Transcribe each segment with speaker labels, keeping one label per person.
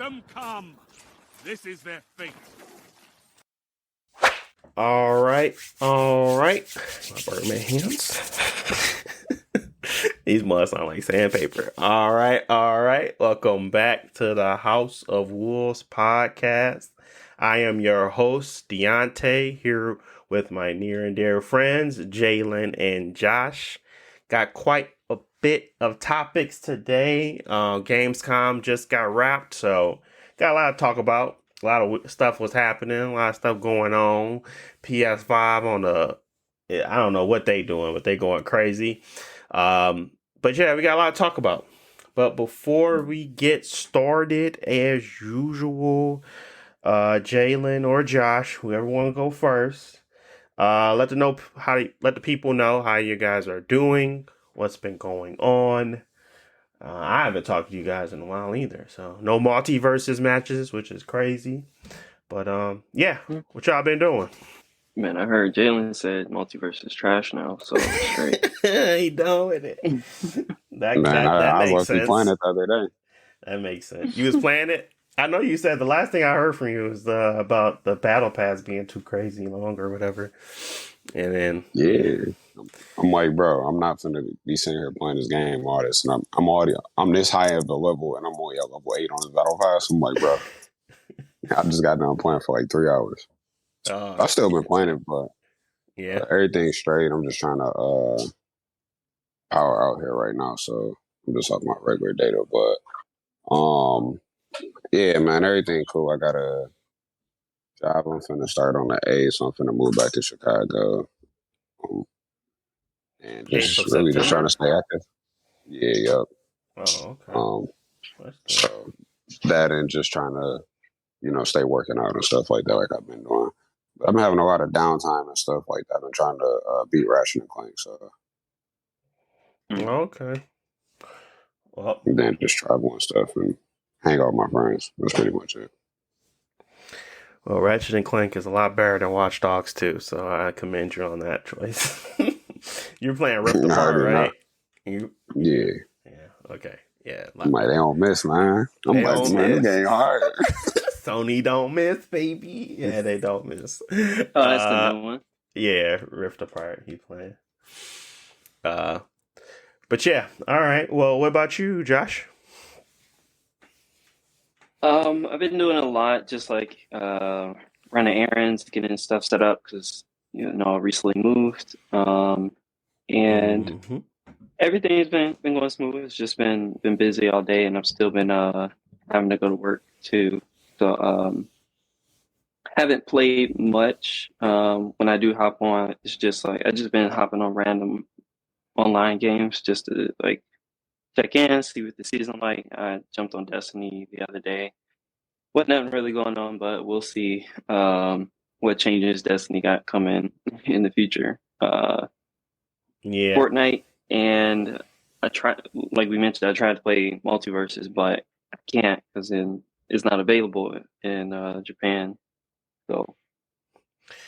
Speaker 1: them come. This is their fate.
Speaker 2: All right. My Birdman hands. These must sound like sandpaper. All right. Welcome back to the House of Wolves podcast. I am your host, Deontay, here with my near and dear friends, Jalen and Josh. Got quite a bit of topics today. Gamescom just got wrapped, so got a lot to talk about. A lot of stuff was happening, a lot of stuff going on. PS5 on I don't know what they doing, but they going crazy. But yeah, we got a lot to talk about. But before we get started, as usual, Jalen or Josh, whoever want to go first, let the people know how you guys are doing, what's been going on. I haven't talked to you guys in a while either, so no multiverses matches, which is crazy. But yeah, what y'all been doing?
Speaker 3: Man, I heard Jalen said multiverse is trash now, so straight.
Speaker 2: He done with it. That
Speaker 4: I
Speaker 2: makes
Speaker 4: was
Speaker 2: sense.
Speaker 4: playing it the other day.
Speaker 2: That makes sense. You was playing it? I know you said the last thing I heard from you was about the battle pass being too crazy long or whatever. And then
Speaker 4: I'm like, bro, I'm not finna be sitting here playing this game all this, and I'm this high of the level, and I'm only at level 8 on this battle pass. I'm like, bro, I just got done playing for like 3 hours. I've still been playing it, but
Speaker 2: yeah,
Speaker 4: everything's straight. I'm just trying to power out here right now, so I'm just off my regular data. But yeah, man, everything cool. I got a job. I'm finna start on the 8th, so I'm finna move back to Chicago. And just really just trying to stay active. Yeah, yep.
Speaker 2: Oh, okay.
Speaker 4: So that and just trying to, stay working out and stuff like that, like I've been doing. But I've been having a lot of downtime and stuff like that. I've been trying to beat Ratchet and Clank, so.
Speaker 2: Okay. Well,
Speaker 4: and then just travel and stuff and hang out with my friends. That's pretty much it.
Speaker 2: Well, Ratchet and Clank is a lot better than Watch Dogs 2, so I commend you on that choice. You're playing Rift Apart, right?
Speaker 4: Yeah.
Speaker 2: Yeah. Okay. Yeah.
Speaker 4: They don't miss, man. I'm like, man, this game hard.
Speaker 2: Sony don't miss, baby. Yeah, they don't miss.
Speaker 3: Oh, that's the new one.
Speaker 2: Yeah, Rift Apart. He playing. But yeah. All right. Well, what about you, Josh?
Speaker 3: I've been doing a lot, just like running errands, getting stuff set up because I recently moved. And everything's been going smooth. It's just been busy all day, and I've still been having to go to work too. So haven't played much. When I do hop on, it's just like I just been hopping on random online games just to like check in, see what the season like. I jumped on Destiny the other day. Wasn't nothing really going on, but we'll see what changes Destiny got coming in the future.
Speaker 2: Yeah,
Speaker 3: Fortnite, and I tried, like we mentioned, I tried to play Multiverses, but I can't because it's not available in Japan. So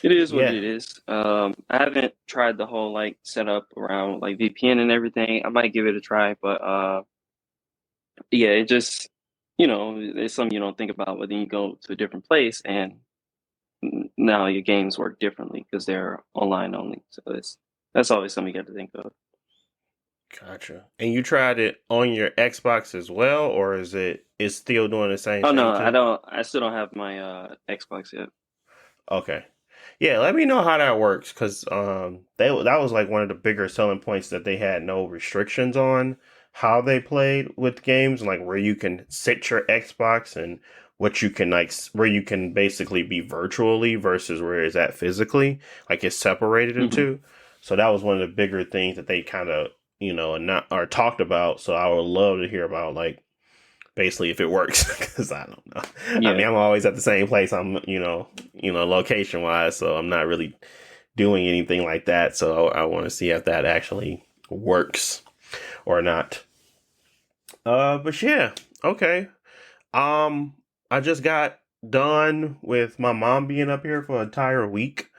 Speaker 3: it is what it is. I haven't tried the whole like setup around like VPN and everything. I might give it a try, but yeah, it just it's something you don't think about. But then you go to a different place, and now your games work differently because they're online only. So that's always something you got to think of.
Speaker 2: Gotcha. And you tried it on your Xbox as well, or is it's still doing the same thing?
Speaker 3: Oh no, I still don't have my Xbox yet.
Speaker 2: Okay. Yeah, let me know how that works, because that was like one of the bigger selling points, that they had no restrictions on how they played with games, like where you can set your Xbox and what you can where you can basically be virtually versus where it's at physically, like it's separated in two. So that was one of the bigger things that they kind of or talked about. So I would love to hear about like basically if it works, because I don't know. Yeah. I mean, I'm always at the same place. I'm location wise, so I'm not really doing anything like that. So I want to see if that actually works or not. But yeah, okay. I just got done with my mom being up here for an entire week.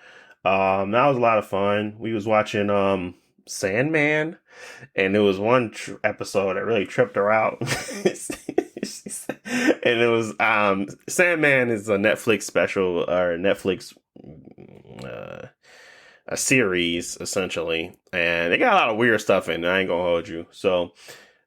Speaker 2: That was a lot of fun. We was watching Sandman, and there was one episode that really tripped her out. And it was Sandman is a Netflix special or Netflix a series essentially, and they got a lot of weird stuff in it. I ain't gonna hold you. So,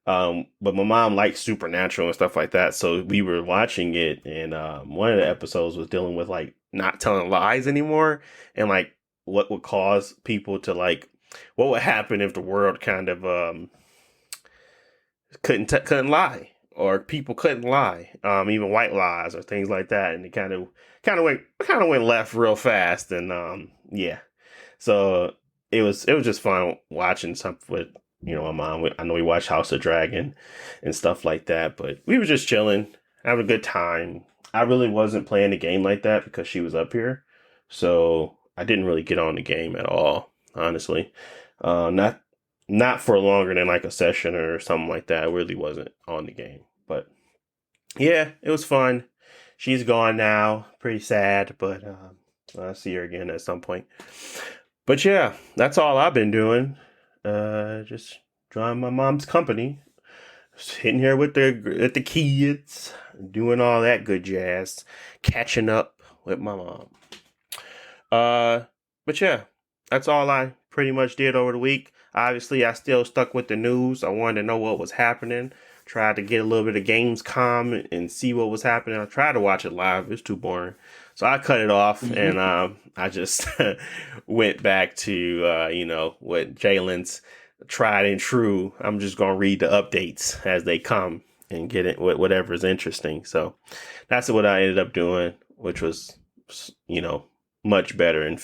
Speaker 2: but my mom likes supernatural and stuff like that, so we were watching it, and one of the episodes was dealing with like not telling lies anymore, and like what would cause people to like, what would happen if the world kind of couldn't lie, or people couldn't lie, even white lies or things like that, and it kind of went left real fast, and yeah. So it was just fun watching something with my mom. I know we watched House of Dragon and stuff like that, but we were just chilling, having a good time. I really wasn't playing the game like that because she was up here, so I didn't really get on the game at all, honestly. Not for longer than like a session or something like that. I really wasn't on the game, but yeah, it was fun. She's gone now, pretty sad, but I'll see her again at some point. But yeah, that's all I've been doing. Just drawing my mom's company, sitting here with the kids, doing all that good jazz, catching up with my mom. But yeah, that's all I pretty much did over the week. Obviously, I still stuck with the news. I wanted to know what was happening. Tried to get a little bit of Gamescom and see what was happening. I tried to watch it live. It was too boring. So I cut it off, and I just went back to, what Jalen's tried and true. I'm just going to read the updates as they come and get it with whatever is interesting. So that's what I ended up doing, which was, much better and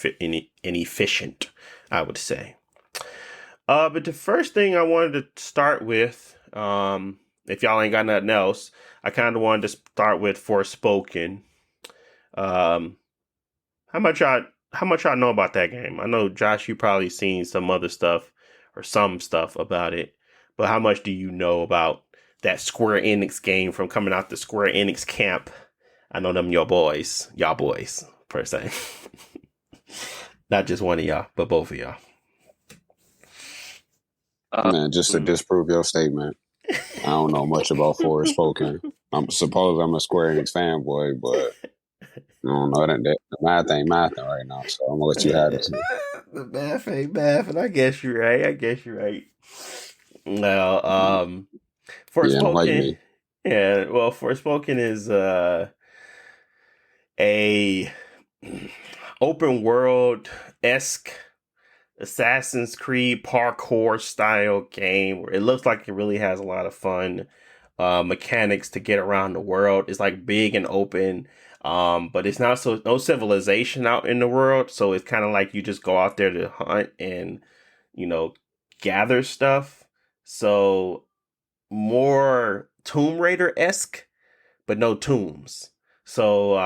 Speaker 2: efficient, I would say. But the first thing I wanted to start with, if y'all ain't got nothing else, I kind of wanted to start with Forspoken. How much y'all know about that game? I know, Josh, you probably seen some other stuff or some stuff about it, but how much do you know about that Square Enix game from coming out the Square Enix camp? I know them y'all boys per se. Not just one of y'all, but both of y'all.
Speaker 4: Man, just to disprove your statement, I don't know much about Forspoken. I'm a Square Enix fanboy, but I don't know that the math ain't mathing right now, so I'm gonna let you have this.
Speaker 2: The math ain't mathing. I guess you're right. Well, Forspoken.
Speaker 4: Like me.
Speaker 2: Yeah, well, Forspoken is a open world-esque Assassin's Creed parkour style game where it looks like it really has a lot of fun mechanics to get around the world. It's like big and open, but it's not no civilization out in the world, so it's kind of like you just go out there to hunt and gather stuff. So more Tomb Raider-esque, but no tombs. So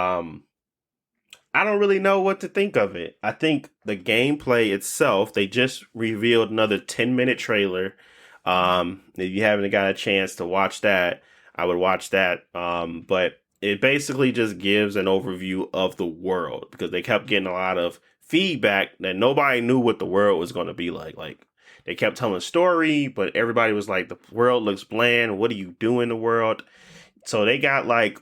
Speaker 2: I don't really know what to think of it. I think the gameplay itself, they just revealed another 10-minute trailer. If you haven't got a chance to watch that, I would watch that. But it basically just gives an overview of the world because they kept getting a lot of feedback that nobody knew what the world was going to be like. Like they kept telling a story, but everybody was like, the world looks bland. What do you do in the world? So they got like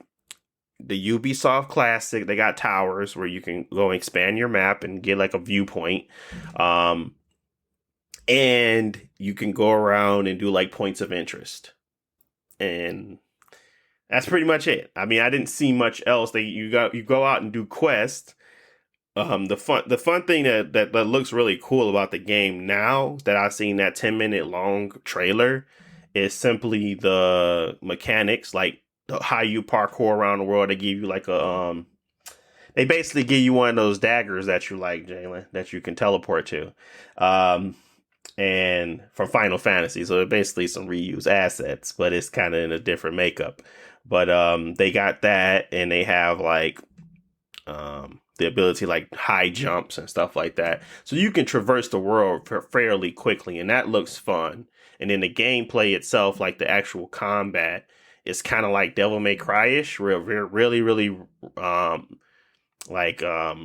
Speaker 2: the Ubisoft Classic. They got towers where you can go and expand your map and get like a viewpoint. And you can go around and do like points of interest. And that's pretty much it. I mean, I didn't see much else. You go out and do quests. The fun thing that looks really cool about the game now that I've seen that 10-minute long trailer is simply the mechanics, like how you parkour around the world. They give you like they basically give you one of those daggers that you like, Jalen, that you can teleport to, and from Final Fantasy. So it's basically some reused assets, but it's kind of in a different makeup. But they got that, and they have like the ability like high jumps and stuff like that. So you can traverse the world fairly quickly, and that looks fun. And then the gameplay itself, like the actual combat, is kind of like Devil May Cry-ish, really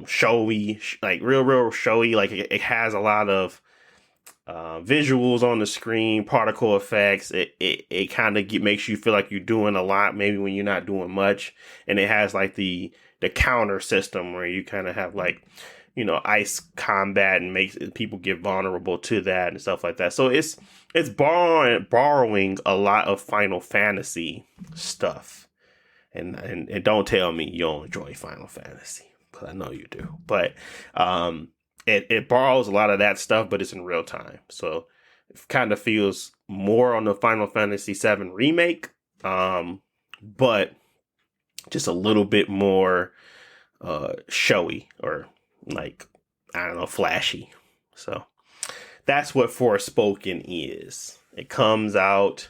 Speaker 2: showy, like real showy. Like it has a lot of visuals on the screen, particle effects. It kind of makes you feel like you're doing a lot, maybe when you're not doing much. And it has like the counter system where you kind of have like, ice combat and makes people get vulnerable to that and stuff like that. So it's borrowing a lot of Final Fantasy stuff. And don't tell me you don't enjoy Final Fantasy, because I know you do. But it borrows a lot of that stuff, but it's in real time. So it kind of feels more on the Final Fantasy VII remake, but just a little bit more showy, or like, I don't know, flashy. So that's what Forspoken is. It comes out,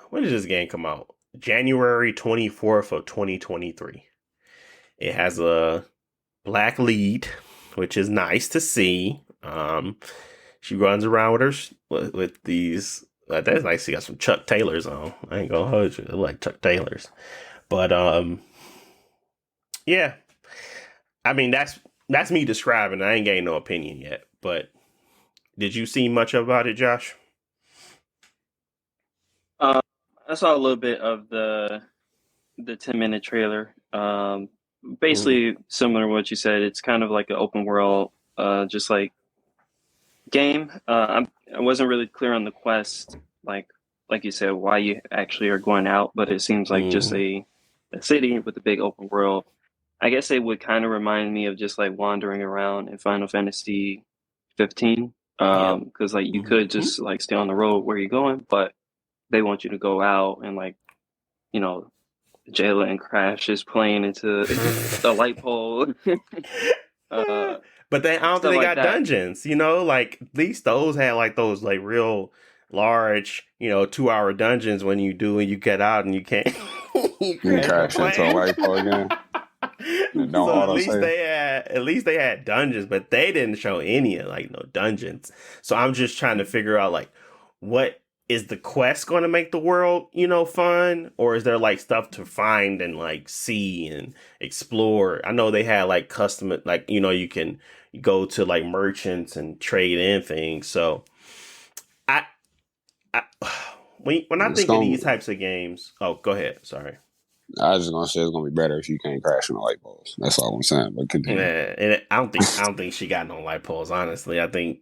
Speaker 2: when did this game come out? January 24th of 2023. It has a black lead, which is nice to see. She runs around with these. That's nice. She got some Chuck Taylors on. I ain't gonna hold you. They look like Chuck Taylors, but yeah. I mean, that's me describing. I ain't getting no opinion yet. But did you see much about it, Josh?
Speaker 3: I saw a little bit of the 10-minute trailer. Basically similar to what you said. It's kind of like an open world, just like game. I wasn't really clear on the quest, like you said, why you actually are going out, but it seems like just a city with a big open world. I guess it would kind of remind me of just like wandering around in Final Fantasy 15, because like you could just like stay on the road where you're going, but they want you to go out and like, Jayla and Crash is playing into the light pole.
Speaker 2: But I don't think they got dungeons, like at least those had like those like real large, 2-hour dungeons when you get out and you can't
Speaker 4: you crash into a light pole again.
Speaker 2: So at least they had dungeons, but they didn't show any like no dungeons. So I'm just trying to figure out like, what is the quest going to make the world, fun? Or is there like stuff to find and like see and explore? I know they had like custom, like, you can go to like merchants and trade in things. So when I think of these types of games, oh, go ahead. Sorry.
Speaker 4: I was just gonna say it's gonna be better if you can't crash into light poles. That's all I'm saying. But continue.
Speaker 2: Yeah, and I don't think she got no light poles. Honestly, I think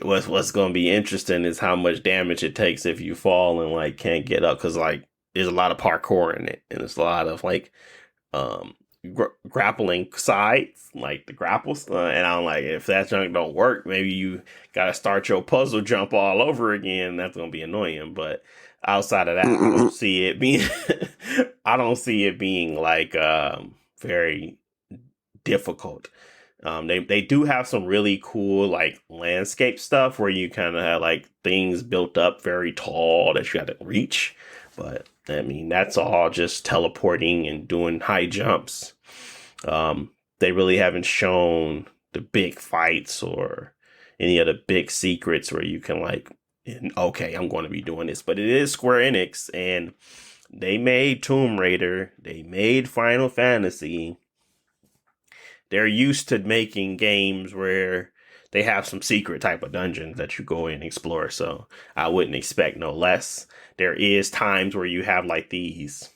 Speaker 2: what's going to be interesting is how much damage it takes if you fall and like can't get up, because like there's a lot of parkour in it, and there's a lot of like grappling sides, like the grapples, and I'm like, if that junk don't work, maybe you gotta start your puzzle jump all over again. That's gonna be annoying. But outside of that, I don't see it being like very difficult. They do have some really cool like landscape stuff where you kind of have like things built up very tall that you got to reach, but I mean that's all just teleporting and doing high jumps. They really haven't shown the big fights or any of the big secrets where you can like, okay, I'm going to be doing this. But it is Square Enix, and they made Tomb Raider, they made Final Fantasy. They're used to making games where they have some secret type of dungeons that you go in and explore. So I wouldn't expect no less. There is times where you have like these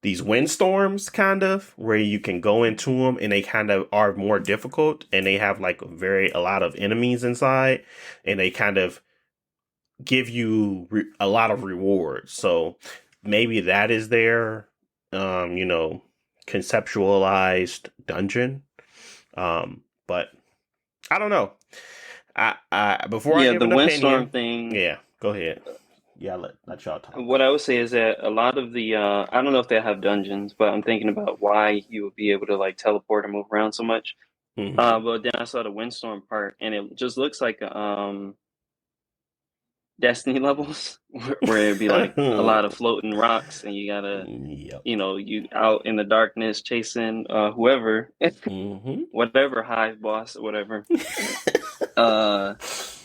Speaker 2: windstorms kind of where you can go into them, and they kind of are more difficult, and they have like a lot of enemies inside, and they kind of give you a lot of rewards. So maybe that is their, conceptualized dungeon, but I don't know. Before I give
Speaker 3: the
Speaker 2: an
Speaker 3: windstorm
Speaker 2: opinion,
Speaker 3: thing.
Speaker 2: Go ahead. Let y'all talk.
Speaker 3: What I would say is that a lot of the I don't know if they have dungeons, but I'm thinking about why you would be able to like teleport and move around so much. But then I saw the windstorm part, and it just looks like Destiny levels where it'd be like a lot of floating rocks, and you gotta, you out in the darkness chasing whoever, whatever hive boss or whatever.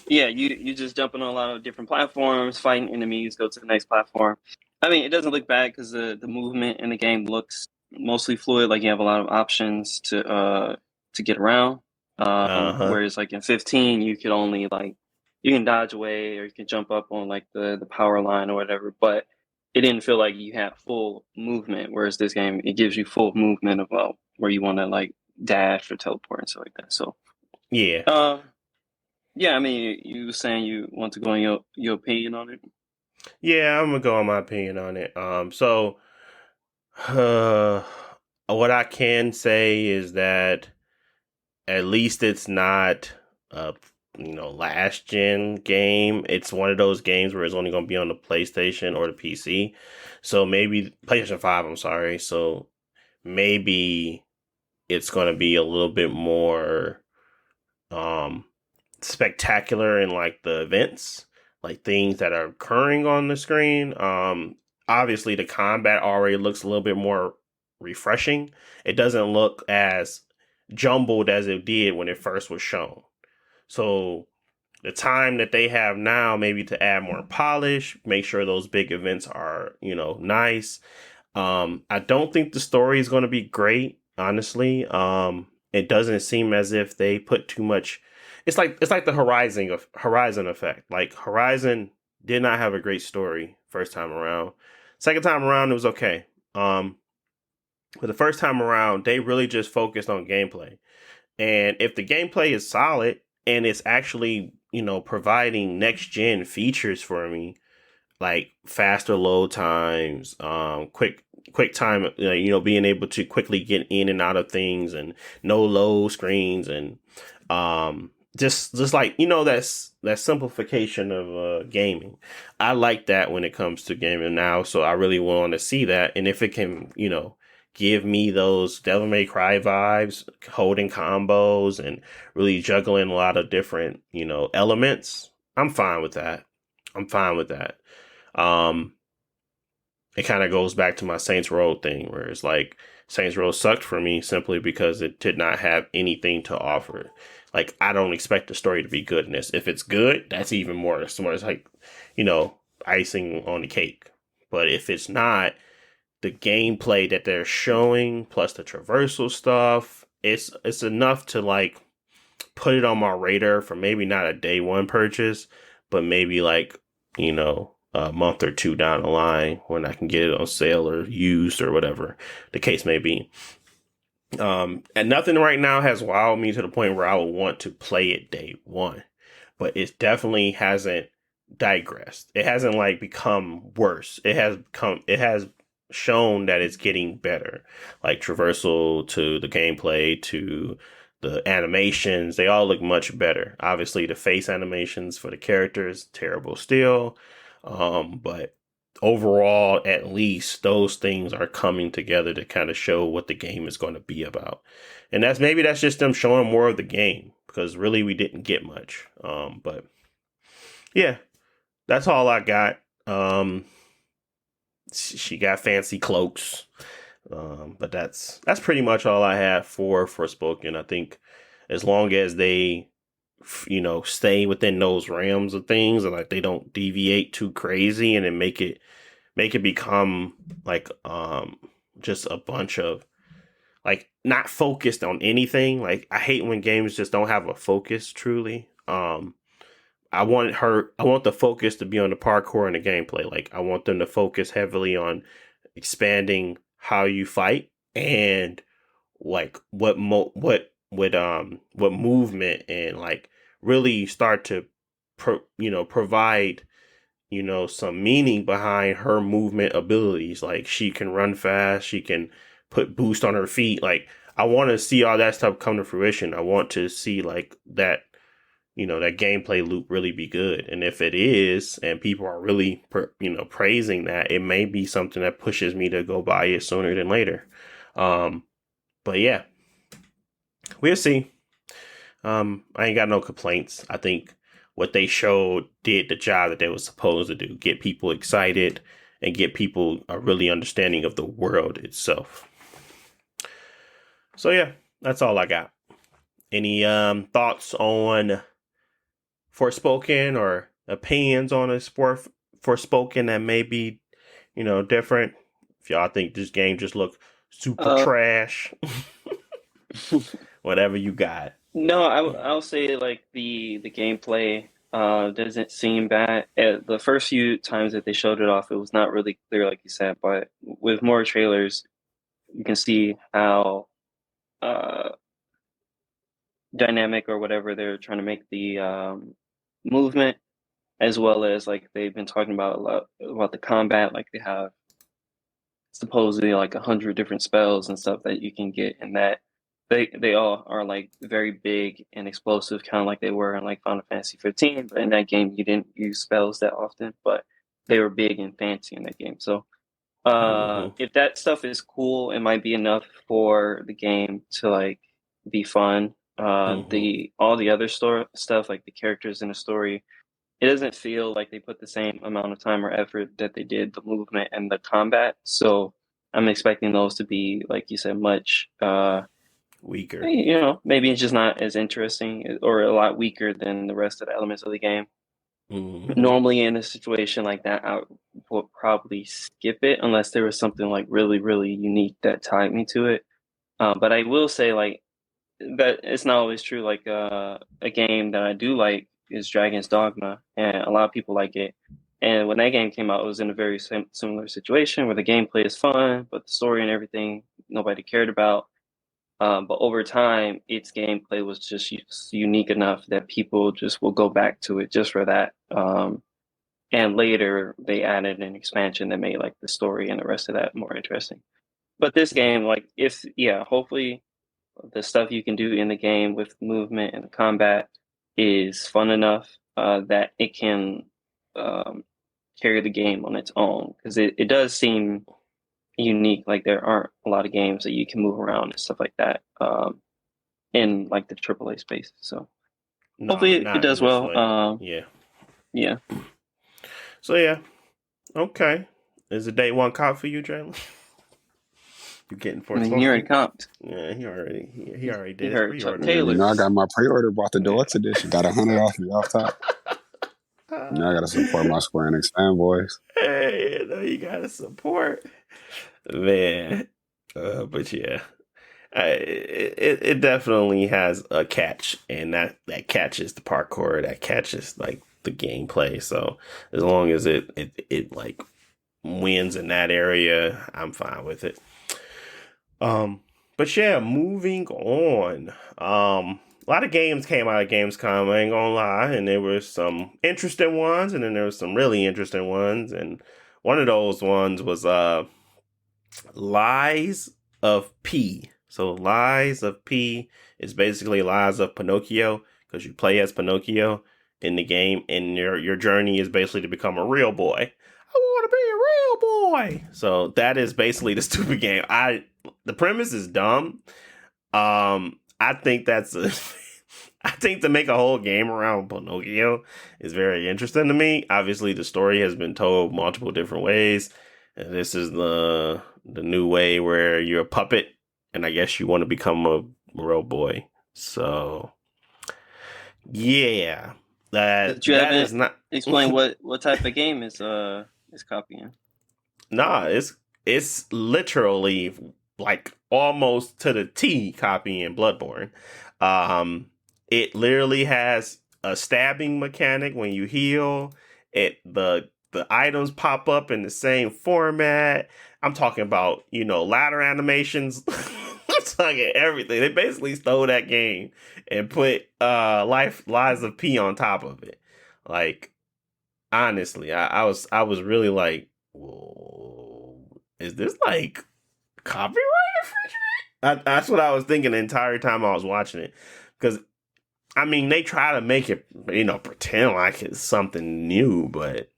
Speaker 3: You just jumping on a lot of different platforms, fighting enemies, go to the next platform. I mean, it doesn't look bad because the movement in the game looks mostly fluid. Like you have a lot of options to get around. Whereas like in 15, you could only like you can dodge away or you can jump up on like the power line or whatever, but it didn't feel like you had full movement. Whereas this game, it gives you full movement of where you want to like dash or teleport and stuff like that. So,
Speaker 2: Yeah.
Speaker 3: yeah, I mean, you were saying you want to go on your opinion on it.
Speaker 2: Yeah, I'm gonna go on my opinion on it. So uh, what I can say is that at least it's not a last gen game. It's one of those games where it's only going to be on the PlayStation or the PC. So maybe PlayStation 5, I'm sorry. So maybe it's going to be a little bit more um spectacular in like the events, like things that are occurring on the screen. Obviously the combat already looks a little bit more refreshing. It doesn't look as jumbled as it did when it first was shown. So the time that they have now, maybe to add more polish, make sure those big events are, nice. I don't think the story is going to be great, honestly. It doesn't seem as if they put too much. It's like the Horizon effect. Like Horizon did not have a great story first time around. Second time around, it was okay. But the first time around, they really just focused on gameplay. And if the gameplay is solid and it's actually, providing next gen features for me, like faster load times, quick time, being able to quickly get in and out of things and no load screens and just like that's that simplification of gaming. I like that when it comes to gaming now, so I really want to see that. And if it can, give me those Devil May Cry vibes, holding combos and really juggling a lot of different, elements, I'm fine with that. I'm fine with that. It kind of goes back to my Saints Row thing, where it's like Saints Row sucked for me simply because it did not have anything to offer. Like, I don't expect the story to be good in this. If it's good, that's even more. It's like, icing on the cake. But if it's not, the gameplay that they're showing plus the traversal stuff, it's enough to like put it on my radar for maybe not a day one purchase, but maybe like, a month or two down the line when I can get it on sale or used or whatever the case may be. And nothing right now has wowed me to the point where I would want to play it day one, but it definitely hasn't digressed. It hasn't like become worse. It has shown that it's getting better, like traversal to the gameplay to the animations. They all look much better. Obviously the face animations for the characters, terrible still. But overall, at least those things are coming together to kind of show what the game is going to be about. And that's just them showing more of the game, because really we didn't get much. But yeah, that's all I got. She got fancy cloaks. But that's pretty much all I have for Forspoken. I think as long as they stay within those realms of things and like they don't deviate too crazy and then make it become like just a bunch of like not focused on anything. Like I hate when games just don't have a focus truly. I want the focus to be on the parkour and the gameplay. Like I want them to focus heavily on expanding how you fight and like what movement, and like really start to provide some meaning behind her movement abilities. Like she can run fast, she can put boost on her feet. Like I want to see all that stuff come to fruition. I want to see like that that gameplay loop really be good. And if it is, and people are really praising that, it may be something that pushes me to go buy it sooner than later. But yeah, we'll see. I ain't got no complaints. I think what they showed did the job that they were supposed to do. Get people excited and get people a really understanding of the world itself. So yeah, that's all I got. Any thoughts on Forspoken or opinions on a sport Forspoken that may be, different? If y'all think this game just look super trash, whatever you got.
Speaker 3: No, I'll say like the gameplay Doesn't seem bad. The first few times that they showed it off, it was not really clear, like you said. But with more trailers, you can see how uh, dynamic or whatever they're trying to make the movement, as well as like they've been talking about a lot about the combat. Like they have supposedly like 100 different spells and stuff that you can get, and that they all are like very big and explosive, kind of like they were in like Final Fantasy 15. But in that game, you didn't use spells that often, but they were big and fancy in that game. So if that stuff is cool, it might be enough for the game to like be fun. The all the other stuff, like the characters in the story, it doesn't feel like they put the same amount of time or effort that they did the movement and the combat. So I'm expecting those to be, like you said, much
Speaker 2: Weaker.
Speaker 3: you know, maybe it's just not as interesting or a lot weaker than the rest of the elements of the game. Normally in a situation like that, I would probably skip it unless there was something like really, really unique that tied me to it. But I will say like that it's not always true. Like a game that I do like is Dragon's Dogma, and a lot of people like it. And when that game came out, it was in a very similar situation where the gameplay is fun, but the story and everything nobody cared about. But over time, its gameplay was just unique enough that people just will go back to it just for that. And later, they added an expansion that made like the story and the rest of that more interesting. But this game, like, hopefully the stuff you can do in the game with movement and combat is fun enough that it can carry the game on its own, because it does seem unique. Like there aren't a lot of games that you can move around and stuff like that in like the AAA space. So hopefully it does well. Yeah.
Speaker 2: So yeah, okay. Is it day one cop for you, Jalen? You getting
Speaker 3: I
Speaker 2: Forspoken?
Speaker 3: mean, he already comped.
Speaker 2: Yeah, he already did.
Speaker 3: He heard
Speaker 2: his
Speaker 3: Chuck
Speaker 2: pre-order.
Speaker 3: Taylor.
Speaker 4: You know, I got my pre-order, bought the deluxe edition, got 100 off me off top. You know, I gotta support my Square Enix fanboys.
Speaker 2: Hey, you know, you gotta support, man. But yeah, it definitely has a catch, and that catches the parkour, that catches like the gameplay. So as long as it like wins in that area, I'm fine with it. But yeah, moving on. A lot of games came out of Gamescom, I ain't gonna lie, and there were some interesting ones, and then there were some really interesting ones, and one of those ones was Lies of P. So Lies of P is basically Lies of Pinocchio, because you play as Pinocchio in the game, and your journey is basically to become a real boy. I want to be a real boy. So that is basically the stupid game. The premise is dumb. I think I think to make a whole game around Pinocchio is very interesting to me. Obviously, the story has been told multiple different ways. And this is the new way where you're a puppet, and I guess you want to become a real boy. So, yeah, that is not.
Speaker 3: Explain what type of game is copying.
Speaker 2: Nah, it's literally like almost to the T copying Bloodborne. It literally has a stabbing mechanic when you heal. The items pop up in the same format. I'm talking about, ladder animations. I'm talking everything. They basically stole that game and put Lies of P on top of it. Like, honestly, I was really like, whoa, is this like copyright infringement? That's what I was thinking the entire time I was watching it. Because, I mean, they try to make it, pretend like it's something new, but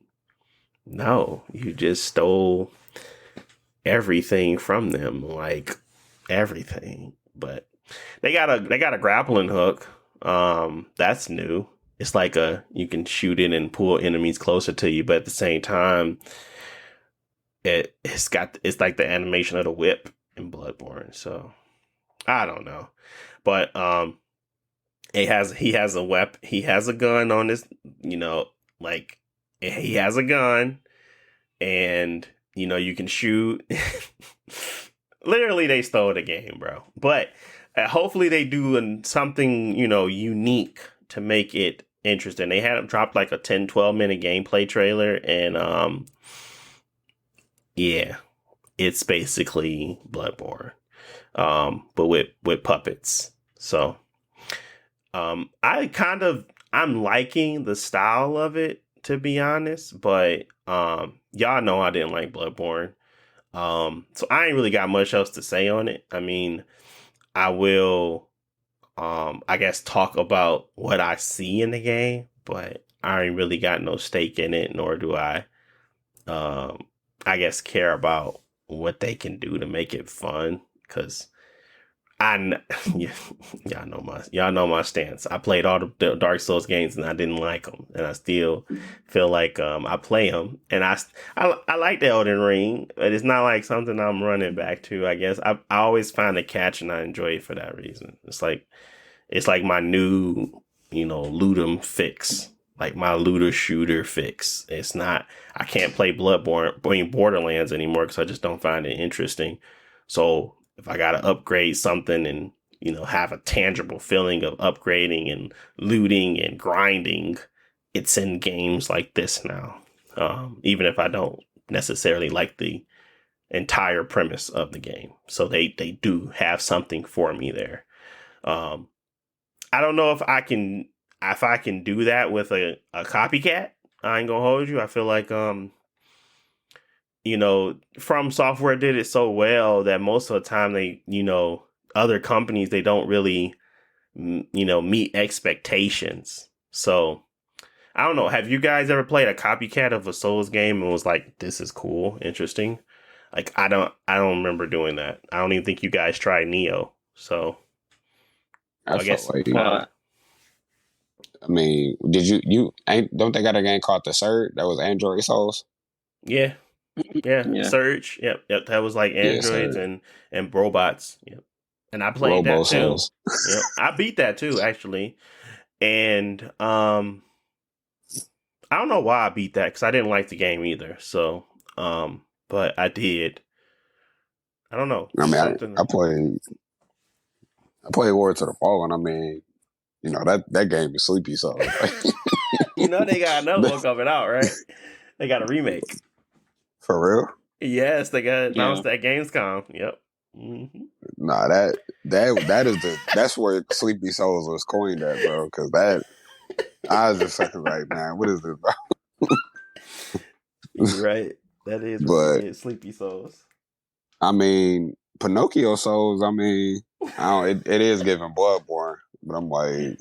Speaker 2: no, you just stole everything from them, like everything. But they got a grappling hook. That's new. It's like you can shoot it and pull enemies closer to you, but at the same time, it's like the animation of the whip in Bloodborne. So I don't know, but he has a weapon. He has a gun on this. Like he has a gun, and you can shoot. Literally, they stole the game, bro. But hopefully, they do something unique to make it interesting. They had dropped like a 10-12 minute gameplay trailer, and yeah, it's basically Bloodborne, but with puppets. So I'm liking the style of it, to be honest, but y'all know I didn't like Bloodborne. So I ain't really got much else to say on it. I mean, I will I guess talk about what I see in the game, but I ain't really got no stake in it, nor do um I guess care about what they can do to make it fun, cuz yeah, y'all know my stance. I played all the Dark Souls games and I didn't like them, and I still feel like I play them, and I like the Elden Ring, but it's not like something I'm running back to. I guess I always find a catch and I enjoy it for that reason. It's like my new loot 'em fix, like my looter shooter fix. It's not, I can't play Borderlands anymore because I just don't find it interesting. So if I gotta upgrade something and have a tangible feeling of upgrading and looting and grinding, it's in games like this now. Even if I don't necessarily like the entire premise of the game, so they do have something for me there. I don't know if I can do that with a copycat. I ain't gonna hold you. I feel like From Software did it so well that most of the time they, other companies, they don't really, meet expectations. So I don't know. Have you guys ever played a copycat of a Souls game and was like, this is cool, interesting? Like, I don't remember doing that. I don't even think you guys tried Neo. So
Speaker 4: I
Speaker 2: I guess.
Speaker 4: felt like, I mean, don't they got a game called The Surge that was Android Souls?
Speaker 2: Yeah. Yeah.
Speaker 3: Yeah.
Speaker 2: Surge. Yep. That was like androids and robots. Yep. And I played
Speaker 4: Robo
Speaker 2: that too.
Speaker 4: Souls.
Speaker 2: Yep. I beat that too, actually. And I don't know why I beat that, because I didn't like the game either. So but I did. I don't know.
Speaker 4: I mean, I played War to the Fallen. I mean, that game is sleepy, so
Speaker 2: They got another one coming out, right? They got a remake.
Speaker 4: For real?
Speaker 2: Yes, they got announced at Gamescom. Yep. Mm-hmm.
Speaker 4: Nah, that's where Sleepy Souls was coined at, bro. Because I was just fucking like, man, what is this, bro?
Speaker 2: You're right. That is
Speaker 4: But
Speaker 2: really Sleepy Souls.
Speaker 4: I mean, Pinocchio Souls. I mean, it is giving Bloodborne, but I'm like,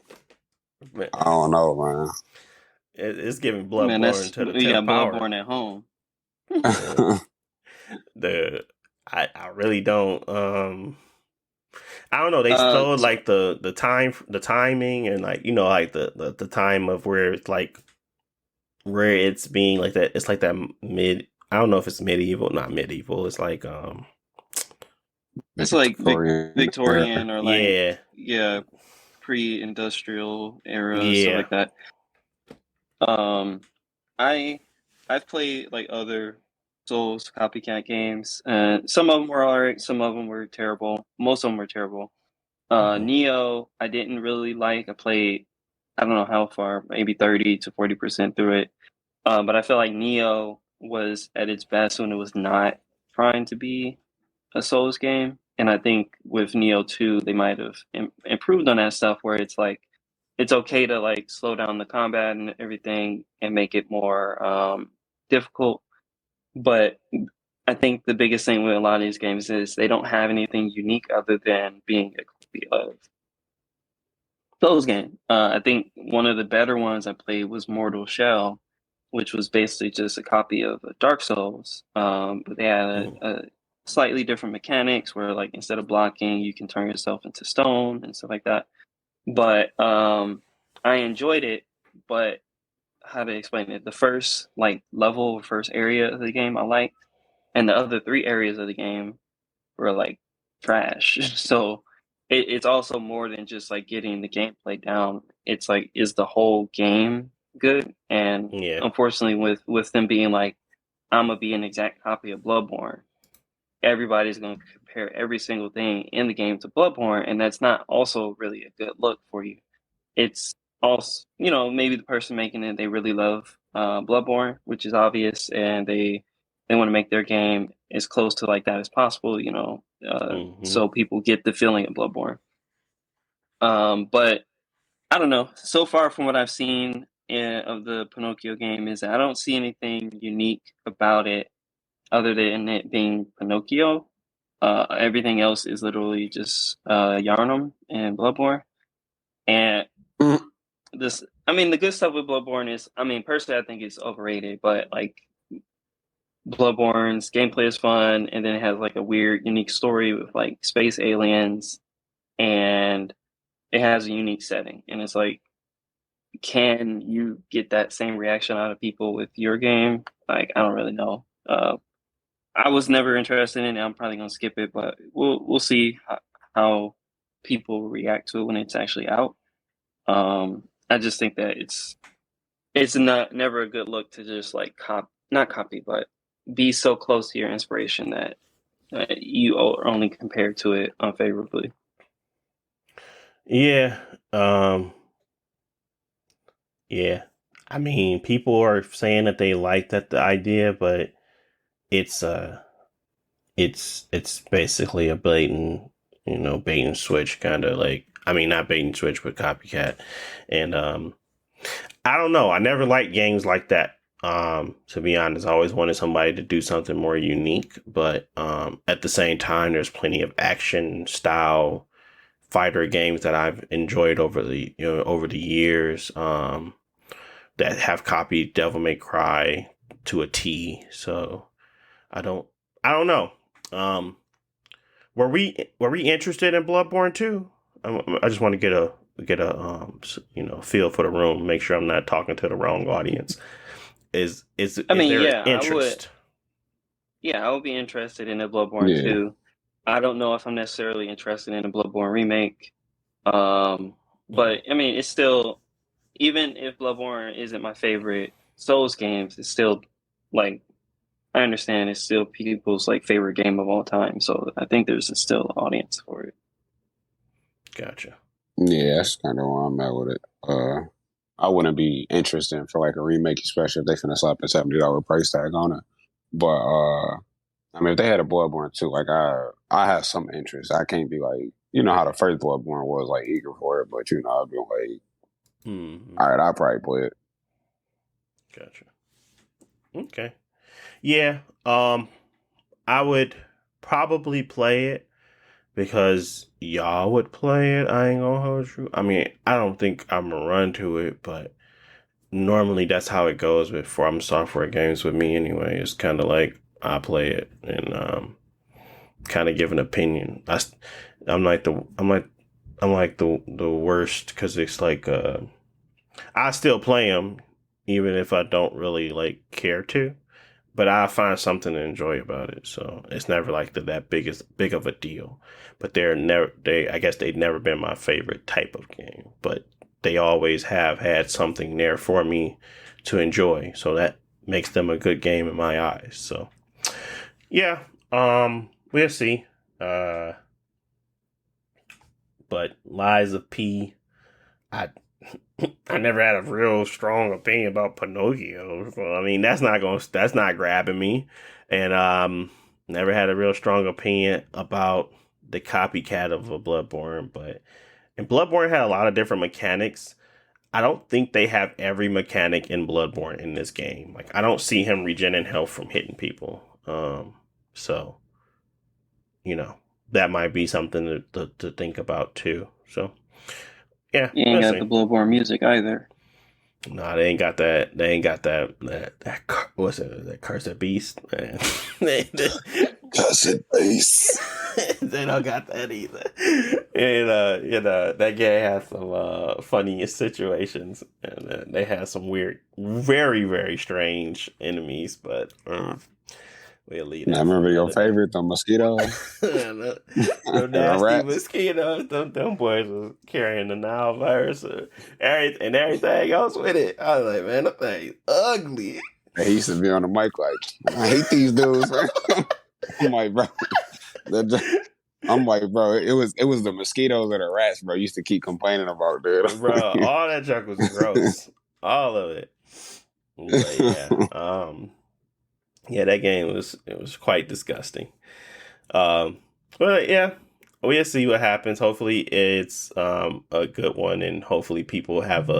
Speaker 2: Man,
Speaker 4: I don't know, man.
Speaker 2: it's giving Bloodborne to the 10th power.
Speaker 3: Bloodborne at home.
Speaker 2: I really don't. I don't know. They stole like the timing, and like like the time of where it's like where it's being like that. It's like that mid. I don't know if it's medieval, not medieval. It's like
Speaker 3: it's like Victorian or like
Speaker 2: yeah,
Speaker 3: pre-industrial era,
Speaker 2: yeah,
Speaker 3: stuff like that. I've played like other Souls copycat games, and some of them were alright, some of them were terrible. Most of them were terrible. Neo, I didn't really like. I played, I don't know how far, maybe 30 to 40% through it. But I feel like Neo was at its best when it was not trying to be a Souls game. And I think with Neo 2, they might have improved on that stuff where it's like, it's okay to like slow down the combat and everything and make it more difficult. But I think the biggest thing with a lot of these games is they don't have anything unique other than being a copy of Souls game. I think one of the better ones I played was Mortal Shell, which was basically just a copy of Dark Souls. But they had a slightly different mechanics where like instead of blocking, you can turn yourself into stone and stuff like that. But I enjoyed it, but how to explain it? The first like level, first area of the game I liked, and the other three areas of the game were like trash. So it's also more than just like getting the gameplay down. It's like, is the whole game good? And unfortunately, with them being like, I'm gonna be an exact copy of Bloodborne, everybody's gonna compare every single thing in the game to Bloodborne, and that's not also really a good look for you. It's also, maybe the person making it, they really love Bloodborne, which is obvious, and they want to make their game as close to like that as possible, so people get the feeling of Bloodborne. But I don't know. So far from what I've seen of the Pinocchio game is that I don't see anything unique about it other than it being Pinocchio. Everything else is literally just Yarnum and Bloodborne. And the good stuff with Bloodborne is, personally, I think it's overrated, but like Bloodborne's gameplay is fun, and then it has like a weird, unique story with like space aliens, and it has a unique setting. And it's like, can you get that same reaction out of people with your game? Like, I don't really know. I was never interested in it. I'm probably gonna skip it, but we'll see how people react to it when it's actually out. I just think that it's never a good look to just like not copy, but be so close to your inspiration that you are only compared to it unfavorably.
Speaker 2: Yeah. Yeah. I mean, people are saying that they like the idea, but it's basically a blatant, bait and switch kind of like, not bait and switch, but copycat. And I don't know. I never liked games like that. To be honest, I always wanted somebody to do something more unique, but at the same time, there's plenty of action style fighter games that I've enjoyed over the years that have copied Devil May Cry to a T. So I don't know. Were we interested in Bloodborne too? I just want to get a feel for the room, make sure I'm not talking to the wrong audience. Is there interest?
Speaker 3: I would be interested in a Bloodborne too. I don't know if I'm necessarily interested in a Bloodborne remake. But it's still, even if Bloodborne isn't my favorite Souls games, it's still like, I understand it's still people's like favorite game of all time. So I think there's still an audience for it.
Speaker 2: Gotcha.
Speaker 4: Yeah, that's kind of where I'm at with it. I wouldn't be interested for like a remake, especially if they finna slap a $70 price tag on it. But if they had a Bloodborne too, like I have some interest. I can't be like, how the first Bloodborne was, like eager for it, but I'd be like, all right, I'll probably play it.
Speaker 2: Gotcha. Okay. Yeah. I would probably play it because y'all would play it. I ain't gonna hold you. I don't think I'm gonna run to it, but normally that's how it goes with From Software games with me anyway. It's kind of like I play it and kind of give an opinion. I'm like the worst because it's like I still play them even if I don't really like care to, but I find something to enjoy about it. So it's never like that big of a deal. But I guess they've never been my favorite type of game, but they always have had something there for me to enjoy. So that makes them a good game in my eyes. So yeah, we'll see. But Lies of P, I never had a real strong opinion about Pinocchio. So, that's not grabbing me. And never had a real strong opinion about the copycat of a Bloodborne. And Bloodborne had a lot of different mechanics. I don't think they have every mechanic in Bloodborne in this game. Like, I don't see him regenerating health from hitting people. So, that might be something to think about too. So, yeah.
Speaker 3: You ain't got the Bloodborne music either.
Speaker 2: No, they ain't got that. They ain't got that. What's it? That Cursed Beast.
Speaker 4: Cursed Beast.
Speaker 2: They don't got that either. And that game has some funny situations, and they have some weird, very very strange enemies. But we'll leave that.
Speaker 4: I remember your favorite, the mosquito.
Speaker 2: the nasty mosquitoes. Them boys was carrying the Nile virus and everything else with it. I was like, man, that thing's ugly.
Speaker 4: He used to be on the mic like, I hate these dudes. I'm like, bro, I'm I'm like, bro, it was the mosquitoes or the rats, bro. Used to keep complaining about, dude.
Speaker 2: Bro, all that junk was gross. All of it. But yeah, that game was quite disgusting. But yeah, we'll see what happens. Hopefully it's a good one, and hopefully people have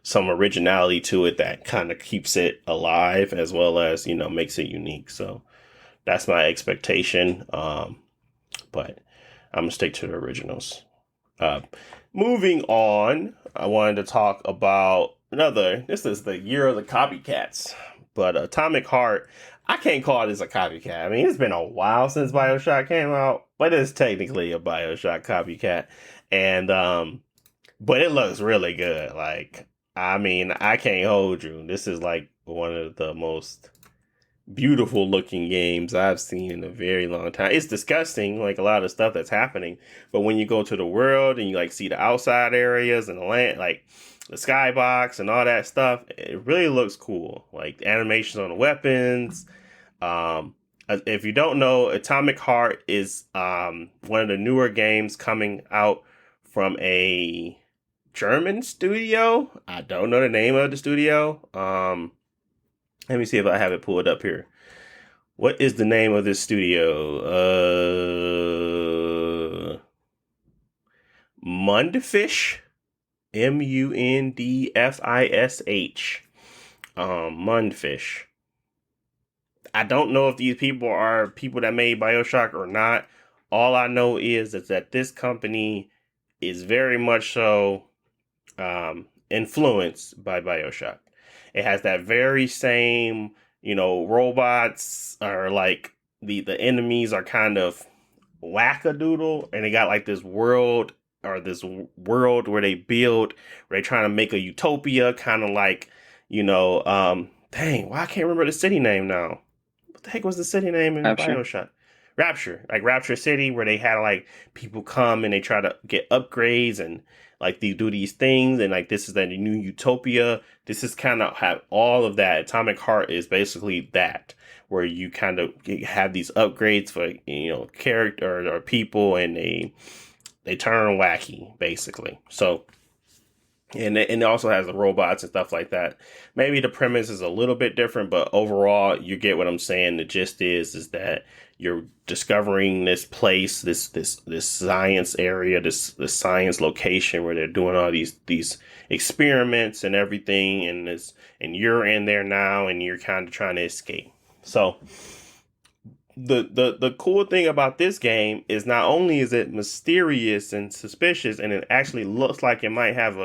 Speaker 2: some originality to it that kind of keeps it alive as well as, makes it unique. So that's my expectation. But I'm gonna stick to the originals. Moving on, I wanted to talk about this is the year of the copycats, but Atomic Heart, I can't call this a copycat. I mean, it's been a while since BioShock came out, but it's technically a BioShock copycat. And, but it looks really good. Like, I mean, I can't hold you. This is like one of the most beautiful looking games I've seen in a very long time. It's disgusting, like a lot of stuff that's happening, but when you go to the world and you like see the outside areas and the land, like the skybox and all that stuff, it really looks cool. Like the animations on the weapons. If you don't know, Atomic Heart is one of the newer games coming out from a German studio. I don't know the name of the studio. Let me see if I have it pulled up here. What is the name of this studio? Mundfish. Mundfish. Mundfish. I don't know if these people are people that made BioShock or not. All I know is that this company is very much so influenced by BioShock. It has that very same, robots are like the enemies are kind of wackadoodle, and they got like this world where they build, where they're trying to make a utopia, kind of like, dang, why I can't remember the city name now. What the heck was the city name in BioShock? Rapture, like Rapture City, where they had like people come and they try to get upgrades and like they do these things, and like this is that new utopia. This is kind of have all of that. Atomic Heart is basically that, where you kind of have these upgrades for character or people, and they turn wacky basically. So. And it also has the robots and stuff like that. Maybe the premise is a little bit different, but overall, you get what I'm saying. The gist is that you're discovering this place, this science area, this science location where they're doing all these experiments and everything, and you're in there now, and you're kind of trying to escape. So the cool thing about this game is not only is it mysterious and suspicious, and it actually looks like it might have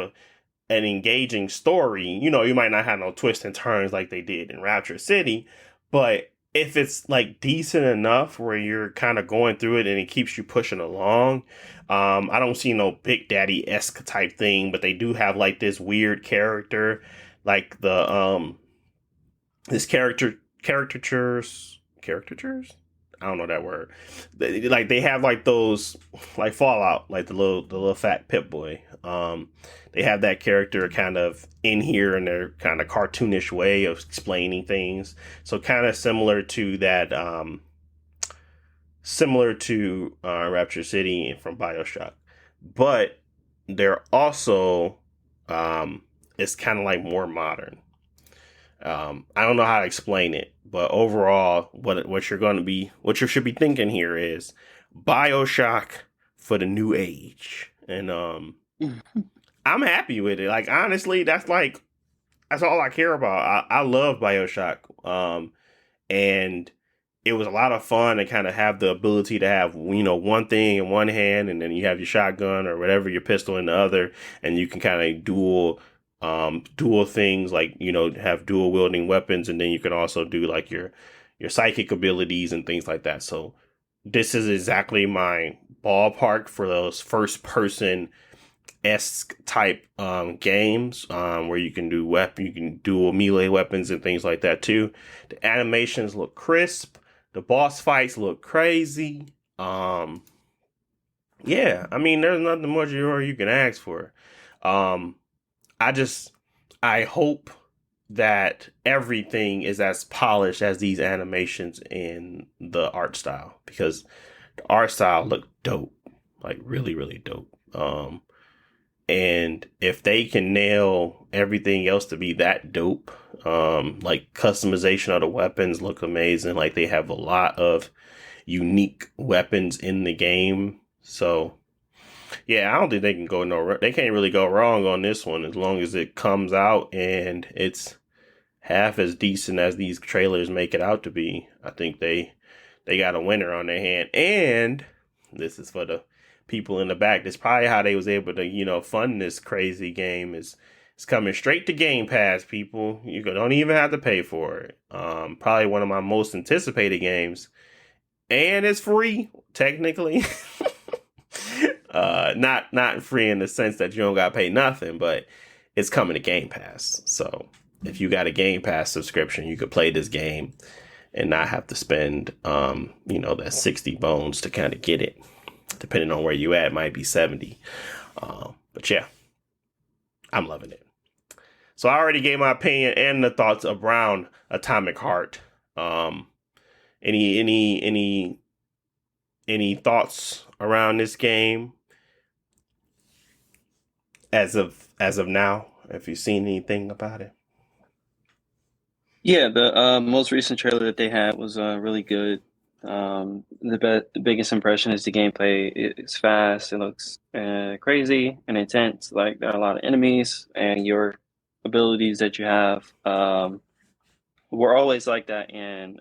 Speaker 2: an engaging story. You might not have no twists and turns like they did in Rapture City, but if it's like decent enough where you're kind of going through it and it keeps you pushing along, I don't see no Big Daddy-esque type thing, but they do have like this weird character, like the this caricatures. I don't know that word. They have like those, like Fallout, like the little fat Pip Boy. They have that character kind of in here in their kind of cartoonish way of explaining things. So kind of similar to that, Rapture City from BioShock, but they're also, it's kind of like more modern. I don't know how to explain it, but overall, what you should be thinking here is BioShock for the new age, and I'm happy with it. Like honestly, that's all I care about. I love BioShock, and it was a lot of fun to kind of have the ability to have one thing in one hand, and then you have your shotgun or whatever, your pistol in the other, and you can kind of dual things, like have dual wielding weapons, and then you can also do like your psychic abilities and things like that. So this is exactly my ballpark for those first person esque type games, where you can dual melee weapons and things like that too. The animations look crisp, the boss fights look crazy. Yeah, I mean, there's nothing much you can ask for. I hope that everything is as polished as these animations in the art style, because The art style looked dope, like really, really dope. And if they can nail everything else to be that dope, like customization of the weapons look amazing. Like they have a lot of unique weapons in the game. So yeah, I don't think they can they can't really go wrong on this one as long as it comes out and it's half as decent as these trailers make it out to be. I think they got a winner on their hand. And this is for the people in the back. That's probably how they was able to, fund this crazy game. It's coming straight to Game Pass, people. You don't even have to pay for it. Probably one of my most anticipated games. And it's free, technically. Not free in the sense that you don't gotta pay nothing, but it's coming to Game Pass. So if you got a Game Pass subscription, you could play this game and not have to spend that 60 bones to kind of get it. Depending on where you at, it might be 70. But yeah, I'm loving it. So I already gave my opinion and the thoughts around Atomic Heart. Any thoughts around this game as of now? Have you seen anything about it?
Speaker 3: Yeah, the most recent trailer that they had was really good. The biggest impression is the gameplay. It's fast. It looks crazy and intense. Like there are a lot of enemies, and your abilities that you have were always like that in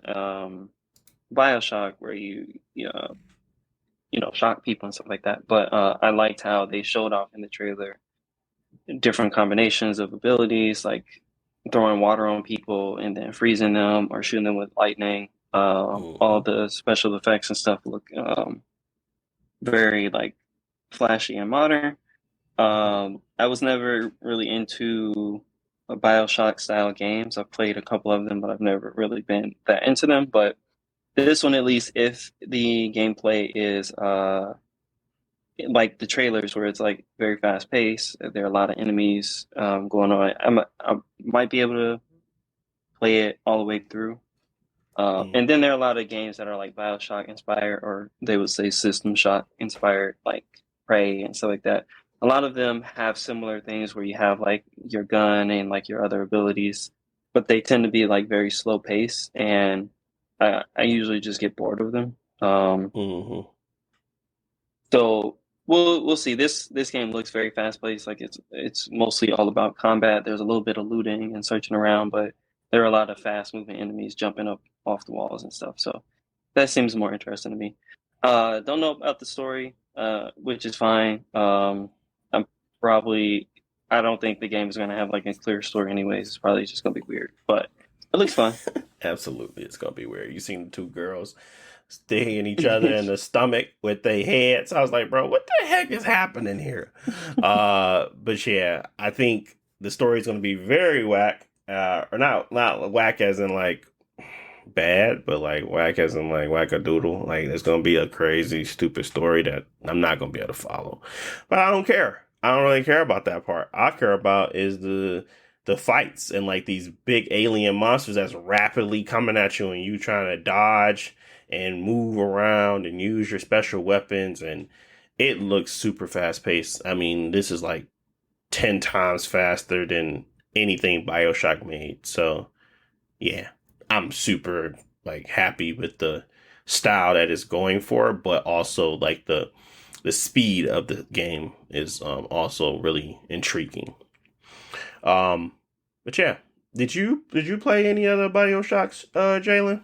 Speaker 3: BioShock, where you shock people and stuff like that. But I liked how they showed off in the trailer different combinations of abilities, like throwing water on people and then freezing them or shooting them with lightning. All the special effects and stuff look very like flashy and modern. I was never really into BioShock style games. I've played a couple of them, but I've never really been that into them. But this one, at least, if the gameplay is like the trailers, where it's like very fast paced, there are a lot of enemies going on. I might be able to play it all the way through. And then there are a lot of games that are like BioShock inspired, or they would say System Shock inspired, like Prey and stuff like that. A lot of them have similar things where you have like your gun and like your other abilities, but they tend to be like very slow pace, and I usually just get bored of them. So we'll see. This game looks very fast paced. Like it's mostly all about combat. There's a little bit of looting and searching around, but there are a lot of fast moving enemies jumping up off the walls and stuff. So that seems more interesting to me. Don't know about the story, which is fine. I don't think the game is going to have like a clear story anyways. It's probably just going to be weird, but it looks fun.
Speaker 2: Absolutely. It's going to be weird. You seen the two girls stinging each other in the stomach with their heads. I was like, bro, what the heck is happening here? But yeah, I think the story is going to be very whack. Or not whack as in like bad, but like whack as in like whack-a-doodle. Like it's gonna be a crazy, stupid story that I'm not gonna be able to follow. But I don't care. I don't really care about that part. I care about is the fights and like these big alien monsters that's rapidly coming at you and you trying to dodge and move around and use your special weapons, and it looks super fast paced. I mean, this is like 10 times faster than anything BioShock made. So yeah, I'm super like happy with the style that it's going for, but also like the speed of the game is also really intriguing. But yeah, did you play any other BioShocks, Jalen?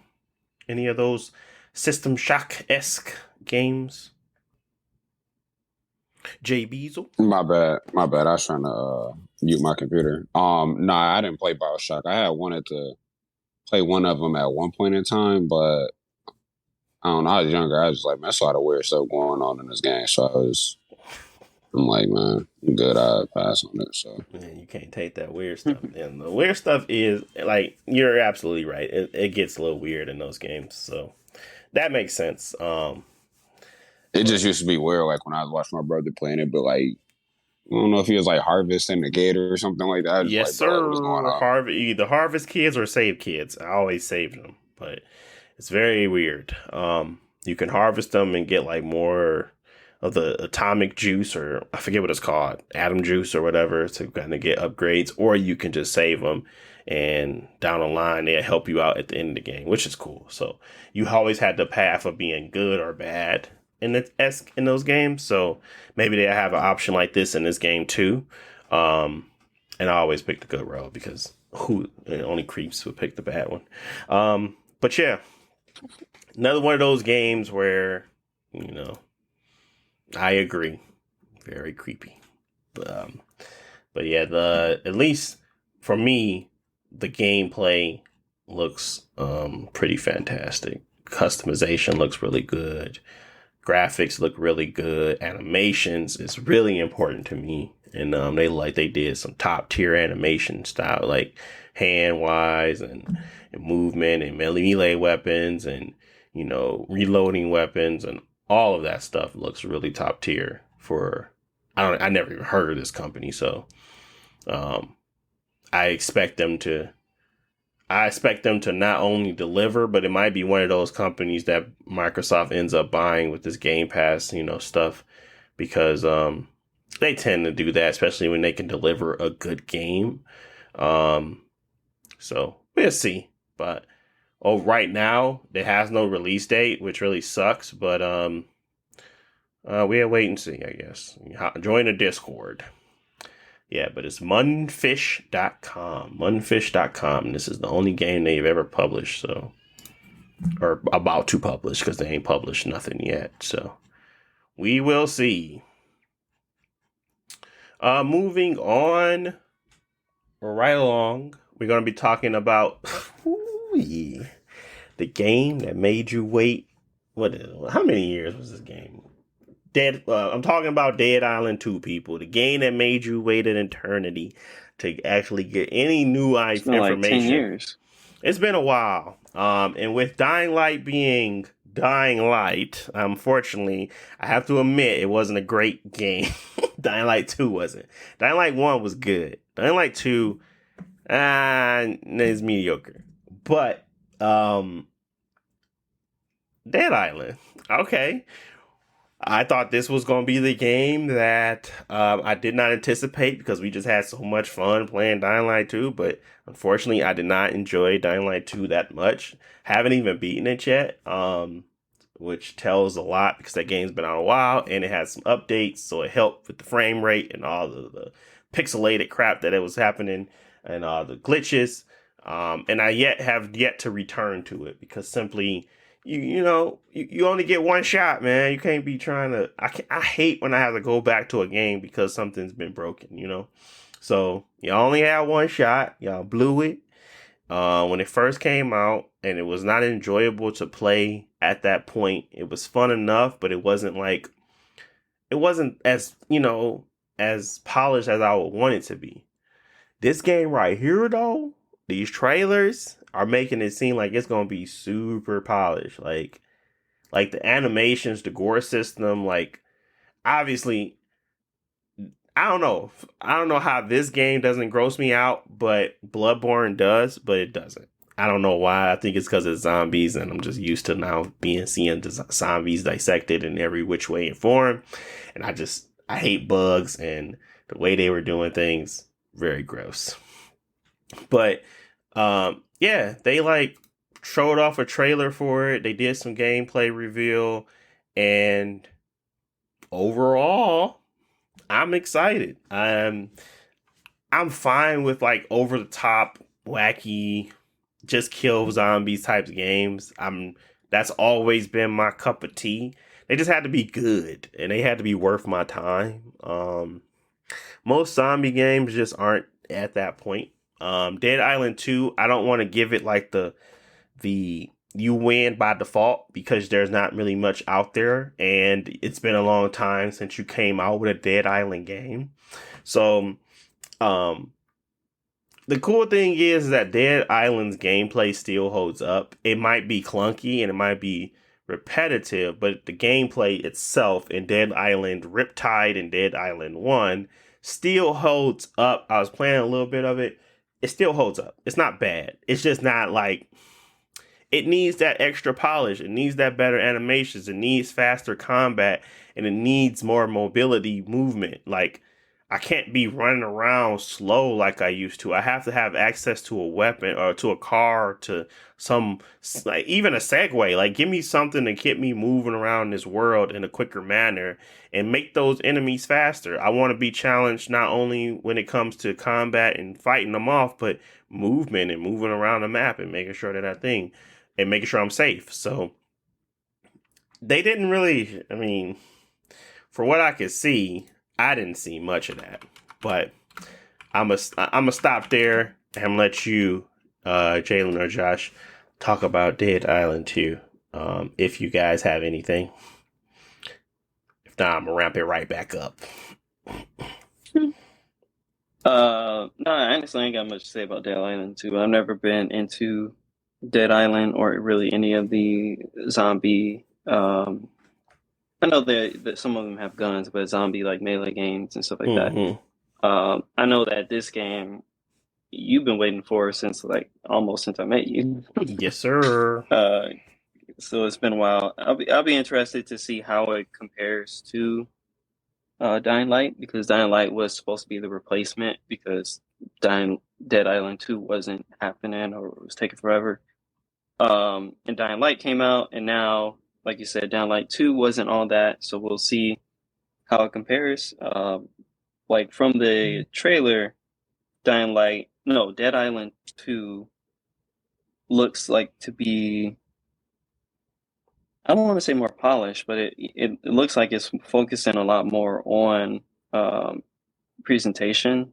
Speaker 2: Any of those System Shock-esque games? Jay Beazle?
Speaker 4: My bad. I was trying to mute my computer. No, I didn't play BioShock. I had wanted to play one of them at one point in time, but I don't know. I was younger. I was like, man, there's a lot of weird stuff going on in this game. So I'm like, man, I'm good. I pass on it. So
Speaker 2: man, you can't take that weird stuff. And the weird stuff is like, you're absolutely right. It gets a little weird in those games. So that makes sense.
Speaker 4: It just used to be weird, like when I was watching my brother playing it, but like, I don't know if he was like harvesting the gator or something like that.
Speaker 2: Yes,
Speaker 4: like,
Speaker 2: sir.
Speaker 4: What's going on?
Speaker 2: Either harvest kids or save kids. I always saved them, but it's very weird. you can harvest them and get like more of the atomic juice, or I forget what it's called, atom juice or whatever, to kind of get upgrades, or you can just save them and down the line they'll help you out at the end of the game, which is cool. So you always had the path of being good or bad in those games. So maybe they have an option like this in this game too. And I always pick the good road because only creeps would pick the bad one. But yeah, another one of those games where, I agree, very creepy. But yeah, at least for me, the gameplay looks pretty fantastic. Customization looks really good. Graphics look really good. Animations is really important to me. And they did some top tier animation style, like hand wise and movement and melee weapons and, reloading weapons, and all of that stuff looks really top tier for, I never even heard of this company. So, I expect them to not only deliver, but it might be one of those companies that Microsoft ends up buying with this Game Pass, stuff, because they tend to do that, especially when they can deliver a good game. So we'll see. But right now it has no release date, which really sucks. But we'll wait and see, I guess. Join the Discord. Yeah, but it's munfish.com. Munfish.com. And this is the only game they've ever published, so, or about to publish, because they ain't published nothing yet. So we will see. Moving on right along, we're going to be talking about the game that made you wait. How many years was this game? I'm talking about Dead Island 2, people. The game that made you wait an eternity to actually get any new information.
Speaker 3: Like 10 years.
Speaker 2: It's been a while. And with Dying Light being Dying Light, unfortunately, I have to admit it wasn't a great game. Dying Light 2 wasn't. Dying Light 1 was good. Dying Light 2 is mediocre. But Dead Island, okay. I thought this was going to be the game that I did not anticipate, because we just had so much fun playing Dying Light 2. But unfortunately, I did not enjoy Dying Light 2 that much. Haven't even beaten it yet, which tells a lot, because that game's been out a while and it has some updates. So it helped with the frame rate and all the pixelated crap that it was happening and all the glitches. And I have yet to return to it, because simply, you only get one shot, man. You can't be trying to. I hate when I have to go back to a game because something's been broken. So you only had one shot. Y'all blew it when it first came out, and it was not enjoyable to play at that point. It was fun enough, but it wasn't as as polished as I would want it to be. This game right here, though, these trailers are making it seem like it's gonna be super polished, like the animations, the gore system. Like, obviously, I don't know how this game doesn't gross me out, but Bloodborne does, but it doesn't. I don't know why. I think it's because it's zombies, and I'm just used to now seeing the zombies dissected in every which way and form, and I hate bugs, and the way they were doing things, very gross. But yeah, they showed off a trailer for it. They did some gameplay reveal, and overall, I'm excited. I'm fine with over the top, wacky, just kill zombies types games. That's always been my cup of tea. They just had to be good, and they had to be worth my time. Most zombie games just aren't at that point. Dead Island 2, I don't want to give it the you win by default, because there's not really much out there, and it's been a long time since you came out with a Dead Island game. So the cool thing is that Dead Island's gameplay still holds up. It might be clunky and it might be repetitive, but the gameplay itself in Dead Island Riptide and Dead Island 1 still holds up. I was playing a little bit of it. It still holds up. It's not bad. It's just not it needs that extra polish. It needs that better animations. It needs faster combat, and it needs more mobility movement. Like, I can't be running around slow like I used to. I have to have access to a weapon or to a car, to some, like, even a Segway. Like, give me something to get me moving around this world in a quicker manner and make those enemies faster. I want to be challenged not only when it comes to combat and fighting them off, but movement and moving around the map and making sure that thing and making sure I'm safe. So they didn't really, I mean, for what I could see, I didn't see much of that. But I'm gonna stop there and let you, Jalen or Josh, talk about Dead Island 2. If you guys have anything. If not, I'm gonna ramp it right back up.
Speaker 3: No, honestly, I ain't got much to say about Dead Island 2. I've never been into Dead Island or really any of the zombie. I know that some of them have guns, but zombie like melee games and stuff like that. I know that this game you've been waiting for since almost since I met you.
Speaker 2: Yes, sir.
Speaker 3: So it's been a while. I'll be interested to see how it compares to Dying Light, because Dying Light was supposed to be the replacement because Dead Island 2 wasn't happening or it was taking forever. And Dying Light came out, and now, like you said, Dying Light 2 wasn't all that, so we'll see how it compares. Like from the trailer, Dead Island 2 looks like to be, I don't want to say more polished, but it looks like it's focusing a lot more on presentation,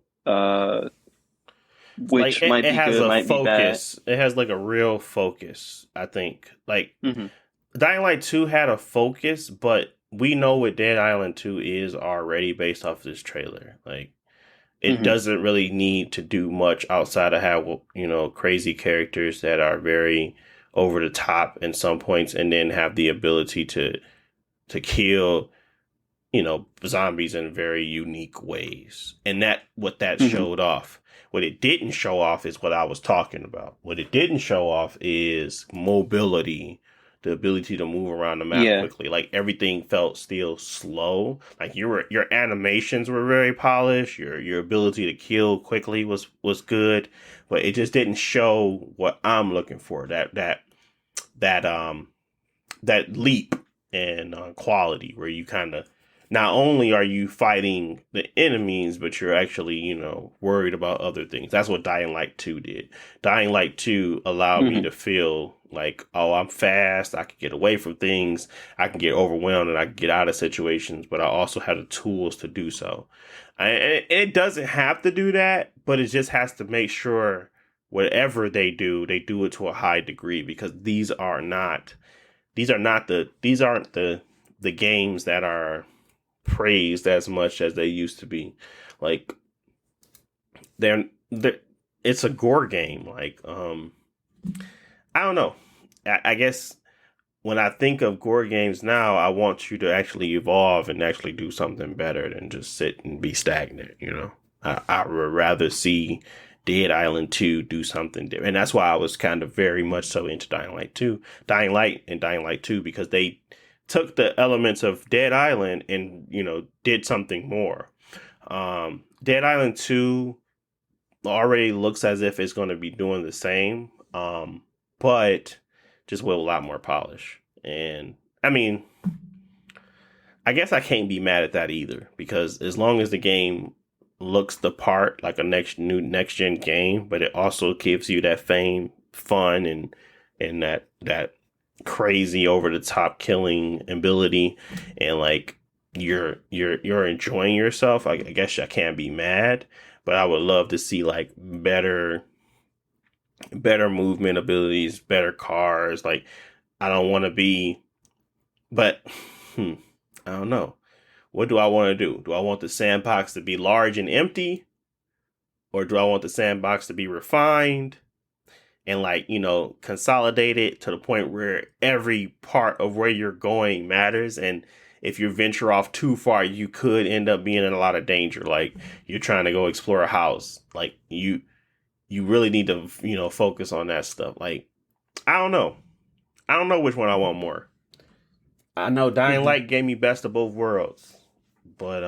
Speaker 3: which
Speaker 2: like
Speaker 3: might be good, might
Speaker 2: focus.
Speaker 3: be bad.
Speaker 2: It has like a real focus, I think. Like,
Speaker 3: Mm-hmm.
Speaker 2: Dying Light 2 had a focus, but we know what Dead Island 2 is already based off this trailer. Like, it doesn't really need to do much outside of have, crazy characters that are very over the top in some points, and then have the ability to kill, zombies in very unique ways. And that showed off. What it didn't show off is what I was talking about. What it didn't show off is mobility, the ability to move around the map quickly. Like, everything felt still slow. Like, your animations were very polished. Your ability to kill quickly was good, but it just didn't show what I'm looking for. That leap in quality, where you kind of, not only are you fighting the enemies, but you're actually, worried about other things. That's what Dying Light 2 did. Dying Light 2 allowed me to feel like, oh, I'm fast. I can get away from things. I can get overwhelmed and I can get out of situations, but I also have the tools to do so. And it doesn't have to do that, but it just has to make sure whatever they do it to a high degree, because these aren't the games that are praised as much as they used to be. Like, they're it's a gore game. Like, I don't know. I guess when I think of gore games now, I want you to actually evolve and actually do something better than just sit and be stagnant. I would rather see Dead Island 2 do something different. And that's why I was kind of very much so into Dying Light 2, Dying Light 2, because they took the elements of Dead Island and, did something more. Dead Island 2 already looks as if it's going to be doing the same, but just with a lot more polish. And, I mean, I guess I can't be mad at that either, because as long as the game looks the part, like a next gen game, but it also gives you that fun and that crazy over the top killing ability, and like you're enjoying yourself, I guess I can't be mad. But I would love to see like better movement abilities, better cars. Like, I don't want to be, but I don't know. What do I want to do? Do I want the sandbox to be large and empty? Or do I want the sandbox to be refined and, like, consolidated to the point where every part of where you're going matters? And if you venture off too far, you could end up being in a lot of danger. Like, you're trying to go explore a house. Like, you really need to, focus on that stuff. Like, I don't know. I don't know which one I want more. I know Dying Light gave me best of both worlds, but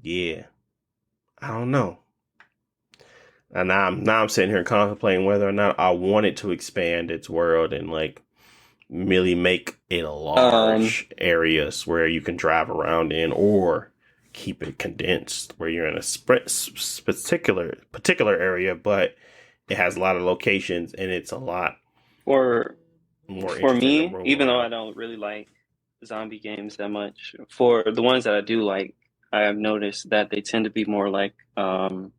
Speaker 2: yeah, I don't know. And now I'm sitting here contemplating whether or not I want it to expand its world and like really make it a large areas where you can drive around in, or keep it condensed where you're in a particular area, but it has a lot of locations and it's a lot
Speaker 3: For
Speaker 2: more
Speaker 3: for
Speaker 2: interesting to
Speaker 3: me,
Speaker 2: move
Speaker 3: even though I
Speaker 2: around.
Speaker 3: don't really like zombie games that much, for the ones that I do like, I have noticed that they tend to be more like Dead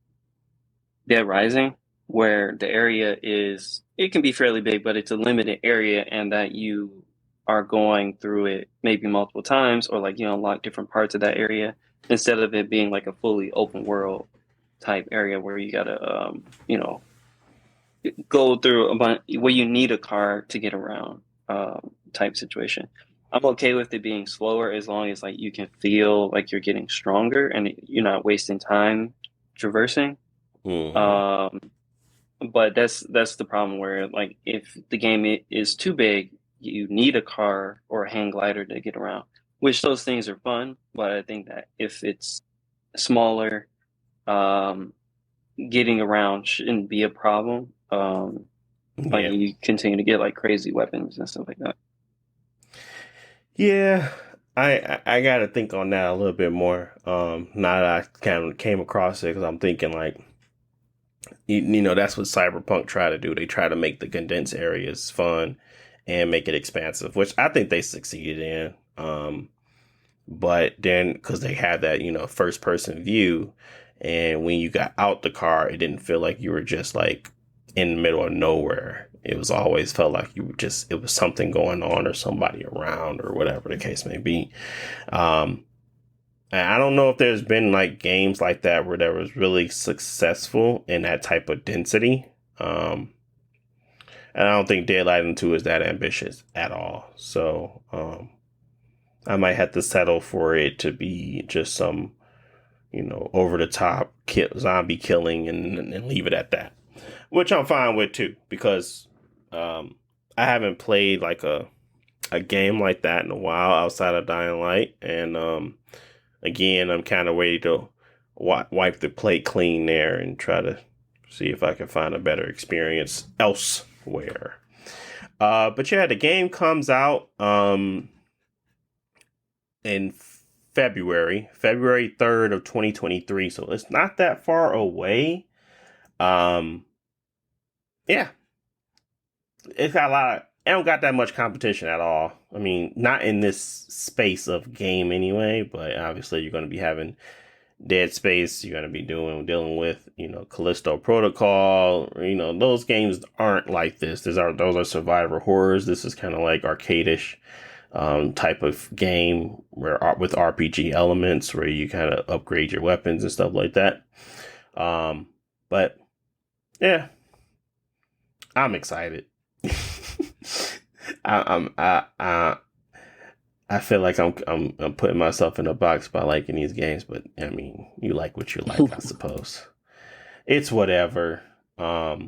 Speaker 3: Rising, where the area is, it can be fairly big, but it's a limited area, and that you are going through it maybe multiple times, or like you unlock different parts of that area instead of it being like a fully open world type area where you gotta go through a bunch where you need a car to get around, type situation. I'm okay with it being slower as long as like you can feel like you're getting stronger and you're not wasting time traversing.
Speaker 2: Mhm.
Speaker 3: Um, but that's the problem where like if the game is too big, you need a car or a hang glider to get around. Which those things are fun, but I think that if it's smaller, um, getting around shouldn't be a problem. Like
Speaker 2: Yeah.
Speaker 3: you continue to get like crazy weapons and stuff like that.
Speaker 2: Yeah. I got to think on that a little bit more. Now that I kind of came across it, because I'm thinking like, you know, that's what Cyberpunk try to do. They try to make the condensed areas fun and make it expansive, which I think they succeeded in. But then because they had that, you know, first person view, and when you got out the car, it didn't feel like you were just like in the middle of nowhere. It was always felt like you were just, it was something going on or somebody around or whatever the case may be. And I don't know if there's been like games like that where that was really successful in that type of density. And I don't think Dead Island 2 is that ambitious at all. So I might have to settle for it to be just some, you know, over the top zombie killing and leave it at that, which I'm fine with too, because I haven't played like a game like that in a while outside of Dying Light. And again, I'm kind of ready to wipe the plate clean there and try to see if I can find a better experience elsewhere. But yeah, the game comes out in February 3rd of 2023. So it's not that far away. Yeah, it's got a lot of, it don't got that much competition at all. I mean, not in this space of game anyway, but obviously you're going to be having Dead Space, you're going to be dealing with, you know, Callisto Protocol. You know, those games aren't like this. Those are survivor horrors. This is kind of like arcadish type of game where with RPG elements where you kind of upgrade your weapons and stuff like that. But yeah, I'm excited. I feel like I'm putting myself in a box by liking these games, but I mean, you like what you like, I suppose. It's whatever. But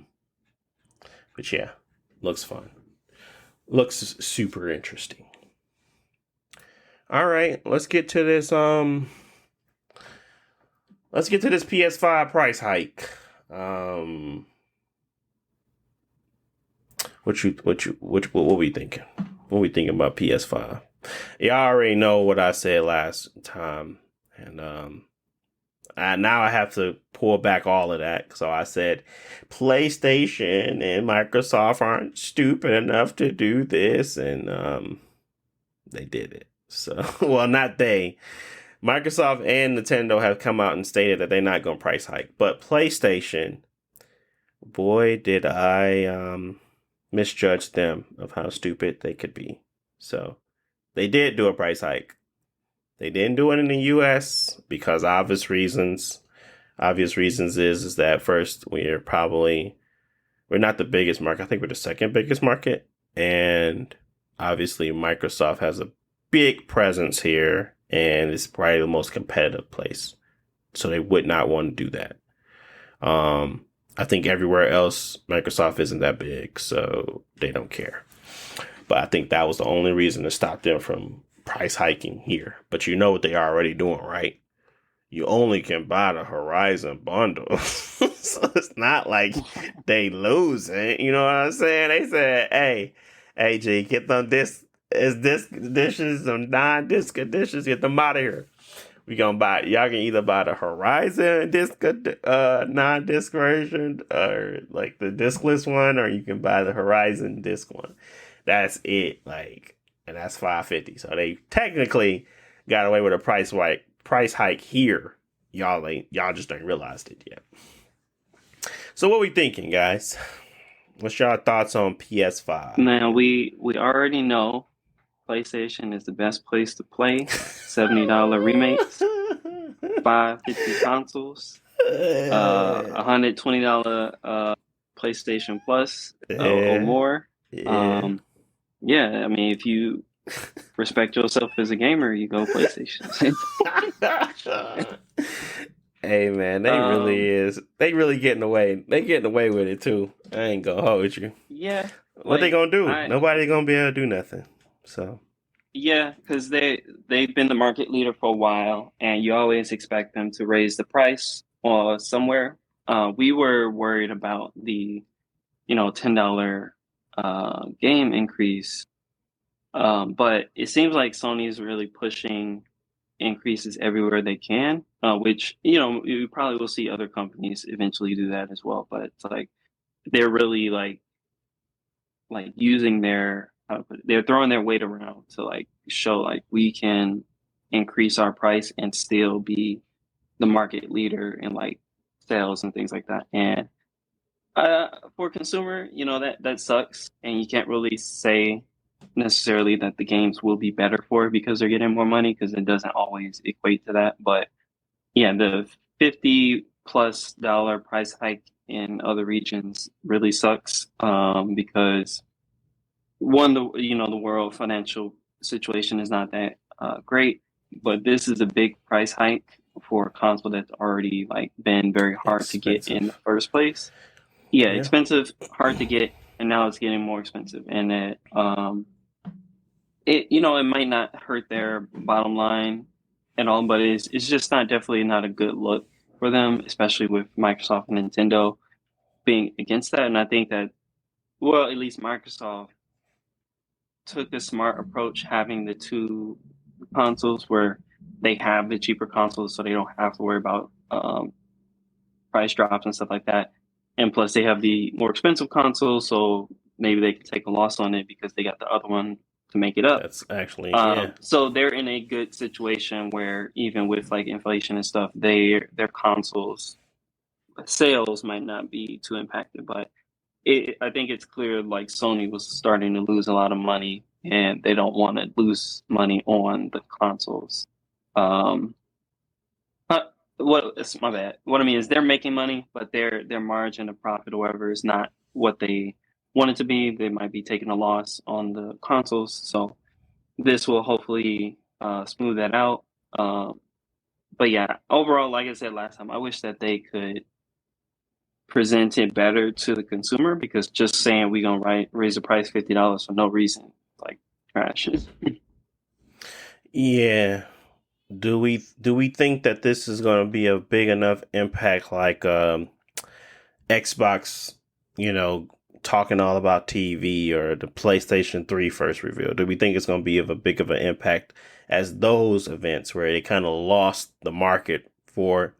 Speaker 2: yeah, looks fun. Looks super interesting. All right, let's get to this. Let's get to this PS5 price hike. What we thinking? What we thinking about PS5? Y'all already know what I said last time, and now I have to pull back all of that. So I said PlayStation and Microsoft aren't stupid enough to do this, and they did it. So, well, not they. Microsoft and Nintendo have come out and stated that they're not going to price hike, but PlayStation, boy, did I misjudge them of how stupid they could be. So they did do a price hike. They didn't do it in the US because obvious reasons. Obvious reasons is that first, we're not the biggest market. I think we're the second biggest market. And obviously Microsoft has a big presence here and it's probably the most competitive place. So they would not want to do that. I think everywhere else, Microsoft isn't that big, so they don't care. But I think that was the only reason to stop them from price hiking here. But you know what they are already doing, right? You only can buy the Horizon bundle. So it's not like they losing. You know what I'm saying? They said, hey, G, get them disc editions, some non-disc editions, get them out of here. We gonna buy. Y'all can either buy the Horizon disc, non-disc version, or like the discless one, or you can buy the Horizon disc one. That's it. Like, and that's $550. So they technically got away with a price hike here. Y'all just ain't realized it yet. So what we thinking, guys? What's your thoughts on PS5?
Speaker 3: Man, we already know PlayStation is the best place to play. $70 remakes, $550 consoles, $120 PlayStation Plus or more.
Speaker 2: Yeah.
Speaker 3: Yeah, I mean, if you respect yourself as a gamer, you go PlayStation.
Speaker 2: Hey man, they really getting away. They getting away with it too. I ain't gonna hold you.
Speaker 3: Yeah.
Speaker 2: What they gonna do? Nobody gonna be able to do nothing. So
Speaker 3: yeah, because they've been the market leader for a while, and you always expect them to raise the price or somewhere. We were worried about the $10 game increase, but it seems like Sony is really pushing increases everywhere they can, which you probably will see other companies eventually do that as well. But it's like they're really like using they're throwing their weight around to like show like we can increase our price and still be the market leader in like sales and things like that. And for consumer, that sucks, and you can't really say necessarily that the games will be better for it because they're getting more money, because it doesn't always equate to that. But yeah, the $50+ price hike in other regions really sucks, because one, the world financial situation is not that great, but this is a big price hike for a console that's already like been very hard to get in the first place. Yeah, expensive, hard to get, and now it's getting more expensive. And it might not hurt their bottom line at all, but it's just definitely not a good look for them, especially with Microsoft and Nintendo being against that. And I think that, well, at least Microsoft took a smart approach having the two consoles where they have the cheaper consoles, so they don't have to worry about price drops and stuff like that. And plus, they have the more expensive console, so maybe they can take a loss on it because they got the other one to make it up.
Speaker 2: That's actually
Speaker 3: So they're in a good situation where even with like inflation and stuff, their consoles sales might not be too impacted. But I think it's clear like Sony was starting to lose a lot of money, and they don't want to lose money on the consoles. It's my bad. What I mean is they're making money, but their margin of profit or whatever is not what they want it to be. They might be taking a loss on the consoles. So this will hopefully smooth that out. But yeah, overall, like I said last time, I wish that they could present it better to the consumer, because just saying we're gonna raise the price $50 for no reason, like trash.
Speaker 2: Yeah. Do we think that this is going to be a big enough impact, like Xbox, talking all about TV, or the PlayStation 3 first reveal? Do we think it's going to be of a big of an impact as those events where they kind of lost the market for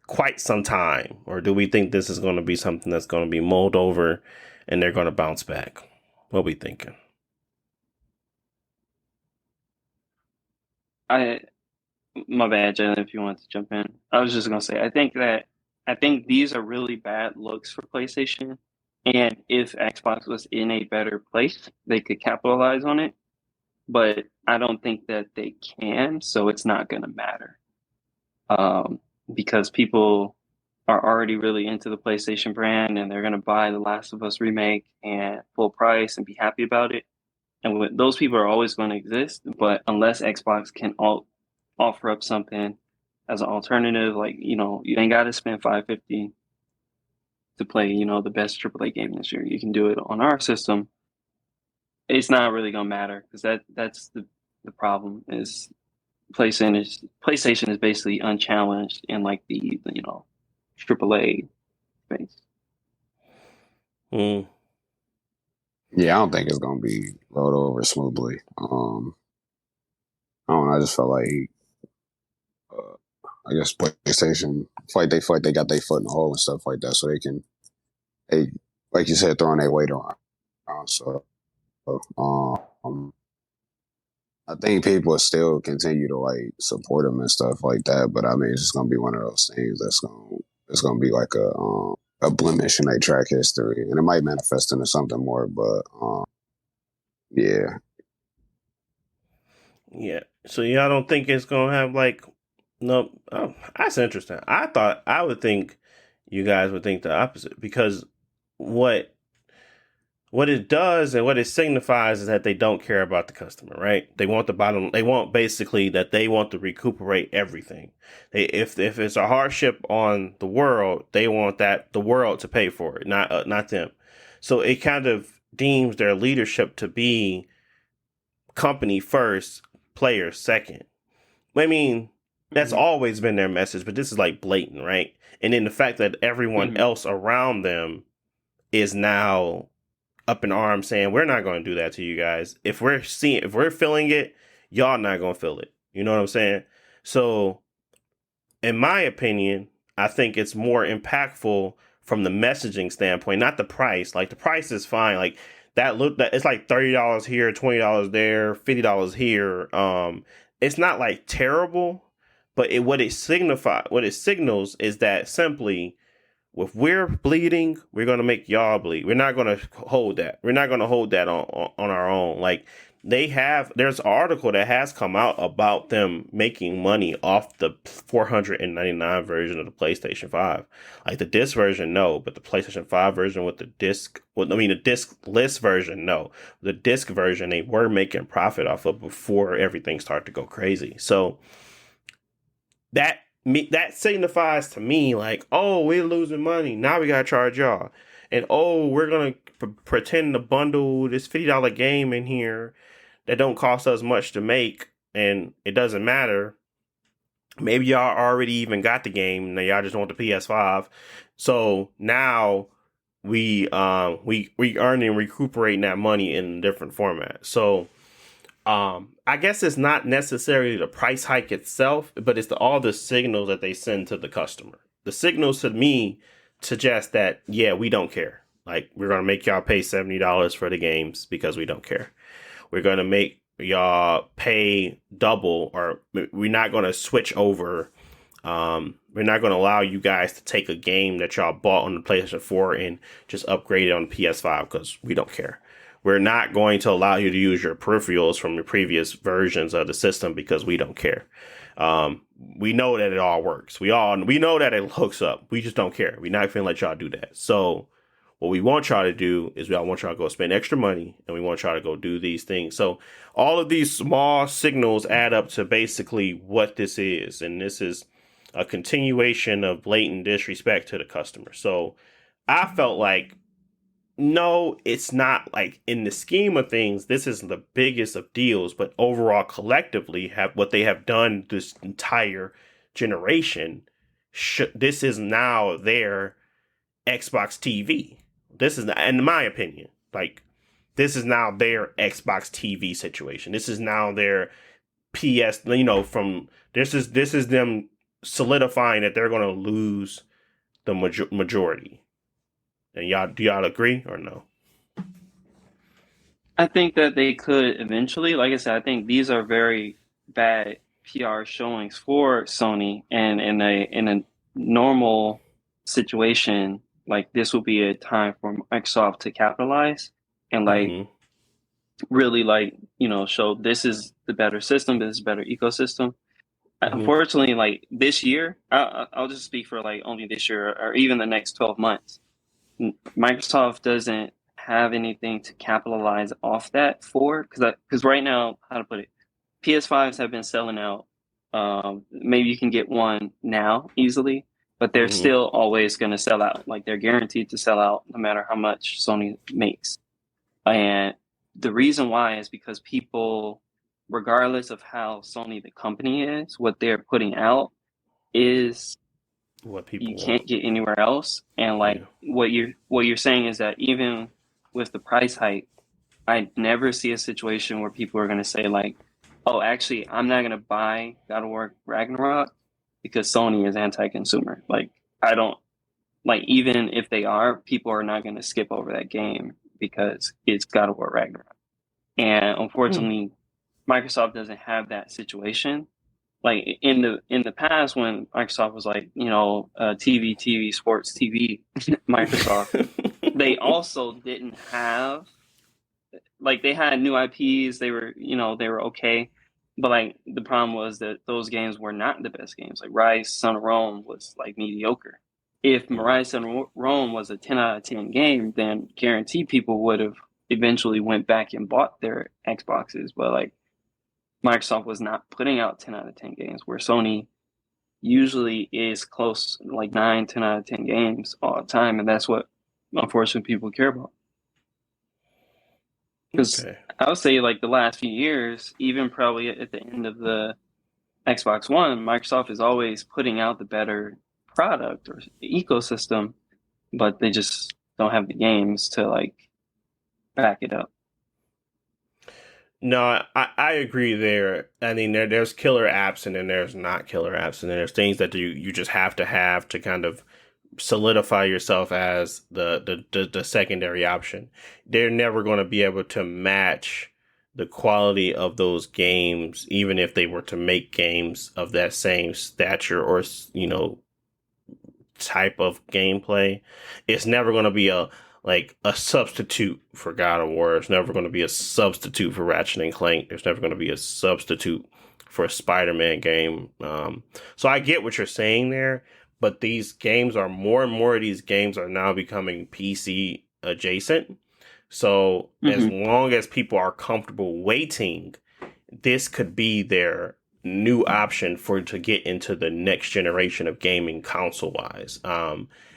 Speaker 2: quite some time? Or do we think this is going to be something that's going to be mulled over and they're going to bounce back? What are we thinking?
Speaker 3: My bad, Jalen, if you want to jump in. I was just gonna say, I think these are really bad looks for PlayStation, and if Xbox was in a better place, they could capitalize on it. But I don't think that they can, so it's not gonna matter, because people are already really into the PlayStation brand, and they're gonna buy The Last of Us remake and full price and be happy about it. And those people are always going to exist, but unless Xbox can offer up something as an alternative, like you ain't got to spend $550 to play, the best AAA game this year. You can do it on our system. It's not really gonna matter because that's the problem is PlayStation is basically unchallenged in like the AAA space.
Speaker 2: Mm.
Speaker 4: Yeah, I don't think it's gonna be rolled over smoothly. I don't know. I just felt like I guess PlayStation feel like they got their foot in the hole and stuff like that, so they like you said, throwing their weight around. So I think people will still continue to like support them and stuff like that. But I mean, it's just gonna be one of those things it's gonna be like a blemish in their track history, and it might manifest into something more. But yeah.
Speaker 2: Yeah. So y'all don't think it's gonna have like no? Oh, that's interesting. I would think you guys would think the opposite because what it does and what it signifies is that they don't care about the customer, right? They want they want basically that they want to recuperate everything. If it's a hardship on the world, they want the world to pay for it, not them. So it kind of deems their leadership to be company first, player second. I mean, that's always been their message, but this is like blatant, right? And then the fact that everyone else around them is now up in arms saying we're not going to do that to you guys. If we're feeling it, y'all not going to feel it. You know what I'm saying? So in my opinion, I think it's more impactful from the messaging standpoint, not the price. Like the price is fine. Like that it's like $30 here, $20 there, $50 here. It's not like terrible, but what it signals is that simply if we're bleeding, we're going to make y'all bleed. We're not going to hold that. We're not going to hold that on our own. Like there's an article that has come out about them making money off the $499 version of the PlayStation 5. Like the disc version, no, but the PlayStation 5 version with the disc-less version, no. The disc version, they were making profit off of before everything started to go crazy. So that signifies to me like, oh, we're losing money. Now we gotta charge y'all. And oh, we're gonna pretend to bundle this $50 game in here that don't cost us much to make, and it doesn't matter. Maybe y'all already even got the game, and y'all just want the PS5. So now we earn and recuperating that money in a different format. So I guess it's not necessarily the price hike itself, but it's all the signals that they send to the customer. The signals to me suggest that, yeah, we don't care. Like, we're going to make y'all pay $70 for the games because we don't care. We're going to make y'all pay double, or we're not going to switch over. We're not going to allow you guys to take a game that y'all bought on the PlayStation 4 and just upgrade it on the PS5 because we don't care. We're not going to allow you to use your peripherals from your previous versions of the system because we don't care. We know that it all works. We know that it hooks up. We just don't care. We're not going to let y'all do that. So what we want y'all to do is we want y'all to go spend extra money, and we want y'all to go do these things. So all of these small signals add up to basically what this is. And this is a continuation of blatant disrespect to the customer. So I felt like, no, it's not. Like, in the scheme of things, this isn't the biggest of deals, but overall, collectively, what they have done this entire generation, this is now their Xbox TV. This is, in my opinion, like, this is now their Xbox TV situation. This is now their PS, this is them solidifying that they're going to lose the majority. And do y'all agree or no?
Speaker 3: I think that they could eventually. Like I said, I think these are very bad PR showings for Sony, and in a normal situation, like this would be a time for Microsoft to capitalize and really show this is the better system, this is a better ecosystem. Unfortunately, like this year, I'll just speak for like only this year or even the next 12 months. Microsoft doesn't have anything to capitalize off that because right now, how to put it, PS5s have been selling out. Maybe you can get one now easily, but they're
Speaker 2: Mm-hmm.
Speaker 3: still always going to sell out. Like they're guaranteed to sell out no matter how much Sony makes. And the reason why is because people, regardless of how Sony the company is, what they're putting out is
Speaker 2: What
Speaker 3: you
Speaker 2: people
Speaker 3: can't
Speaker 2: want.
Speaker 3: get anywhere else. And like
Speaker 2: Yeah.
Speaker 3: what you're saying is that even with the price hike, I never see a situation where people are going to say like, "Oh, actually, I'm not going to buy God of War Ragnarok because Sony is anti-consumer." Like I don't like even if they are, people are not going to skip over that game because it's God of War Ragnarok. And
Speaker 2: Hmm.
Speaker 3: unfortunately, Microsoft doesn't have that situation. Like in the past, when Microsoft was like, TV, sports TV, Microsoft, they also didn't have like they had new IPs. They were okay, but like the problem was that those games were not the best games. Like Rise, Son of Rome was like mediocre. If Rise, Son of Rome was a 10 out of 10 game, then guarantee people would have eventually went back and bought their Xboxes. But like Microsoft was not putting out 10 out of 10 games, where Sony usually is close like 9, 10 out of 10 games all the time, and that's what unfortunately people care about. Because
Speaker 2: Okay.
Speaker 3: I would say like the last few years, even probably at the end of the Xbox One, Microsoft is always putting out the better product or ecosystem, but they just don't have the games to like back it up.
Speaker 2: No, I agree there. I mean, there's killer apps and then there's not killer apps, and then there's things that you just have to kind of solidify yourself as the secondary option. They're never going to be able to match the quality of those games, even if they were to make games of that same stature or type of gameplay. It's never going to be a substitute for God of War. It's never going to be a substitute for Ratchet and Clank. There's never going to be a substitute for a Spider-Man game. So I get what you're saying there, but these games are more and more of these games are now becoming PC adjacent. So as
Speaker 3: Mm-hmm.
Speaker 2: long as people are comfortable waiting, this could be their new option for to get into the next generation of gaming console wise.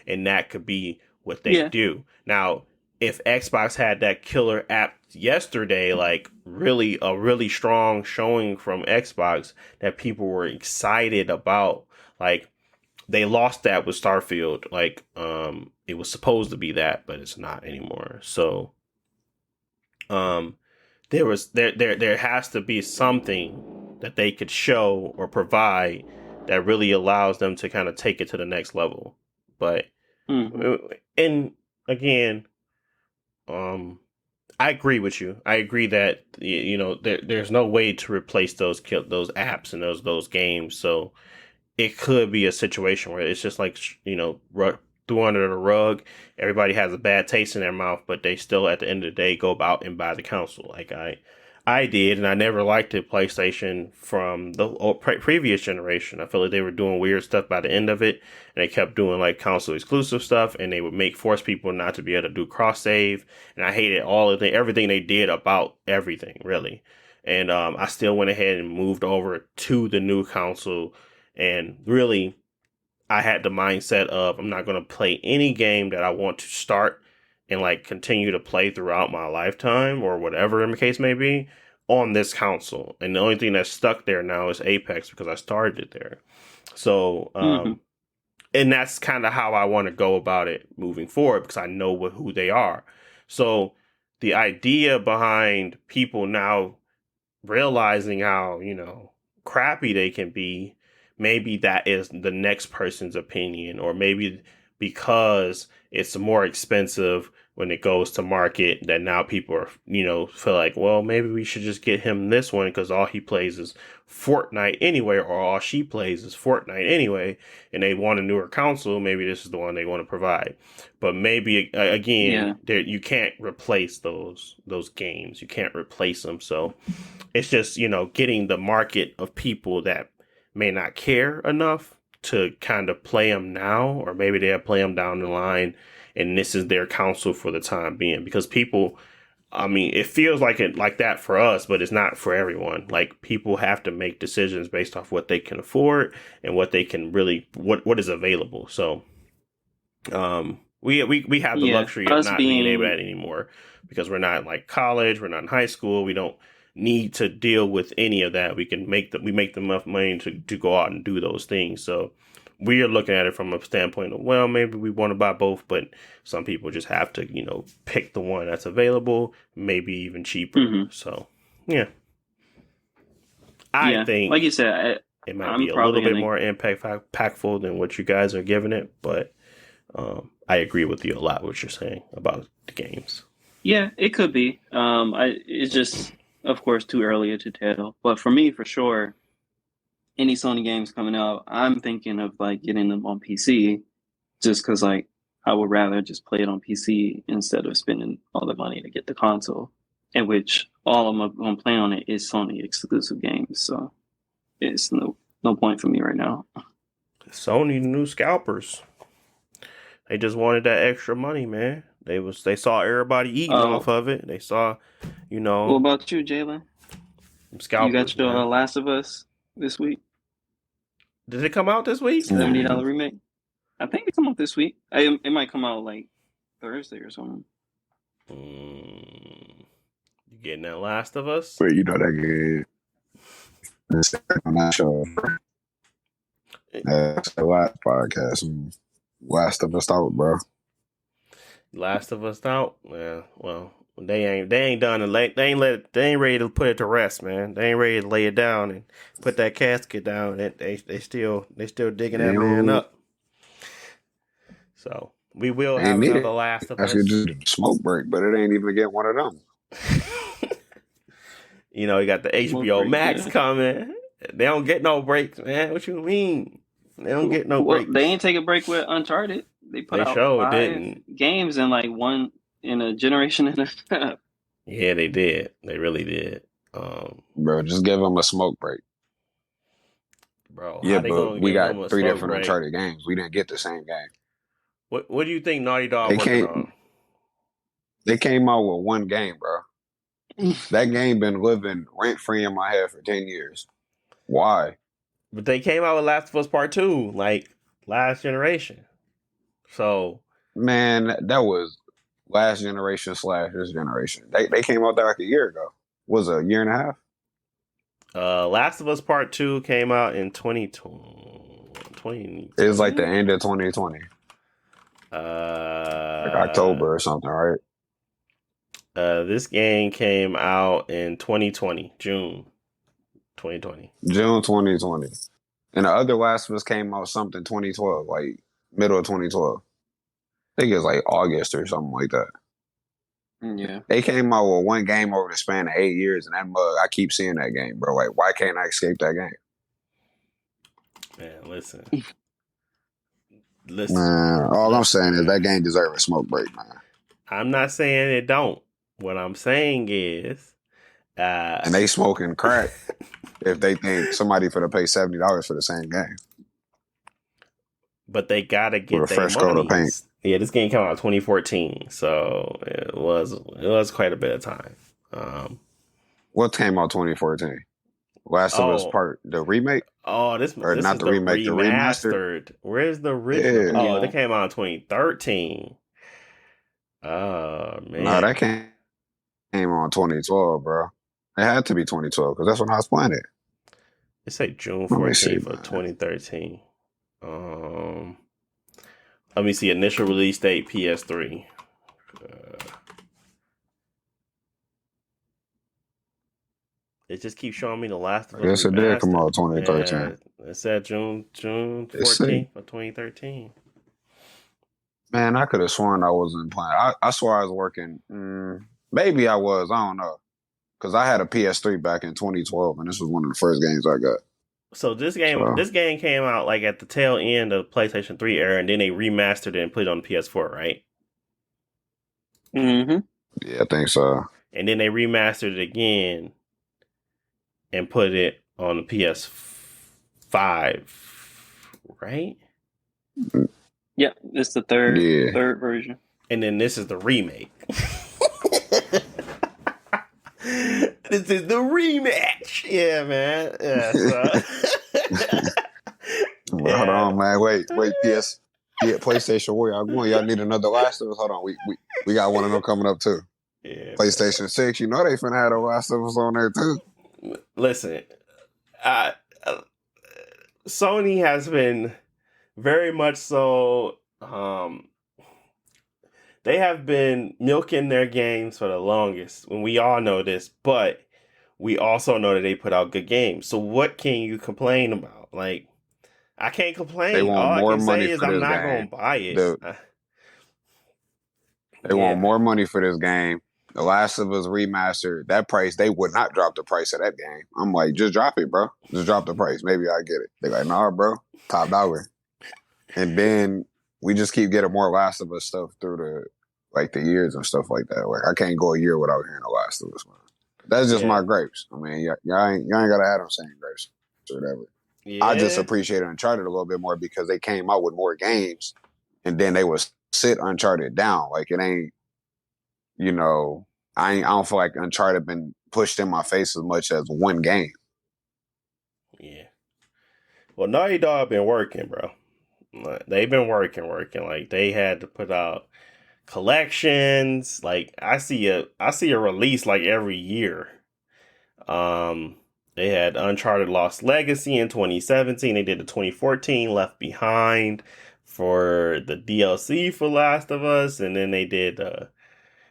Speaker 2: And that could be what they
Speaker 3: Yeah.
Speaker 2: do. Now, if Xbox had that killer app yesterday, like really strong showing from Xbox that people were excited about, like they lost that with Starfield. Like it was supposed to be that, but it's not anymore. So um there has to be something that they could show or provide that really allows them to kind of take it to the next level. But
Speaker 3: Mm-hmm.
Speaker 2: and again, um I agree with you. I agree that there's no way to replace those apps and those games. So it could be a situation where it's just like through under the rug. Everybody has a bad taste in their mouth, but they still at the end of the day go about and buy the console. Like I did, and I never liked the PlayStation from the previous generation. I feel like they were doing weird stuff by the end of it, and they kept doing like console exclusive stuff, and they would force people not to be able to do cross save, and I hated everything they did about everything really. And I still went ahead and moved over to the new console, and really I had the mindset of I'm not going to play any game that I want to start and like continue to play throughout my lifetime or whatever the case may be on this console. And the only thing that's stuck there now is Apex because I started it there. So,
Speaker 3: Mm-hmm.
Speaker 2: and that's kind of how I want to go about it moving forward because I know who they are. So the idea behind people now realizing how, crappy they can be, maybe that is the next person's opinion, or maybe because it's more expensive when it goes to market that now people are, feel like, well, maybe we should just get him this one because all he plays is Fortnite anyway, or all she plays is Fortnite anyway, and they want a newer console. Maybe this is the one they want to provide. But maybe
Speaker 3: Yeah.
Speaker 2: again, you can't replace those games. You can't replace them. So it's just, getting the market of people that may not care enough to kind of play them now, or maybe they'll play them down the line, and this is their counsel for the time being. Because people, I mean, it feels like it like that for us, but it's not for everyone. Like people have to make decisions based off what they can afford and what they can really what is available. So, we have the
Speaker 3: Yeah,
Speaker 2: luxury of
Speaker 3: us
Speaker 2: not being able to
Speaker 3: being
Speaker 2: that anymore because we're not in like college, we're not in high school, we don't need to deal with any of that. We can make enough money to go out and do those things. So we are looking at it from a standpoint of, well, maybe we want to buy both, but some people just have to, pick the one that's available, maybe even cheaper.
Speaker 3: Mhm.
Speaker 2: So yeah, I
Speaker 3: yeah,
Speaker 2: think
Speaker 3: like you said,
Speaker 2: it might
Speaker 3: I'm
Speaker 2: be a little
Speaker 3: probably
Speaker 2: bit
Speaker 3: gonna.
Speaker 2: more impactful than what you guys are giving it, but I agree with you a lot what you're saying about the games.
Speaker 3: Yeah, it could be. It's just, of course, too early to tell. But for me, for sure, any Sony games coming out, I'm thinking of like getting them on PC, just because like I would rather just play it on PC instead of spending all the money to get the console, in which all I'm gonna play on it is Sony exclusive games. So it's no point for me right now.
Speaker 2: Sony new scalpers. They just wanted that extra money, man. They saw everybody eating off
Speaker 3: Oh,
Speaker 2: of it. They saw,
Speaker 3: what about you, Jalen? You
Speaker 2: scalpers,
Speaker 3: got your
Speaker 2: man.
Speaker 3: Last of Us this week?
Speaker 2: Did it come out this week?
Speaker 3: $70 remake. I think it come out this week. It might come out like Thursday or something.
Speaker 2: You getting that Last of Us?
Speaker 4: But you know that game. It's on that show. That's the last podcast. Last of Us out, bro.
Speaker 2: Last of Us out? Yeah. Well, they ain't done it. They ain't ready to put it to rest, man. They ain't ready to lay it down and put that casket down. They still digging that man up. So we will have another Last of Us.
Speaker 4: Actually, just a smoke break, but it ain't even get one of them.
Speaker 2: You got the HBO Max coming. They don't get no breaks, man. What you mean? They don't get no breaks.
Speaker 3: They ain't take a break with Uncharted. They put out
Speaker 2: sure
Speaker 3: 5
Speaker 2: didn't.
Speaker 3: games in like one in a generation and a half.
Speaker 2: Yeah, they did. They really did.
Speaker 4: Bro, just give them a smoke break.
Speaker 2: Bro,
Speaker 4: yeah, but we got 3 different
Speaker 2: break?
Speaker 4: Uncharted games. We didn't get the same game.
Speaker 2: What do you think Naughty Dog working on?
Speaker 4: They came out with one game, bro. That game been living rent free in my head for 10 years. Why?
Speaker 2: But they came out with Last of Us Part 2, like last generation. So
Speaker 4: man, that was last generation / this generation. They came out there like a year ago. Was it a year and a half?
Speaker 2: Last of Us Part 2 came out in 2020.
Speaker 4: It was like the end of 2020. Like October or something, right?
Speaker 2: This game came out in 2020, June 2020.
Speaker 4: June 2020. And the other Last of Us came out something 2012, like middle of 2012. I think it was like August or something like that.
Speaker 3: Yeah.
Speaker 4: They came out with one game over the span of 8 years, and that mug, I keep seeing that game, bro. Like, why can't I escape that game?
Speaker 2: Man, listen.
Speaker 4: Man, all I'm saying is that game deserves a smoke break, man.
Speaker 2: I'm not saying it don't. What I'm saying is...
Speaker 4: and they smoking crack if they think somebody finna pay $70 for the same game.
Speaker 2: But they gotta get
Speaker 4: with a fresh coat of paint.
Speaker 2: Yeah, this game came out in 2014, so it was quite a bit of time.
Speaker 4: What came out 2014? Last of Us the remake?
Speaker 2: Oh, this
Speaker 4: not
Speaker 2: is
Speaker 4: the remake, the remastered.
Speaker 2: Where's the original?
Speaker 4: Yeah.
Speaker 2: Oh, they came out in 2013. Oh man,
Speaker 4: No, that came on 2012, bro. It had to be 2012 because that's when I was playing it.
Speaker 2: It say June 14th of 2013. Let me see. Initial release date PS3. It just keeps showing me the Last of Us.
Speaker 4: Yes, it did come out 2013.
Speaker 2: Yeah, it said June 14th of 2013.
Speaker 4: Man, I could have sworn I wasn't playing. I swore I was working. Maybe I was. I don't know. Because I had a PS3 back in 2012, and this was one of the first games I got.
Speaker 2: So this game came out like at the tail end of PlayStation 3 era, and then they remastered it and put it on the PS4, right?
Speaker 3: Mm-hmm.
Speaker 4: Yeah, I think so.
Speaker 2: And then they remastered it again and put it on the PS5, right?
Speaker 3: Yeah, it's the third version.
Speaker 2: And then this is the remake. This is the rematch. Yeah, man. Yeah, so.
Speaker 4: Well, hold on, man. Wait. PlayStation, where y'all going? Y'all need another Last of Us? Hold on, we got one of them coming up too.
Speaker 2: Yeah,
Speaker 4: PlayStation 6, you know they finna have the Last of Us on there too.
Speaker 2: Listen, Sony has been very much so. They have been milking their games for the longest, and we all know this. But we also know that they put out good games. So what can you complain about? Like, I can't complain.
Speaker 4: They want
Speaker 2: All I
Speaker 4: more
Speaker 2: can
Speaker 4: money
Speaker 2: say is
Speaker 4: for
Speaker 2: I'm
Speaker 4: this
Speaker 2: not
Speaker 4: game.
Speaker 2: gonna buy it.
Speaker 4: They want more money for this game. The Last of Us remastered, that price, they would not drop the price of that game. I'm like, just drop it, bro. Just drop the price. Maybe I get it. They're like, nah, bro, top dollar. And then we just keep getting more Last of Us stuff through the years and stuff like that. Like, I can't go a year without hearing the Last of Us, man. That's just my grapes. I mean, y'all ain't gotta have them same grapes or whatever.
Speaker 2: Yeah.
Speaker 4: I just appreciate Uncharted a little bit more because they came out with more games, and then they would sit Uncharted down. Like, it ain't, I don't feel like Uncharted been pushed in my face as much as one game.
Speaker 2: Yeah. Well, Naughty Dog been working, bro. They've been working. Like, they had to put out collections. Like, I see a release like every year. They had Uncharted Lost Legacy in 2017. They did the 2014 Left Behind for the DLC for Last of Us, and then they did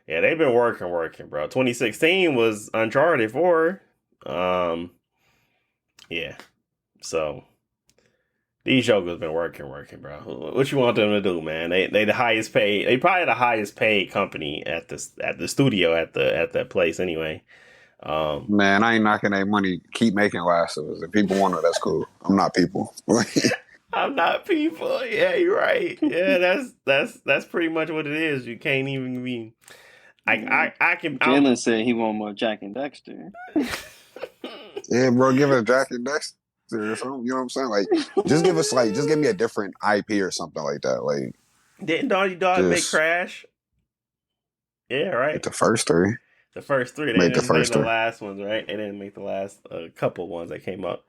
Speaker 2: they've been working, bro. 2016 was Uncharted 4. Yeah. So these jokers been working, bro. What you want them to do, man? They the highest paid. They probably the highest paid company at the studio at that place anyway.
Speaker 4: Man, I ain't knocking that money. Keep making Last of Us. If people want it, that's cool. I'm not people.
Speaker 2: I'm not people. Yeah, you're right. Yeah, that's pretty much what it is. You can't even be. I can.
Speaker 3: Jalen said he want more Jack and Dexter.
Speaker 4: Yeah, bro, give it a Jack and Dexter or something. You know what I'm saying? Like, just give me a different IP or something like that. Like,
Speaker 2: didn't Naughty Dog make Crash? Yeah, right.
Speaker 4: The first three.
Speaker 2: The first three. They didn't make the last ones, right? They didn't make the last couple ones that came up.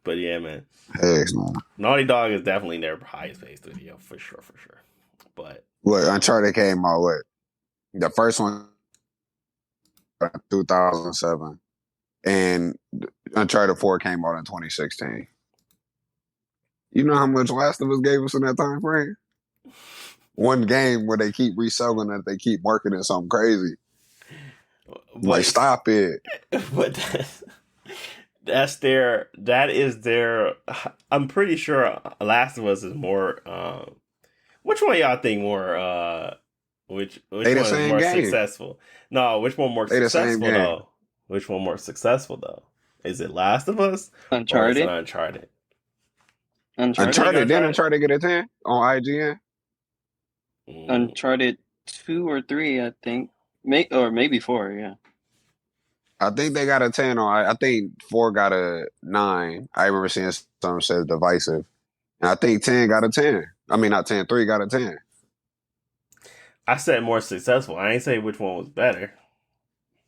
Speaker 2: But yeah, man.
Speaker 4: Hey, man.
Speaker 2: Naughty Dog is definitely their highest paid studio for sure. But
Speaker 4: look, Uncharted came out with the first one 2007, and Uncharted 4 came out in 2016. You know how much Last of Us gave us in that time frame? One game where they keep reselling it, they keep marketing something crazy. Like, stop it.
Speaker 2: But that is their. I'm pretty sure Last of Us is more. Which one y'all think more? Which one is more successful? No, which one more successful though? Which one more successful though? Is it Last of Us?
Speaker 3: Uncharted.
Speaker 2: Or is it Uncharted?
Speaker 4: Uncharted. Didn't Uncharted get a 10 on IGN?
Speaker 3: Uncharted 2 or 3, I think. Or maybe 4, yeah.
Speaker 4: I think they got a 10 on. I think 4 got a 9. I remember seeing something says divisive. And I think 10 got a 10. I mean, not 10, 3 got a 10.
Speaker 2: I said more successful. I ain't say which one was better.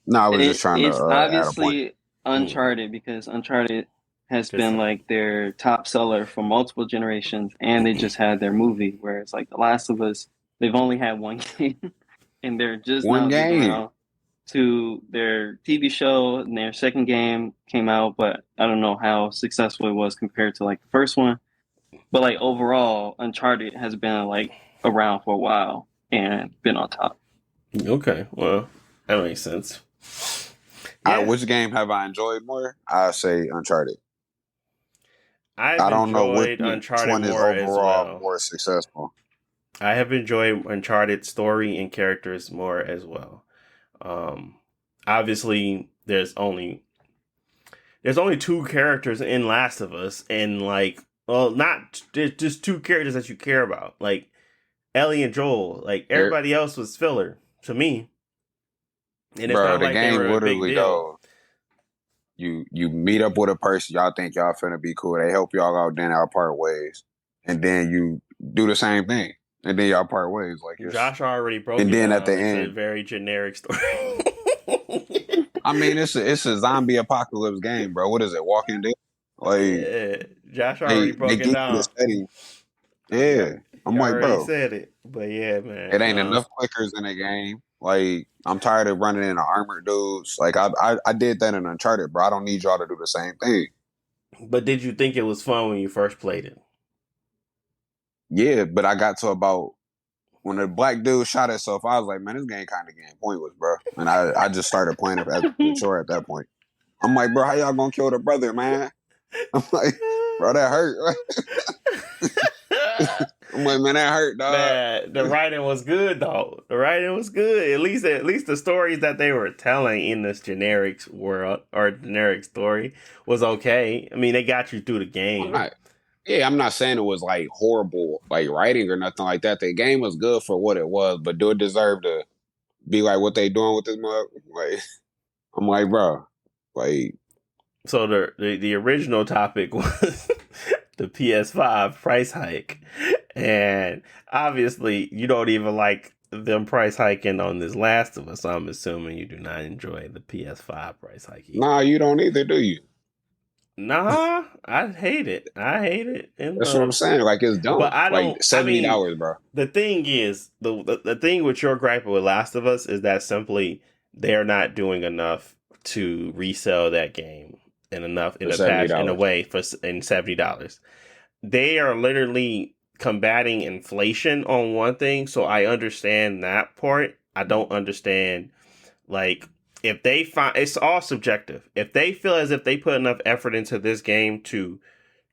Speaker 4: No, I was just trying to
Speaker 3: It's obviously Uncharted because Uncharted has been like their top seller for multiple generations, and they just had their movie. Whereas like The Last of Us, they've only had one game, and they're just now getting around to their TV show. And their second game came out, but I don't know how successful it was compared to like the first one. But like overall, Uncharted has been like around for a while and been on top.
Speaker 2: Okay, well, that makes sense. Yeah.
Speaker 4: Which game have I enjoyed more? I say Uncharted.
Speaker 2: I don't know which one is overall
Speaker 4: more successful.
Speaker 2: I have enjoyed Uncharted story and characters more as well. Obviously, there's only 2 characters in Last of Us, and like, well, not just 2 characters that you care about, like Ellie and Joel. Like everybody else was filler to me. And it's not like they were a big deal.
Speaker 4: Though, you meet up with a person, y'all think y'all finna be cool. They help y'all out, then y'all part ways, and then you do the same thing, and then y'all part ways. Like
Speaker 2: Josh already broke.
Speaker 4: And
Speaker 2: it
Speaker 4: then
Speaker 2: down.
Speaker 4: At the
Speaker 2: it's
Speaker 4: end,
Speaker 2: a very generic story.
Speaker 4: I mean, it's a zombie apocalypse game, bro. What is it? Walking Dead? Like
Speaker 2: Yeah, Josh already
Speaker 4: they
Speaker 2: broke it
Speaker 4: give you the
Speaker 2: down.
Speaker 4: setting.
Speaker 2: You,
Speaker 4: Yeah, I'm
Speaker 2: you
Speaker 4: like,
Speaker 2: already
Speaker 4: bro,
Speaker 2: said it, but yeah,
Speaker 4: it
Speaker 2: man.
Speaker 4: ain't enough clickers in the game. Like I'm tired of running into armored dudes. Like I did that in Uncharted, bro. I don't need y'all to do the same thing.
Speaker 2: But did you think it was fun when you first played it?
Speaker 4: Yeah, but I got to about when the black dude shot himself, I was like, man, this game kind of getting pointless, bro. And I just started playing it as a chore at that point. I'm like, bro, how y'all gonna kill the brother, man? I'm like, bro, that hurt. I'm like, man, that hurt, dog.
Speaker 2: Man, the writing was good though. The writing was good. At least the stories that they were telling in this generic world or generic story was okay. I mean, they got you through the game.
Speaker 4: I'm not saying it was like horrible, like writing or nothing like that. The game was good for what it was, but do it deserve to be like what they doing with this mug? Like, I'm like, bro, like.
Speaker 2: So the original topic was the PS5 price hike, and obviously you don't even like them price hiking on this Last of Us. So I'm assuming you do not enjoy the PS5 price hike either.
Speaker 4: Nah, you don't either, do you?
Speaker 2: Nah, I hate it. I hate it.
Speaker 4: That's what I'm saying. Like it's dumb.
Speaker 2: But I don't.
Speaker 4: Like $70, bro.
Speaker 2: The thing is, the thing with your gripe with Last of Us is that simply they're not doing enough to resell that game in a patch in a way for $70. They are literally combating inflation on one thing, so I understand that part. I don't understand like if they find it's all subjective. If they feel as if they put enough effort into this game to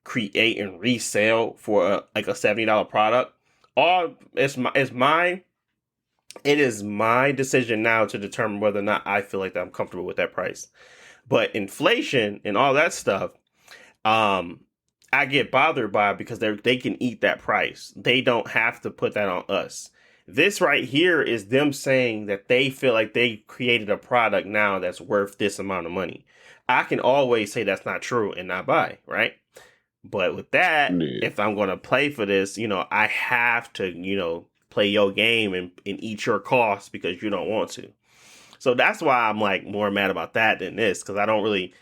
Speaker 2: create and resell for a $70 product, it is my decision now to determine whether or not I feel like that I'm comfortable with that price. But inflation and all that stuff, I get bothered by it because they can eat that price. They don't have to put that on us. This right here is them saying that they feel like they created a product now that's worth this amount of money. I can always say that's not true and not buy, right? But with that, if I'm going to play for this, I have to, play your game and eat your costs because you don't want to. So that's why I'm like more mad about that than this, because I don't really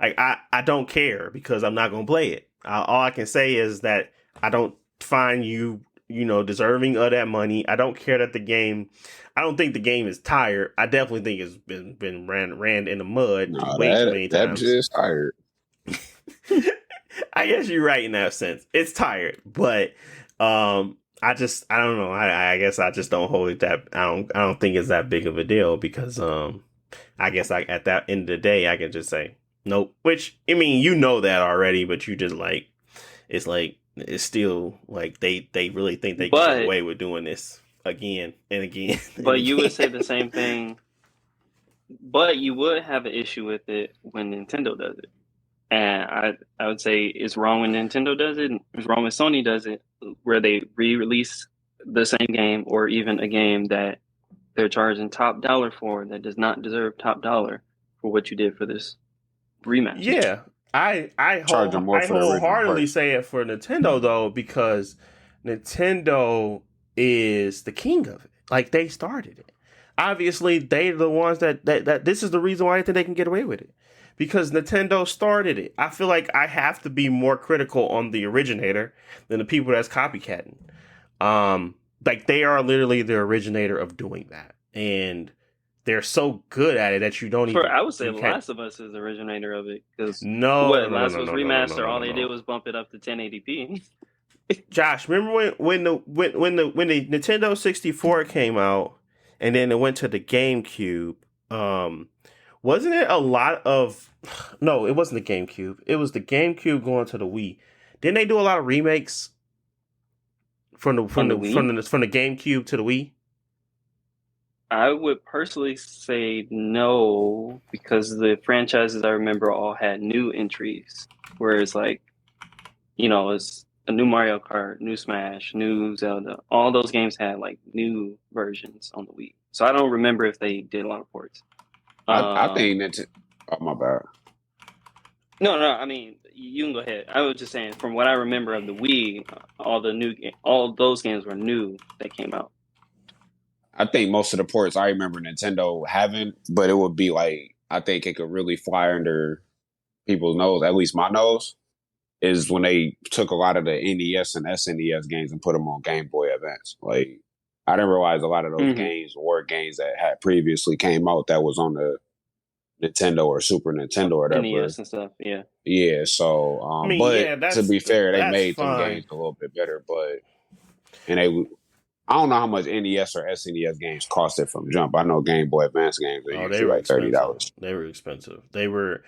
Speaker 2: I don't care because I'm not gonna play it. All I can say is that I don't find you deserving of that money. I don't care that I don't think the game is tired. I definitely think it's been ran in the mud way too many times.
Speaker 4: That is tired.
Speaker 2: I guess you're right in that sense. It's tired, but I don't know. I guess I just don't hold it that. I don't think it's that big of a deal because I guess at that end of the day I can just say nope. Which I mean that already, but you just it's still like they really think they can get away with doing this again and again.
Speaker 3: But you would say the same thing. But you would have an issue with it when Nintendo does it. And I would say it's wrong when Nintendo does it. It's wrong when Sony does it, where they re-release the same game or even a game that they're charging top dollar for that does not deserve top dollar for what you did for this remaster.
Speaker 2: Yeah, I wholeheartedly say it for Nintendo though, because Nintendo is the king of it. Like they started it. Obviously, they're the ones that this is the reason why I think they can get away with it. Because Nintendo started it. I feel like I have to be more critical on the originator than the people that's copycatting. Like they are literally the originator of doing that. And they're so good at it that you don't even...
Speaker 3: I would say Last of Us is the originator of it. Because
Speaker 2: Last
Speaker 3: of Us Remaster, all they did was bump it up to 1080p.
Speaker 2: Josh, remember when the Nintendo 64 came out and then it went to the GameCube, wasn't it a lot of... No, it wasn't the GameCube. It was the GameCube going to the Wii. Didn't they do a lot of remakes from the GameCube to the Wii?
Speaker 3: I would personally say no, because the franchises I remember all had new entries. Whereas it's a new Mario Kart, new Smash, new Zelda. All those games had new versions on the Wii. So I don't remember if they did a lot of ports.
Speaker 4: I think that's... Oh, my bad.
Speaker 3: No, I mean, you can go ahead. I was just saying, from what I remember of the Wii, all those games were new that came out.
Speaker 4: I think most of the ports I remember Nintendo having, but it would be I think it could really fly under people's nose, at least my nose, is when they took a lot of the NES and SNES games and put them on Game Boy Advance. Like, I didn't realize a lot of those games were games that had previously came out that was on the Nintendo or Super Nintendo or whatever.
Speaker 3: NES and stuff, yeah.
Speaker 4: Yeah, so,
Speaker 2: I mean,
Speaker 4: but
Speaker 2: yeah,
Speaker 4: to be fair, they
Speaker 2: that's
Speaker 4: made
Speaker 2: fine.
Speaker 4: them games a little bit better, and I don't know how much NES or SNES games costed from jump. I know Game Boy Advance games are usually like $30.
Speaker 2: They were expensive. They were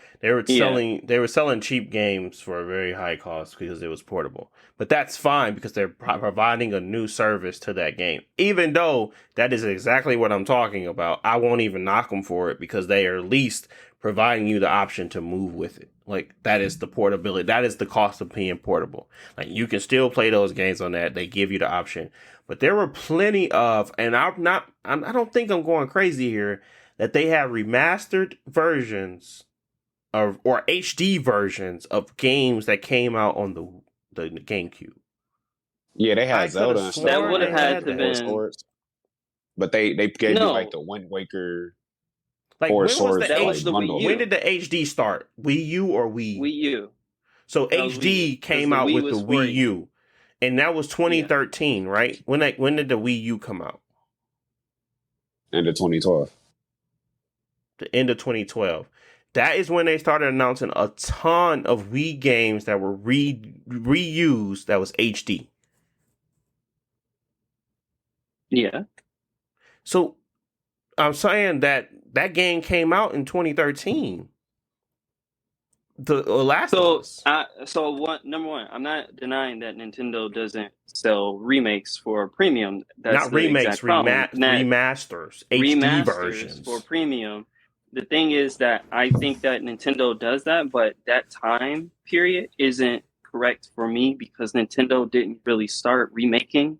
Speaker 2: selling cheap games for a very high cost because it was portable. But that's fine because they're providing a new service to that game. Even though that is exactly what I'm talking about, I won't even knock them for it because they are at least providing you the option to move with it. Like, that is the portability. That is the cost of being portable. Like, you can still play those games on that. They give you the option. But there were plenty of, and I don't think I'm going crazy here, that they have remastered versions of, or HD versions of games that came out on the GameCube.
Speaker 4: Yeah, they had Zelda and stuff.
Speaker 3: That would have had to been.
Speaker 4: Swords. But they gave you like the Wind Waker.
Speaker 2: Like, when was
Speaker 4: Swords,
Speaker 2: the
Speaker 3: Wii U.
Speaker 2: when did the HD start? Wii U or Wii?
Speaker 3: Wii U.
Speaker 2: So HD came out with the Wii U. And that was 2013, right? When did the Wii U come out?
Speaker 4: End of 2012.
Speaker 2: The end of 2012. That is when they started announcing a ton of Wii games that were reused that was HD.
Speaker 3: Yeah.
Speaker 2: So I'm saying that game came out in 2013. The Last of Us.
Speaker 3: Number one, I'm not denying that Nintendo doesn't sell remakes for premium. That's
Speaker 2: not remakes, remasters, HD versions
Speaker 3: for premium. The thing is that I think that Nintendo does that, but that time period isn't correct for me because Nintendo didn't really start remaking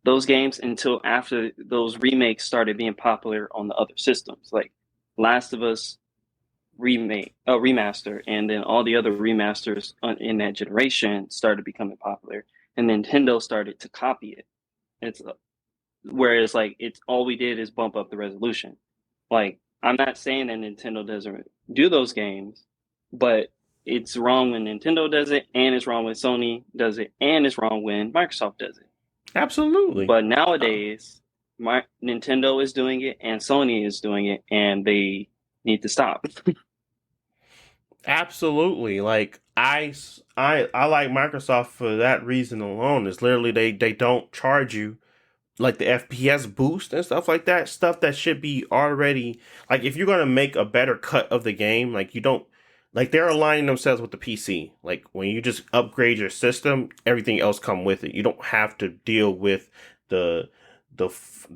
Speaker 3: those games until after those remakes started being popular on the other systems, like Last of Us remaster, and then all the other remasters in that generation started becoming popular, and Nintendo started to copy it. It's whereas like it's all we did is bump up the resolution. Like, I'm not saying that Nintendo doesn't do those games, but it's wrong when Nintendo does it, and it's wrong when Sony does it, and it's wrong when Microsoft does it.
Speaker 2: Absolutely.
Speaker 3: But nowadays, Nintendo is doing it and Sony is doing it, and they need to stop.
Speaker 2: Absolutely. Like, I like Microsoft for that reason alone. It's literally they don't charge you like the FPS boost and stuff like that. Stuff that should be already, like, if you're gonna make a better cut of the game, like, you don't, like, they're aligning themselves with the PC. Like, when you just upgrade your system, everything else come with it. You don't have to deal with the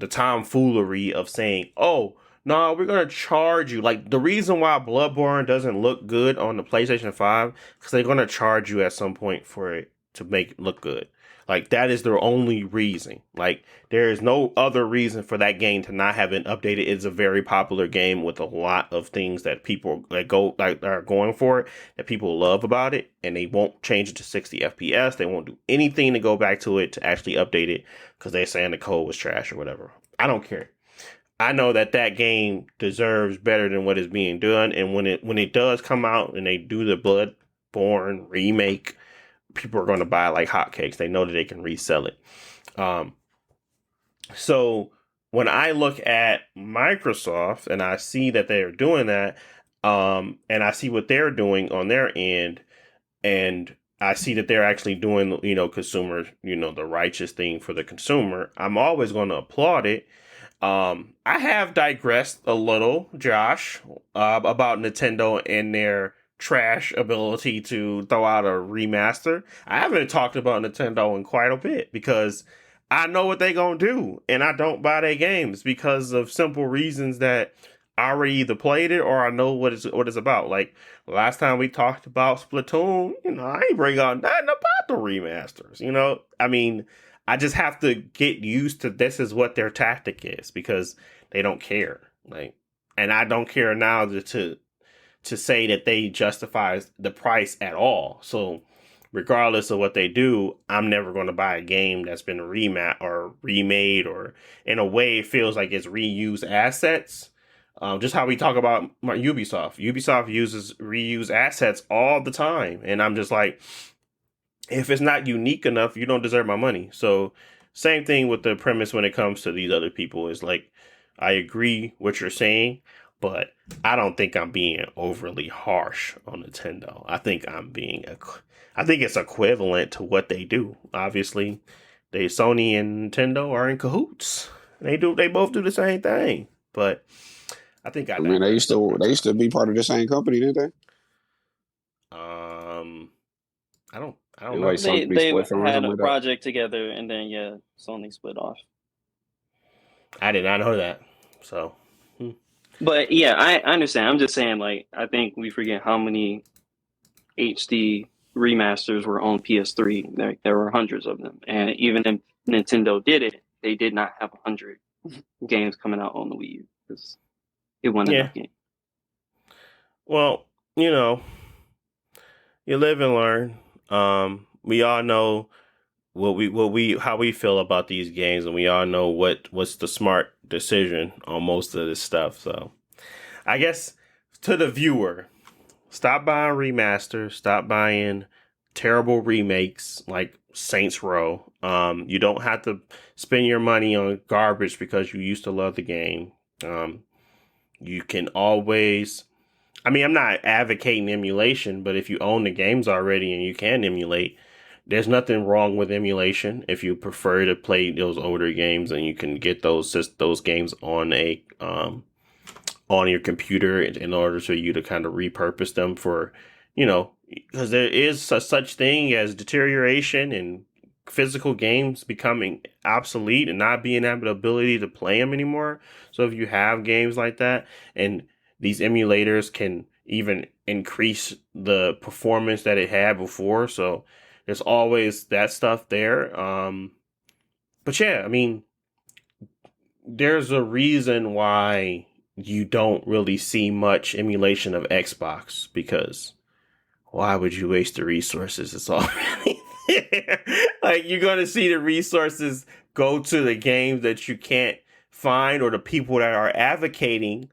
Speaker 2: tomfoolery of saying, oh, no, we're going to charge you. Like, the reason why Bloodborne doesn't look good on the PlayStation 5, because they're going to charge you at some point for it to make it look good. Like, that is their only reason. Like, there is no other reason for that game to not have been updated. It's a very popular game with a lot of things that people are going for it, that people love about it, and they won't change it to 60 FPS. They won't do anything to go back to it to actually update it because they're saying the code was trash or whatever. I don't care. I know that game deserves better than what is being done, and when it does come out and they do the Bloodborne remake, people are going to buy it like hotcakes. They know that they can resell it. So when I look at Microsoft and I see that they're doing that, and I see what they're doing on their end, and I see that they're actually doing, consumer, the righteous thing for the consumer, I'm always going to applaud it. I have digressed a little, Josh, about Nintendo and their trash ability to throw out a remaster. I haven't talked about Nintendo in quite a bit because I know what they're going to do, and I don't buy their games because of simple reasons that I already either played it or I know what it's about. Like, last time we talked about Splatoon, I ain't bring out nothing about the remasters, I mean, I just have to get used to this is what their tactic is because they don't care. Like, and I don't care now to say that they justify the price at all. So regardless of what they do, I'm never going to buy a game that's been remade or in a way it feels like it's reused assets. Just how we talk about Ubisoft. Ubisoft uses reuse assets all the time, and I'm just like, if it's not unique enough, you don't deserve my money. So same thing with the premise when it comes to these other people. Is like, I agree what you're saying, but I don't think I'm being overly harsh on Nintendo. I think I think it's equivalent to what they do. Obviously, Sony and Nintendo are in cahoots. They both do the same thing. But I think
Speaker 4: I mean, they used to be part of the same company, didn't they?
Speaker 2: I don't
Speaker 4: And
Speaker 2: know.
Speaker 4: like somebody
Speaker 3: They
Speaker 4: split from or
Speaker 3: had
Speaker 4: something
Speaker 3: a
Speaker 4: like that.
Speaker 3: project together, and then yeah, Sony split off.
Speaker 2: I did not know that. So,
Speaker 3: But yeah, I understand. I'm just saying, like, I think we forget how many HD remasters were on PS3. There were hundreds of them, and even if Nintendo did it, they did not have 100 games coming out on the Wii U because it wasn't
Speaker 2: yeah.
Speaker 3: enough games.
Speaker 2: Well, you live and learn. We all know how we feel about these games, and we all know what's the smart decision on most of this stuff. So, I guess to the viewer, stop buying remasters, stop buying terrible remakes like Saints Row. You don't have to spend your money on garbage because you used to love the game. You can always. I mean, I'm not advocating emulation, but if you own the games already and you can emulate, there's nothing wrong with emulation. If you prefer to play those older games and you can get those games on on your computer in order for you to kind of repurpose them for, because there is such thing as deterioration and physical games becoming obsolete and not being able the ability to play them anymore. So if you have games like that, and these emulators can even increase the performance that it had before, so there's always that stuff there. But yeah, I mean, there's a reason why you don't really see much emulation of Xbox, because why would you waste the resources? It's already there. Like, you're going to see the resources go to the games that you can't find, or the people that are advocating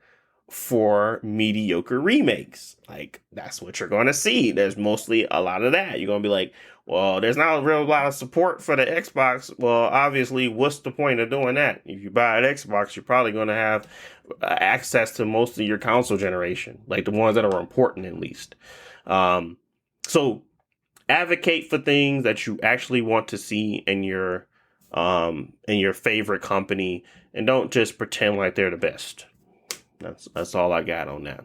Speaker 2: for mediocre remakes. Like, that's what you're going to see. There's mostly a lot of that. You're going to be like, well, there's not a real lot of support for the Xbox. Well, obviously, what's the point of doing that? If you buy an Xbox, you're probably going to have access to most of your console generation, like the ones that are important at least. So advocate for things that you actually want to see in your favorite company, and don't just pretend like they're the best. That's all I got on that.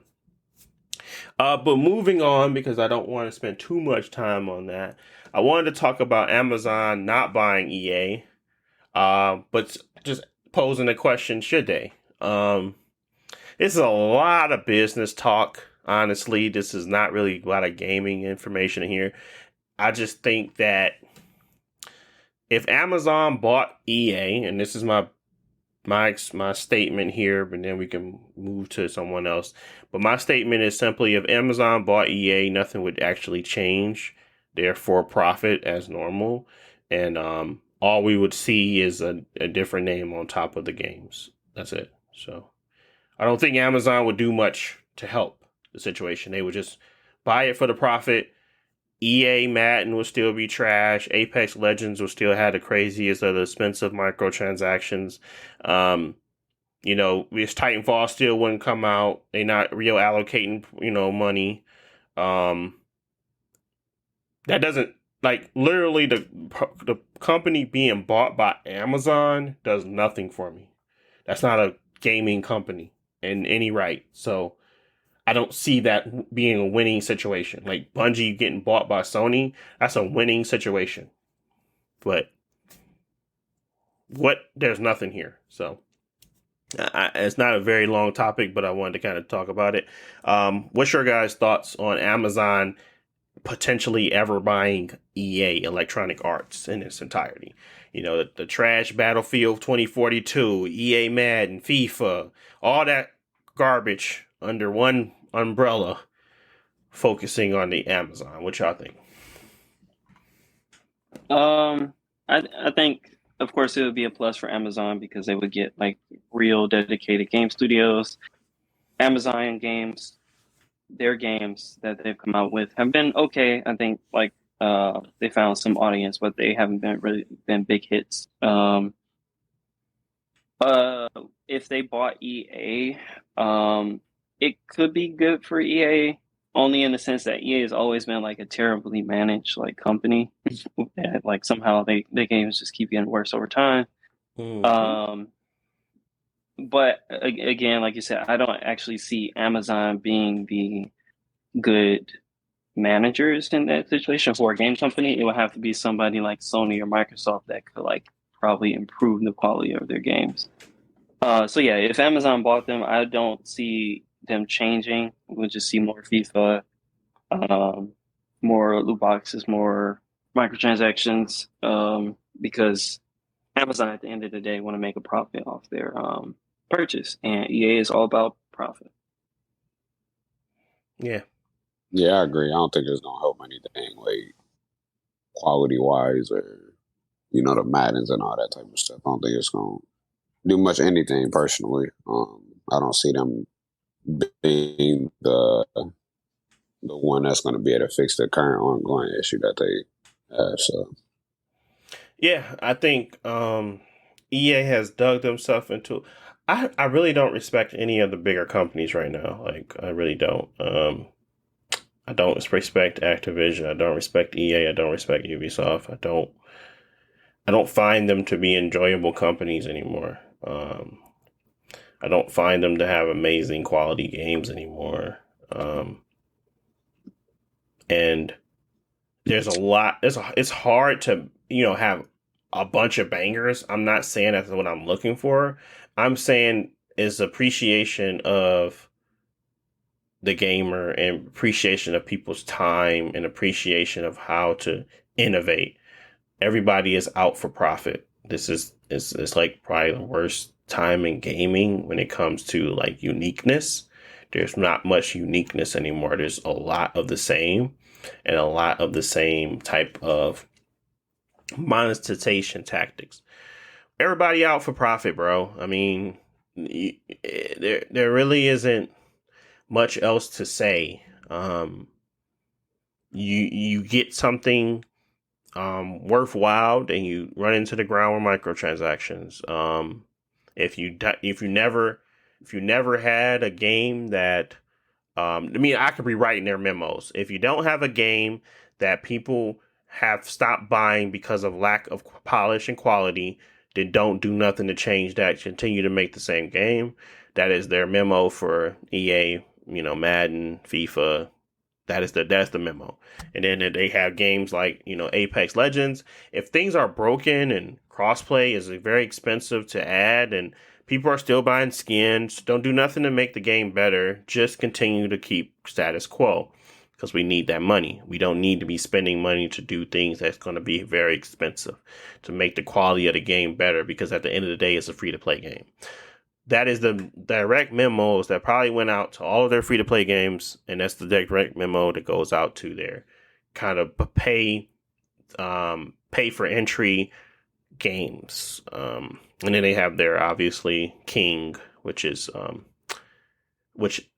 Speaker 2: But moving on, because I don't want to spend too much time on that, I wanted to talk about Amazon not buying EA, but just posing the question, should they? This is a lot of business talk. Honestly, this is not really a lot of gaming information here. I just think that if Amazon bought EA, and this is my statement here, but then we can move to someone else. But my statement is simply, if Amazon bought EA, nothing would actually change. They're for profit as normal, and all we would see is a different name on top of the games. That's it. So I don't think Amazon would do much to help the situation. They would just buy it for the profit. EA Madden will still be trash. Apex Legends will still have the craziest of the expensive microtransactions. This Titanfall still wouldn't come out. They're not real allocating, money. That doesn't, like, literally the company being bought by Amazon does nothing for me. That's not a gaming company in any right. So I don't see that being a winning situation. Like Bungie getting bought by Sony, that's a winning situation. But there's nothing here. So it's not a very long topic, but I wanted to kind of talk about it. What's your guys' thoughts on Amazon potentially ever buying EA, Electronic Arts, in its entirety? The trash Battlefield 2042, EA Madden, FIFA, all that garbage under one umbrella, focusing on the Amazon. What y'all think?
Speaker 3: I think, of course, it would be a plus for Amazon because they would get like real dedicated game studios. Amazon games, their games that they've come out with have been okay. I think like they found some audience, but they haven't been big hits. If they bought EA, it could be good for EA, only in the sense that EA has always been like a terribly managed like company. And, like somehow their games just keep getting worse over time.
Speaker 2: Mhm.
Speaker 3: But again, like you said, I don't actually see Amazon being the good managers in that situation for a game company. It would have to be somebody like Sony or Microsoft that could like probably improve the quality of their games. So yeah, if Amazon bought them, I don't see them changing. We'll just see more FIFA, more loot boxes, more microtransactions, because Amazon at the end of the day want to make a profit off their purchase, and EA is all about profit.
Speaker 2: Yeah.
Speaker 4: Yeah, I agree. I don't think it's gonna help anything like quality wise or the Maddens and all that type of stuff. I don't think it's gonna do much anything personally. I don't see them being the one that's going to be able to fix the current ongoing issue that they have. So
Speaker 2: Yeah, I think EA has dug themselves into. I really don't respect any of the bigger companies right now. Like I really don't. I don't respect Activision. I don't respect EA. I don't respect Ubisoft. I don't find them to be enjoyable companies anymore. I don't find them to have amazing quality games anymore. And there's a lot. It's hard to have a bunch of bangers. I'm not saying that's what I'm looking for. I'm saying is appreciation of the gamer and appreciation of people's time and appreciation of how to innovate. Everybody is out for profit. This is it's like probably the worst time in gaming when it comes to like uniqueness. There's not much uniqueness anymore. There's a lot of the same and a lot of the same type of monetization tactics. Everybody out for profit, bro. I mean, there really isn't much else to say. You get something worthwhile and you run into the ground with microtransactions. If you never had a game that I mean, I could be writing their memos. If you don't have a game that people have stopped buying because of lack of polish and quality, then don't do nothing to change that. Continue to make the same game. That is their memo for EA, Madden, FIFA. That's the memo. And then they have games like, Apex Legends. If things are broken and crossplay is very expensive to add and people are still buying skins, don't do nothing to make the game better. Just continue to keep status quo because we need that money. We don't need to be spending money to do things that's going to be very expensive to make the quality of the game better because at the end of the day, it's a free-to-play game. That is the direct memos that probably went out to all of their free-to-play games, and that's the direct memo that goes out to their kind of pay for entry games. And then they have their obviously King, which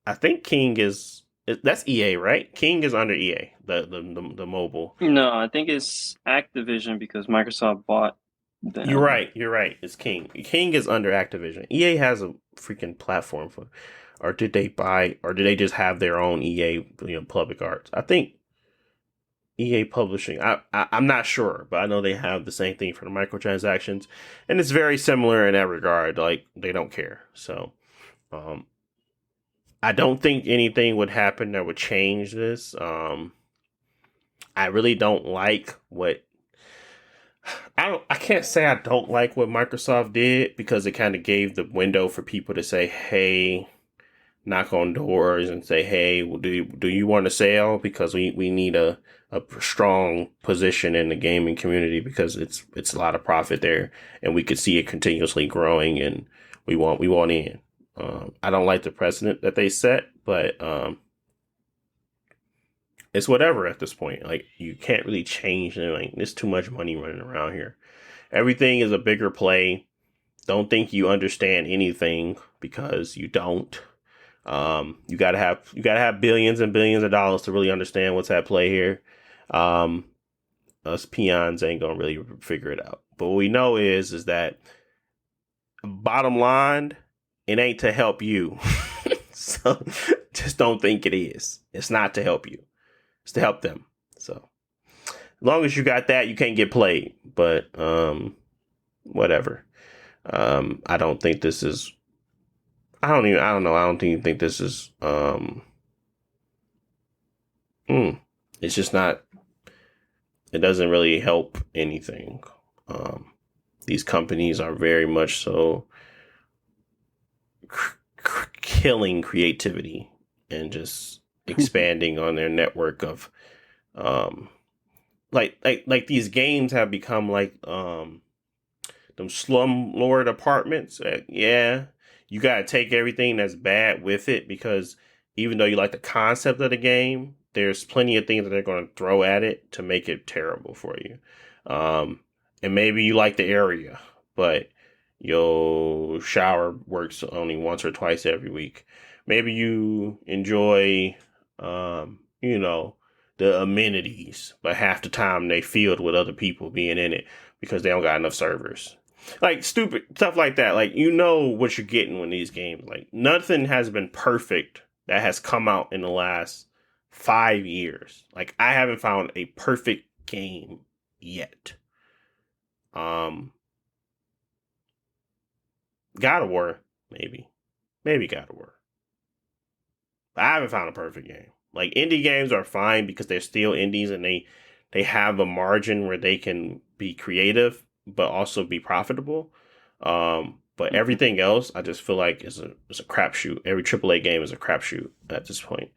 Speaker 2: I think King that's EA, right? King is under EA, the mobile.
Speaker 3: No, I think it's Activision because Microsoft bought them.
Speaker 2: You're right. It's King. King is under Activision. EA has a freaking platform or did they buy, or did they just have their own EA, public arts? I think EA Publishing. I'm not sure, but I know they have the same thing for the microtransactions, and it's very similar in that regard. Like they don't care. So, I don't think anything would happen that would change this. I really don't like what. I can't say I don't like what Microsoft did because it kind of gave the window for people to say, "Hey." Knock on doors and say, "Hey, do you want to sell?" Because we need a strong position in the gaming community because it's a lot of profit there, and we could see it continuously growing, and we want in. I don't like the precedent that they set, but it's whatever at this point. Like you can't really change it. Like there's too much money running around here. Everything is a bigger play. Don't think you understand anything because you don't. You gotta have billions and billions of dollars to really understand what's at play here. Us peons ain't gonna really figure it out. But what we know is that bottom line, it ain't to help you. So just don't think it is. It's not to help you. It's to help them. So as long as you got that, you can't get played. But whatever. I don't think this is. I don't know. I don't even think this is. It's just not. It doesn't really help anything. These companies are very much so killing creativity and just expanding on their network of, like these games have become like them slumlord apartments. Yeah, you gotta take everything that's bad with it, because even though you like the concept of the game, there's plenty of things that they're going to throw at it to make it terrible for you. And maybe you like the area, but your shower works only once or twice every week. Maybe you enjoy, the amenities, but half the time they filled with other people being in it because they don't got enough servers. Like stupid stuff like that. Like, you know what you're getting when these games, like nothing has been perfect that has come out in the last 5 years. Like, I haven't found a perfect game yet. God of War, maybe God of War. But I haven't found a perfect game. Like, indie games are fine because they're still indies and they have a margin where they can be creative but also be profitable. But everything else, I just feel like is a crapshoot. Every AAA game is a crapshoot at this point.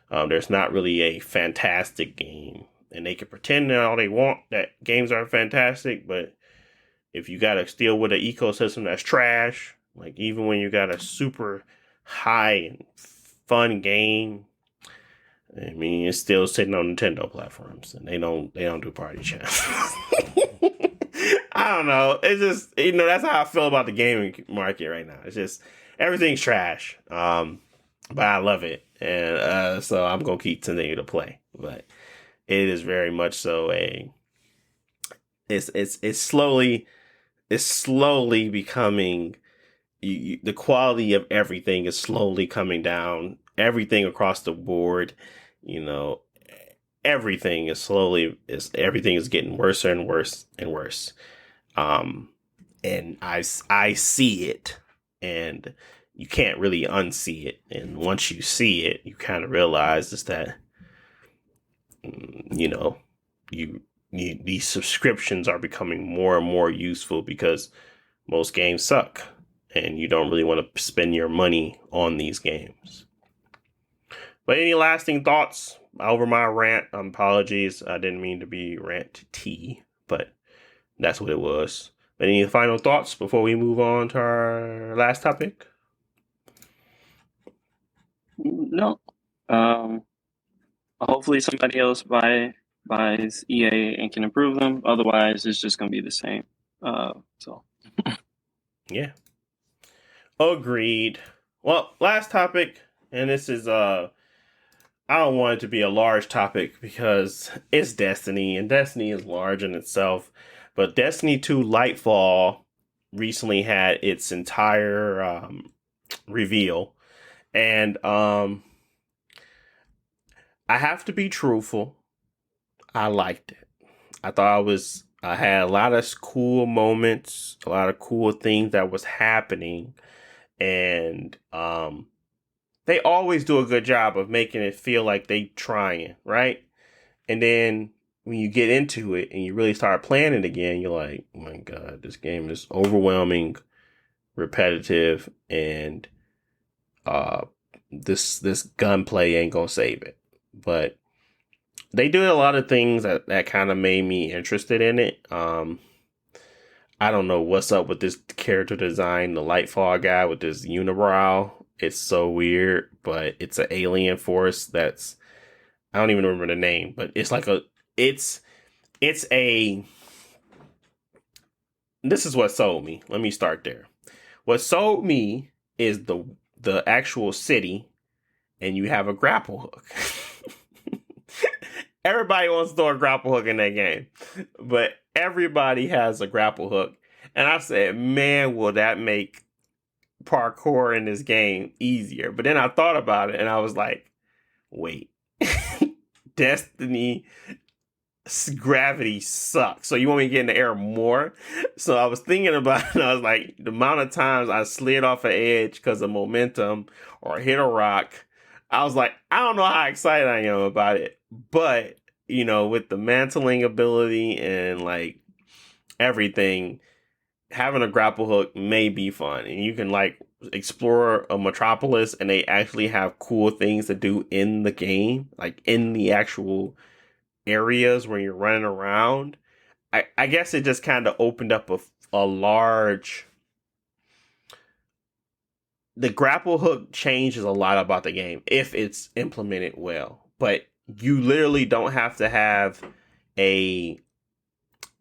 Speaker 2: There's not really a fantastic game, and they can pretend that all they want that games are fantastic, but if you gotta deal with an ecosystem that's trash, like even when you got a super high and fun game, I mean, it's still sitting on Nintendo platforms, and they don't do party chat. I don't know. It's just, that's how I feel about the gaming market right now. It's just everything's trash. But I love it, and so I'm gonna keep continue to play. But it is very much so it's slowly becoming. The quality of everything is slowly coming down. Everything across the board, everything is everything is getting worse and worse and worse. And I see it, and you can't really unsee it. And once you see it, you kind of realize is that, these subscriptions are becoming more and more useful because most games suck, and you don't really want to spend your money on these games. But any lasting thoughts over my rant? Apologies, I didn't mean to be rant-y, but that's what it was. But any final thoughts before we move on to our last topic?
Speaker 3: No. Hopefully somebody else buys EA and can improve them. Otherwise, it's just going to be the same. So.
Speaker 2: Yeah. Agreed. Well, last topic, and this is I don't want it to be a large topic because it's Destiny, and Destiny is large in itself. But Destiny 2 Lightfall recently had its entire reveal, and I have to be truthful. I liked it. I thought I had a lot of cool moments, a lot of cool things that was happening, and they always do a good job of making it feel like they trying, right? And then when you get into it and you really start playing it again, you're like, oh my God, this game is overwhelming, repetitive, and this gunplay ain't gonna save it. But they do a lot of things that kind of made me interested in it. I don't know what's up with this character design, the Lightfall guy with this unibrow. It's so weird, but it's an alien force that's, I don't even remember the name, but it's like this is what sold me. Let me start there. What sold me is the actual city and you have a grapple hook. Everybody wants to throw a grapple hook in that game, but everybody has a grapple hook. And I said, man, will that make parkour in this game easier? But then I thought about it and I was like, wait, Destiny gravity sucks. So you want me to get in the air more? So I was thinking about it. And I was like, the amount of times I slid off an edge because of momentum or hit a rock, I was like, I don't know how excited I am about it. But, you know, with the mantling ability and like everything, having a grapple hook may be fun. And you can like explore a metropolis and they actually have cool things to do in the game, like in the actual areas where you're running around. I guess it just kind of opened up a large. The grapple hook changes a lot about the game if it's implemented well, but you literally don't have to have a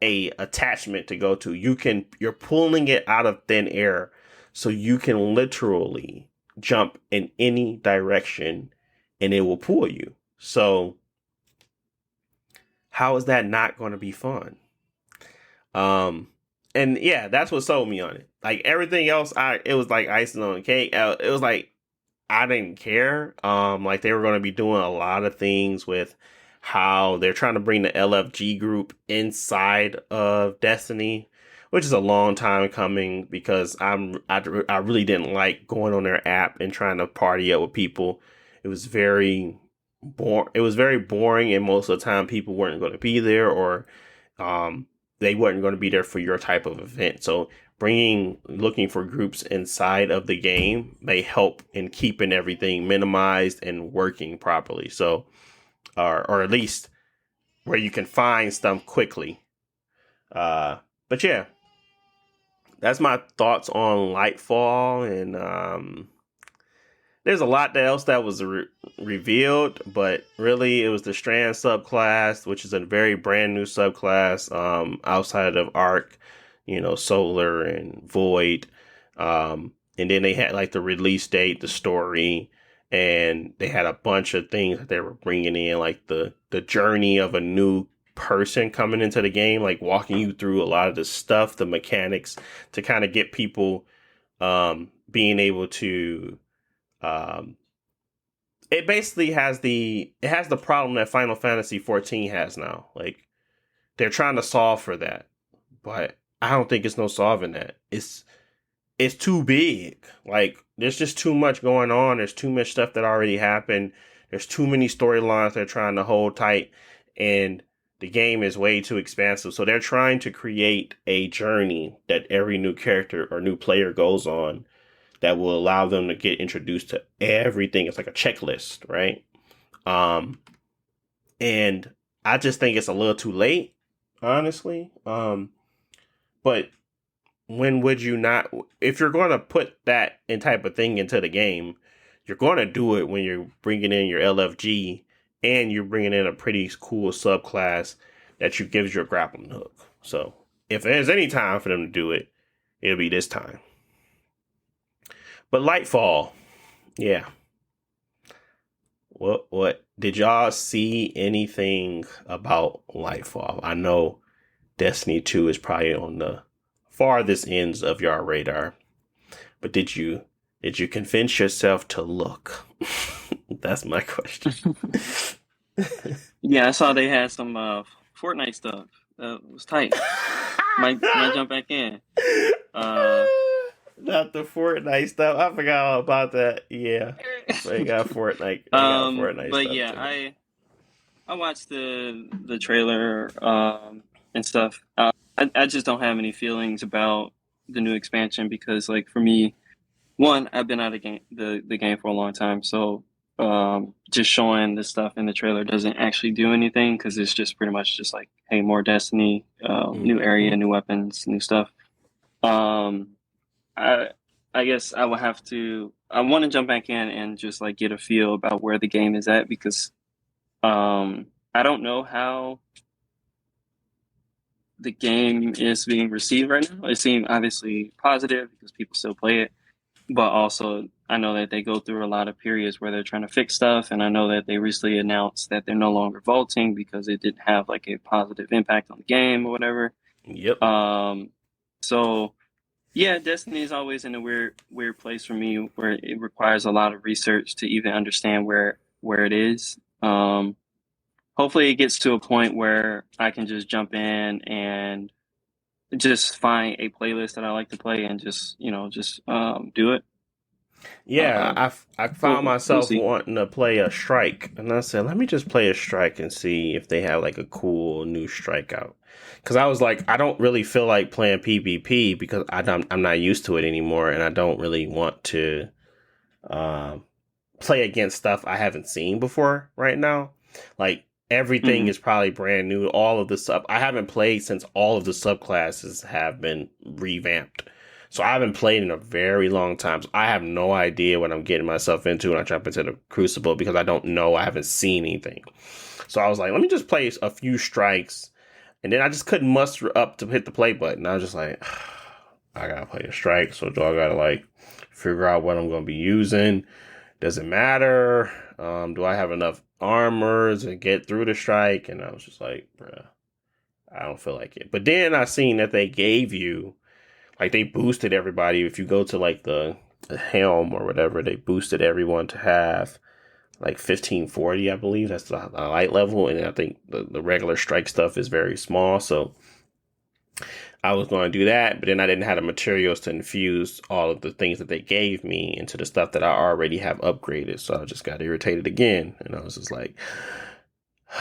Speaker 2: attachment to go to. You're pulling it out of thin air, so you can literally jump in any direction and it will pull you. So how is that not going to be fun? And yeah, that's what sold me on it. Like everything else, it was like icing on the cake. It was like I didn't care. Like they were going to be doing a lot of things with how they're trying to bring the LFG group inside of Destiny, which is a long time coming because I really didn't like going on their app and trying to party up with people. It was very boring, and most of the time people weren't going to be there, or they weren't going to be there for your type of event. So looking for groups inside of the game may help in keeping everything minimized and working properly. So, or at least where you can find stuff quickly. But yeah, that's my thoughts on Lightfall. And there's a lot else that was revealed, but really it was the Strand subclass, which is a very brand new subclass outside of Arc, you know, Solar and Void. And then they had like the release date, the story, and they had a bunch of things that they were bringing in, like the journey of a new person coming into the game, like walking you through a lot of the stuff, the mechanics, to kind of get people being able to it basically has the problem that Final Fantasy 14 has now. Like they're trying to solve for that, but I don't think it's no solving that. It's too big. Like there's just too much going on. There's too much stuff that already happened. There's too many storylines they're trying to hold tight, and the game is way too expansive. So they're trying to create a journey that every new character or new player goes on that will allow them to get introduced to everything. It's like a checklist, right? And I just think it's a little too late, honestly. But when would you not? If you're going to put that type of thing into the game, you're going to do it when you're bringing in your LFG and you're bringing in a pretty cool subclass that you gives you a grappling hook. So if there's any time for them to do it, it'll be this time. But Lightfall, yeah. What did y'all see anything about Lightfall? I know Destiny 2 is probably on the farthest ends of your radar, but did you convince yourself to look? That's my question.
Speaker 3: Yeah, I saw they had some Fortnite stuff. It was tight. might jump back in.
Speaker 2: Not the Fortnite stuff. I forgot all about that. Yeah, they got Fortnite.
Speaker 3: But
Speaker 2: stuff
Speaker 3: yeah,
Speaker 2: too.
Speaker 3: I watched the trailer and stuff. I just don't have any feelings about the new expansion because, like, for me, one, I've been out of the game for a long time, so just showing the stuff in the trailer doesn't actually do anything because it's just pretty much just like, hey, more Destiny, new area, new weapons, new stuff. I guess I will have to. I want to jump back in and just like get a feel about where the game is at because I don't know how the game is being received right now. It seems obviously positive because people still play it, but also I know that they go through a lot of periods where they're trying to fix stuff, and I know that they recently announced that they're no longer vaulting because it didn't have like a positive impact on the game or whatever.
Speaker 2: Yep.
Speaker 3: So yeah, Destiny is always in a weird place for me where it requires a lot of research to even understand where it is. Hopefully it gets to a point where I can just jump in and just find a playlist that I like to play and just do it.
Speaker 2: Yeah, I found
Speaker 3: We'll
Speaker 2: myself
Speaker 3: see.
Speaker 2: wanting to play a strike, and I said, let me just play a strike and see if they have like a cool new strike out. Because I was like, I don't really feel like playing PvP because I'm not used to it anymore, and I don't really want to play against stuff I haven't seen before right now. Like everything is probably brand new. All of the I haven't played since all of the subclasses have been revamped. So I haven't played in a very long time. So I have no idea what I'm getting myself into when I jump into the Crucible because I don't know. I haven't seen anything. So I was like, let me just play a few strikes. And then I just couldn't muster up to hit the play button. I was just like, I gotta play a strike. So do I gotta like figure out what I'm gonna be using? Does it matter? Do I have enough armor to get through the strike? And I was just like, bruh, I don't feel like it. But then I seen that they gave you, like they boosted everybody. If you go to like the helm or whatever, they boosted everyone to have like 1540, I believe. That's the light level. And I think the regular strike stuff is very small. So I was going to do that, but then I didn't have the materials to infuse all of the things that they gave me into the stuff that I already have upgraded. So I just got irritated again. And I was just like,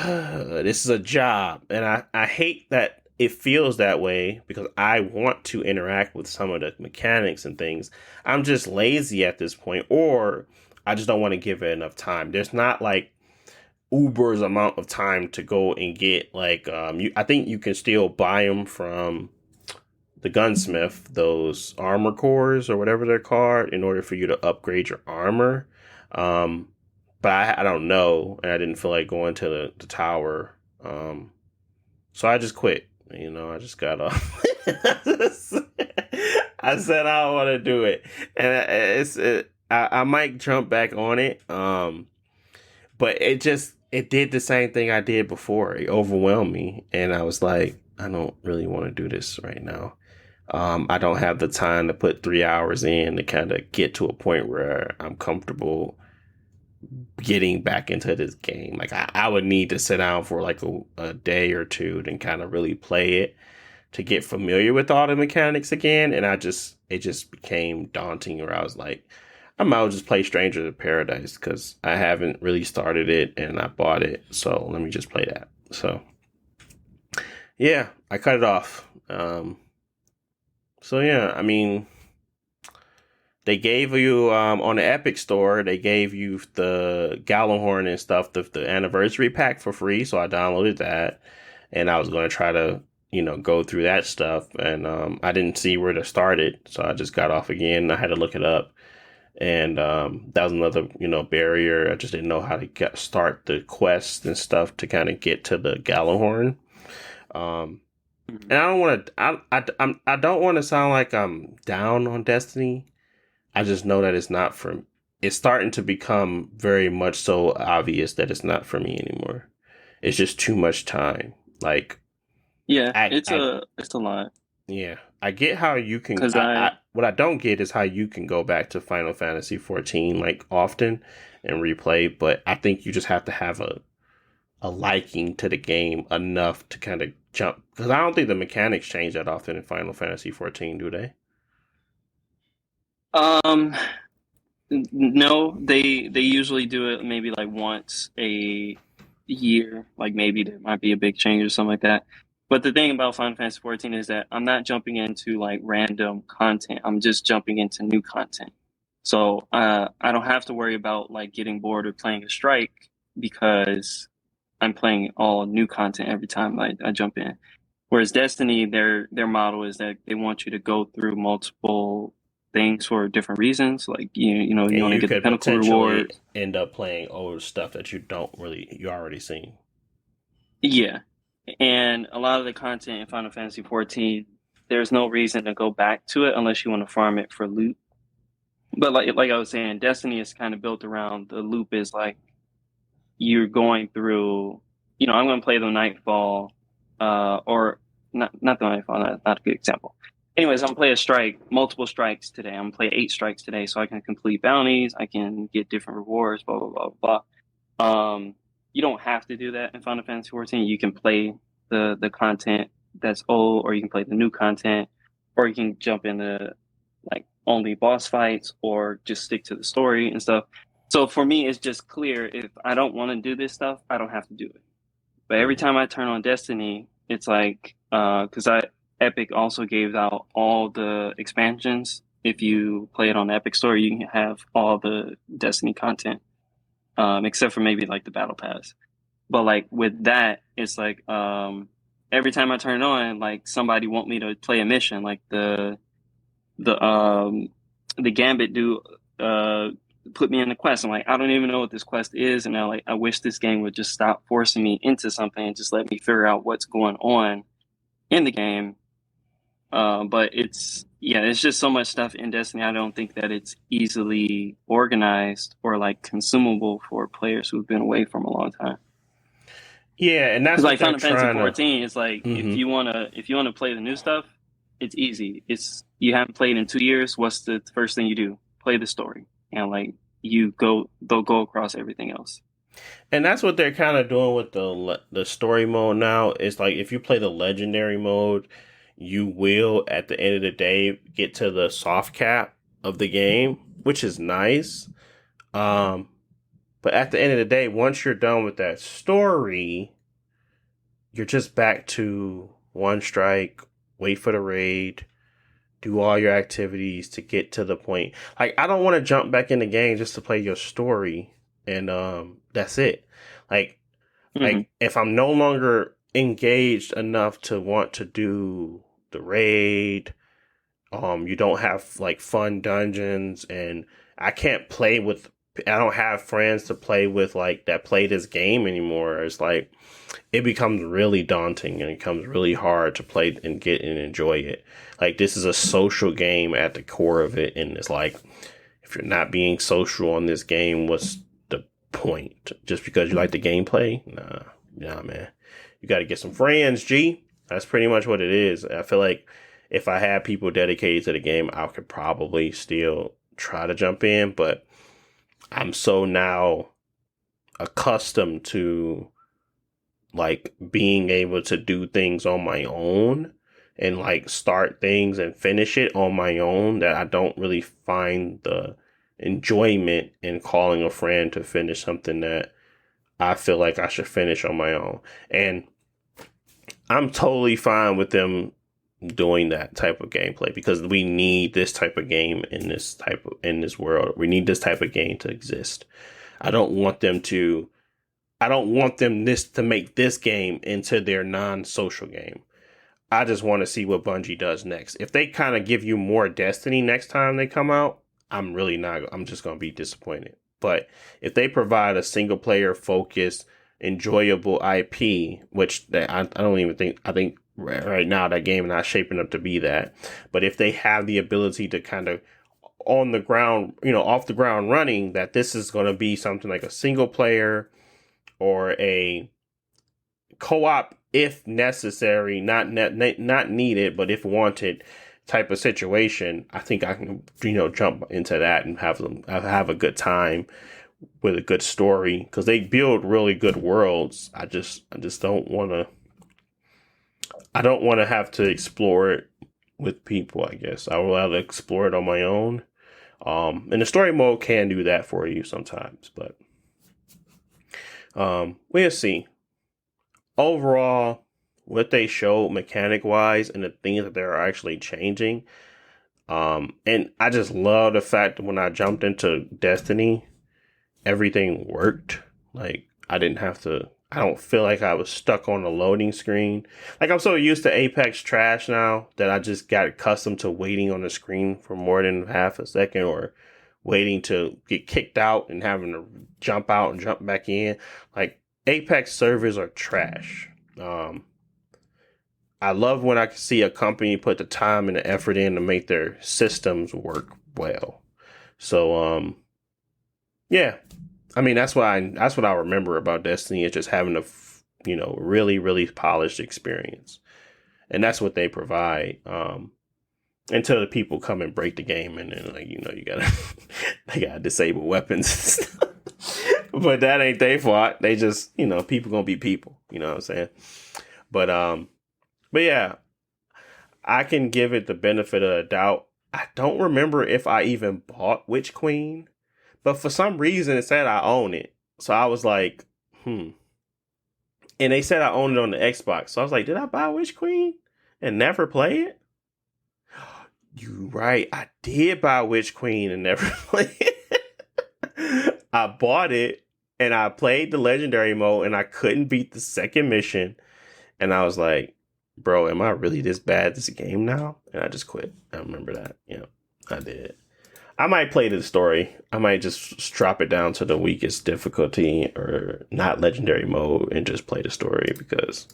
Speaker 2: this is a job. And I hate that it feels that way because I want to interact with some of the mechanics and things. I'm just lazy at this point, or I just don't want to give it enough time. There's not like Uber's amount of time to go and get like, I think you can still buy them from the gunsmith, those armor cores or whatever they're called, in order for you to upgrade your armor. But I don't know, and I didn't feel like going to the tower. So I just quit. You know, I just got off. I said I don't want to do it, and I might jump back on it. But it did the same thing I did before. It overwhelmed me, and I was like, I don't really want to do this right now. I don't have the time to put 3 hours in to kind of get to a point where I'm comfortable getting back into this game. Like I would need to sit down for like a day or two and kind of really play it to get familiar with all the mechanics again. And it just became daunting where I was like, I might as well just play Strangers of Paradise because I haven't really started it and I bought it. So let me just play that. So yeah, I cut it off. So yeah, I mean, they gave you on the Epic Store, they gave you the Gallahorn and stuff, the anniversary pack for free. So I downloaded that, and I was going to try to go through that stuff, and I didn't see where to start it, so I just got off again. I had to look it up, and that was another barrier. I just didn't know how to start the quests and stuff to kind of get to the Gallahorn. And I don't want to. I don't want to sound like I'm down on Destiny. I just know that it's not for. It's starting to become very much so obvious that it's not for me anymore. It's just too much time. Like,
Speaker 3: yeah, it's a lot.
Speaker 2: Yeah, I get how you can. What I don't get is how you can go back to Final Fantasy 14 like often and replay. But I think you just have to have a liking to the game enough to kind of jump, because I don't think the mechanics change that often in Final Fantasy 14, do they?
Speaker 3: No, they usually do it maybe like once a year, like maybe there might be a big change or something like that. But the thing about Final Fantasy 14 is that I'm not jumping into like random content. I'm just jumping into new content. So I don't have to worry about like getting bored or playing a strike because I'm playing all new content every time I jump in. Whereas Destiny, their model is that they want you to go through multiple things for different reasons. Like you want to get the pinnacle reward.
Speaker 2: End up playing old stuff that you already seen.
Speaker 3: Yeah, and a lot of the content in Final Fantasy 14, there's no reason to go back to it unless you want to farm it for loot. But like I was saying, Destiny is kind of built around the loop is like you're going through, I'm going to play the Nightfall, or not the Nightfall, not a good example. Anyways, I'm going to play a strike, multiple strikes today. I'm going to play 8 strikes today so I can complete bounties. I can get different rewards, blah, blah, blah, blah. You don't have to do that in Final Fantasy 14. You can play the content that's old, or you can play the new content, or you can jump into like only boss fights or just stick to the story and stuff. So for me, it's just clear if I don't want to do this stuff, I don't have to do it. But every time I turn on Destiny, it's like because Epic also gave out all the expansions. If you play it on the Epic Store, you can have all the Destiny content, except for maybe like the Battle Pass. But like with that, it's like every time I turn it on, like somebody want me to play a mission, like the Gambit dude put me in the quest. I'm like, I don't even know what this quest is, and I wish this game would just stop forcing me into something and just let me figure out what's going on in the game. But it's just so much stuff in Destiny. I don't think that it's easily organized or like consumable for players who've been away from a long time.
Speaker 2: Yeah, and that's
Speaker 3: like Final Fantasy 14. It's like
Speaker 2: Mm-hmm.
Speaker 3: if you wanna play the new stuff, it's easy. It's you haven't played in 2 years. What's the first thing you do? Play the story, and like they'll go across everything else.
Speaker 2: And that's what they're kind of doing with the story mode now. It's like if you play the legendary mode, you will at the end of the day get to the soft cap of the game, which is nice. But at the end of the day, once you're done with that story, you're just back to one strike, wait for the raid, do all your activities to get to the point. Like, I don't want to jump back in the game just to play your story and that's it. Like if I'm no longer engaged enough to want to do the raid, you don't have like fun dungeons, and I don't have friends to play with like that play this game anymore. It's like it becomes really daunting and it becomes really hard to play and get and enjoy it. Like, this is a social game at the core of it, and it's like, if you're not being social on this game, what's the point? Just because you like the gameplay? Nah, man. You got to get some friends, G. That's pretty much what it is. I feel like if I had people dedicated to the game, I could probably still try to jump in, but I'm so now accustomed to like being able to do things on my own and like start things and finish it on my own that I don't really find the enjoyment in calling a friend to finish something that I feel like I should finish on my own. And I'm totally fine with them doing that type of gameplay because we need this type of game in this world. We need this type of game to exist. I don't want them to make this game into their non-social game. I just want to see what Bungie does next. If they kind of give you more Destiny next time they come out, I'm just going to be disappointed. But if they provide a single player focused, enjoyable IP, which I think right now that game is not shaping up to be that. But if they have the ability to kind of on the ground, off the ground running, that this is going to be something like a single player or a co-op if necessary, not needed, but if wanted type of situation, I think I can, jump into that and have a good time with a good story, because they build really good worlds. I just don't want to have to explore it with people. I guess I would rather explore it on my own. And the story mode can do that for you sometimes, but we'll see. Overall, what they showed mechanic wise and the things that they're actually changing. And I just love the fact that when I jumped into Destiny, everything worked. Like, I don't feel like I was stuck on a loading screen. Like, I'm so used to Apex trash now that I just got accustomed to waiting on the screen for more than half a second, or waiting to get kicked out and having to jump out and jump back in. Like, Apex servers are trash. I love when I can see a company put the time and the effort in to make their systems work well. So yeah, I mean that's what I remember about Destiny is just having a really really polished experience, and that's what they provide. Until the people come and break the game, and then like you gotta they gotta disable weapons and stuff. But that ain't their fault. They just people gonna be people. You know what I'm saying? But yeah, I can give it the benefit of the doubt. I don't remember if I even bought Witch Queen, but for some reason it said I own it. So I was like, And they said I own it on the Xbox. So I was like, did I buy Witch Queen and never play it? You right. I did buy Witch Queen and never played it. I bought it and I played the legendary mode and I couldn't beat the second mission. And I was like, bro, am I really this bad at this game now? And I just quit. I remember that. Yeah, I did. I might play the story. I might just drop it down to the weakest difficulty or not legendary mode and just play the story because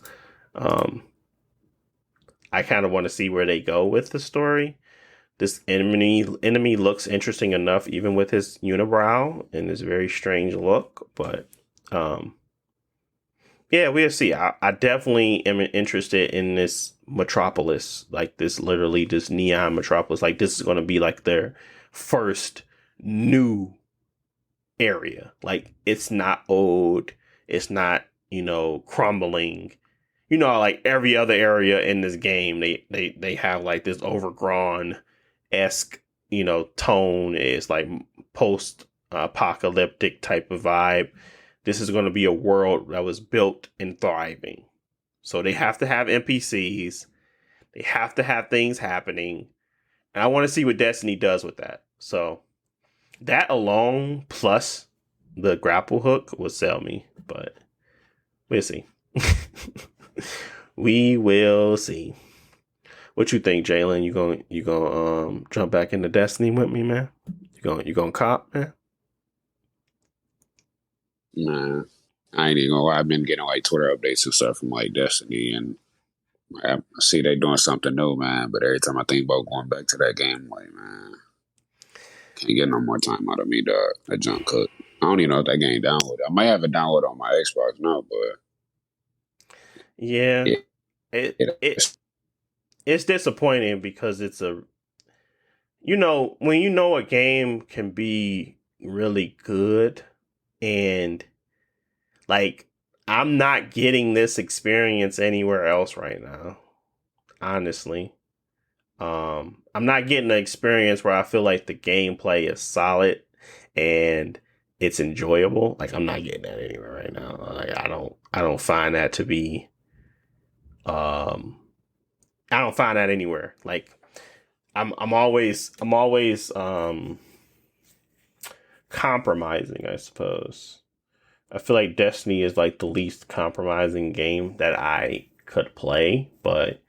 Speaker 2: I kind of want to see where they go with the story. This enemy looks interesting enough, even with his unibrow and his very strange look. But yeah, we'll see. I definitely am interested in this metropolis, like this neon metropolis. Like this is going to be like their first new area. Like it's not old. It's not, crumbling. Like every other area in this game, they have like this overgrown-esque, tone. It's like post-apocalyptic type of vibe. This is going to be a world that was built and thriving. So they have to have NPCs. They have to have things happening. And I want to see what Destiny does with that. So that alone, plus the grapple hook, will sell me. But we'll see. We will see. What you think, Jalen? You gonna jump back into Destiny with me, man? You gonna cop, man?
Speaker 4: Nah, I ain't even gonna lie. I've been getting like Twitter updates and stuff from like Destiny, and I see they doing something new, man. But every time I think about going back to that game, I'm like, man, can't get no more time out of me, dog. That junk cook. I don't even know if that game downloaded. I might have it downloaded on my Xbox now, but
Speaker 2: yeah, it's disappointing because it's when a game can be really good. And like, I'm not getting this experience anywhere else right now. Honestly, I'm not getting an experience where I feel like the gameplay is solid and it's enjoyable. Like, I'm not getting that anywhere right now. Like, I don't find that to be. I don't find that anywhere. Like, I'm always compromising, I suppose. I feel like Destiny is like the least compromising game that I could play, but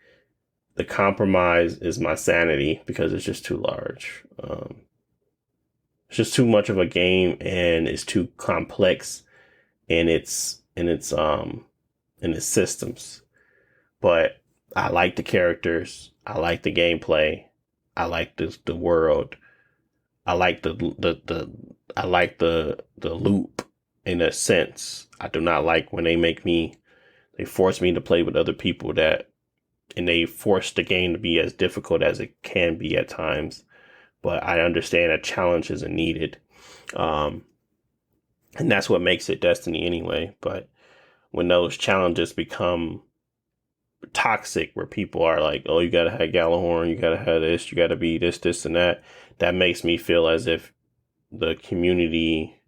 Speaker 2: the compromise is my sanity because it's just too large. It's just too much of a game and it's too complex in its systems. But I like the characters, I like the gameplay, I like the world. I like the loop in a sense. I do not like when they force me to play with other people and they force the game to be as difficult as it can be at times. But I understand that challenges are needed. And that's what makes it Destiny anyway. But when those challenges become toxic, where people are like, oh, you gotta have Gallahorn, you gotta have this, you gotta be this, and that makes me feel as if the community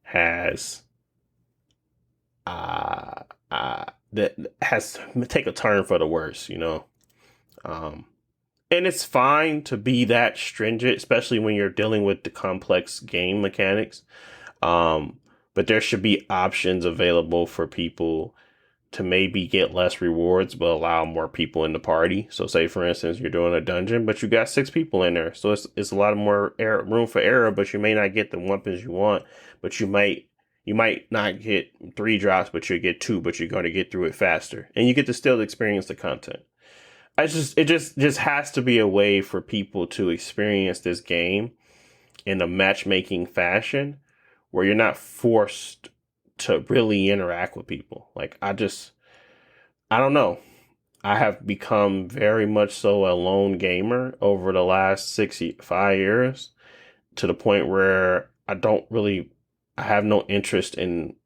Speaker 2: has that has to take a turn for the worse, and it's fine to be that stringent, especially when you're dealing with the complex game mechanics, but there should be options available for people to maybe get less rewards, but allow more people in the party. So say, for instance, you're doing a dungeon, but you got 6 people in there. So it's a lot more room for error, but you may not get the weapons you want, but you might not get 3 drops, but you'll get 2, but you're going to get through it faster. And you get to still experience the content. It just has to be a way for people to experience this game in a matchmaking fashion where you're not forced to really interact with people. Like, I don't know. I have become very much so a lone gamer over the last 5 years, to the point where I have no interest in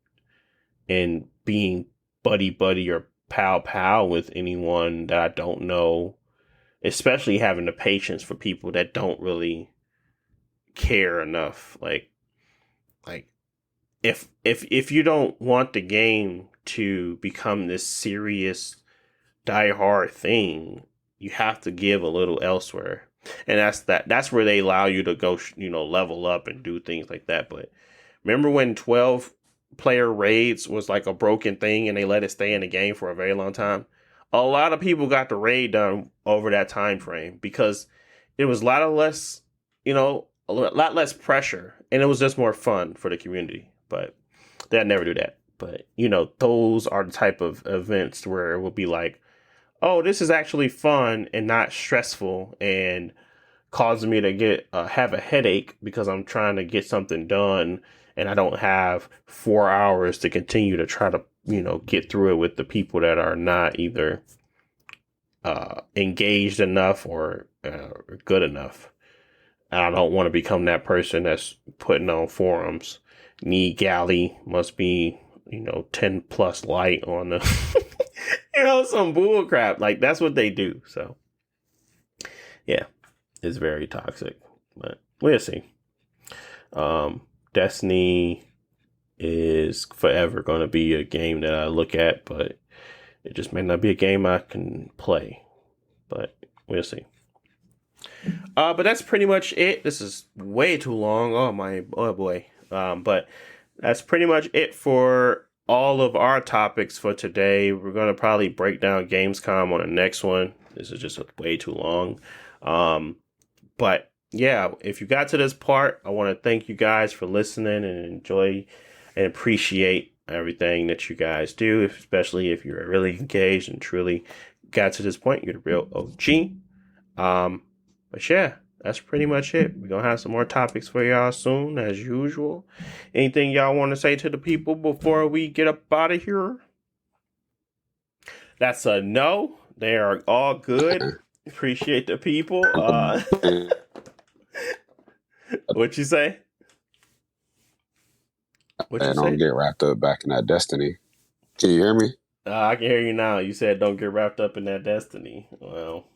Speaker 2: being buddy or pal with anyone that I don't know, especially having the patience for people that don't really care enough. Like if you don't want the game to become this serious die-hard thing, you have to give a little elsewhere. And that's where they allow you to go, level up and do things like that. But remember when 12 player raids was like a broken thing and they let it stay in the game for a very long time? A lot of people got the raid done over that time frame because it was a lot less pressure, and it was just more fun for the community. But they'd never do that. But, those are the type of events where it will be like, oh, this is actually fun and not stressful and causing me to have a headache because I'm trying to get something done and I don't have 4 hours to continue to try to, get through it with the people that are not either engaged enough or good enough. I don't want to become that person that's putting on forums, need galley, must be, 10 plus light on the, some bull crap. Like, that's what they do. So, yeah, it's very toxic, but we'll see. Destiny is forever going to be a game that I look at, but it just may not be a game I can play, but we'll see. But that's pretty much it. This is way too long. Oh boy. But that's pretty much it for all of our topics for today. We're going to probably break down Gamescom on the next one. This is just way too long. But yeah, if you got to this part, I want to thank you guys for listening and enjoy and appreciate everything that you guys do, especially if you're really engaged and truly got to this point. You're the real OG. But yeah, that's pretty much it. We're going to have some more topics for y'all soon, as usual. Anything y'all want to say to the people before we get up out of here? That's a no. They are all good. Appreciate the people. What you say?
Speaker 4: Don't get wrapped up back in that Destiny. Can you hear me?
Speaker 2: I can hear you now. You said don't get wrapped up in that Destiny. Well,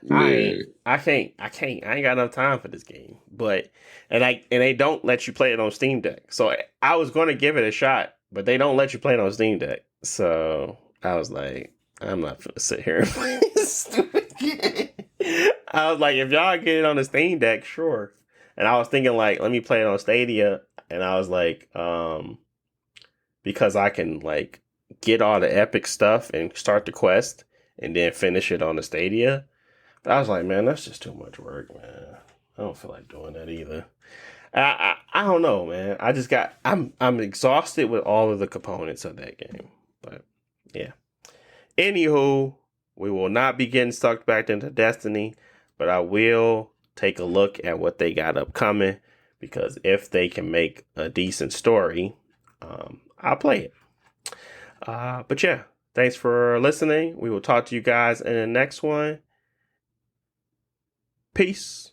Speaker 4: Yeah.
Speaker 2: I ain't got enough time for this game. But they don't let you play it on Steam Deck. So I was going to give it a shot, but they don't let you play it on Steam Deck. So I was like, I'm not gonna sit here and play this stupid game. I was like, if y'all get it on the Steam Deck, sure. And I was thinking like, let me play it on Stadia. And I was like, because I can like get all the epic stuff and start the quest and then finish it on the Stadia. But I was like, man, that's just too much work, man. I don't feel like doing that either. I don't know, man. I'm exhausted with all of the components of that game. But yeah. Anywho, we will not be getting sucked back into Destiny, but I will take a look at what they got upcoming, because if they can make a decent story, I'll play it. But yeah, thanks for listening. We will talk to you guys in the next one. Peace.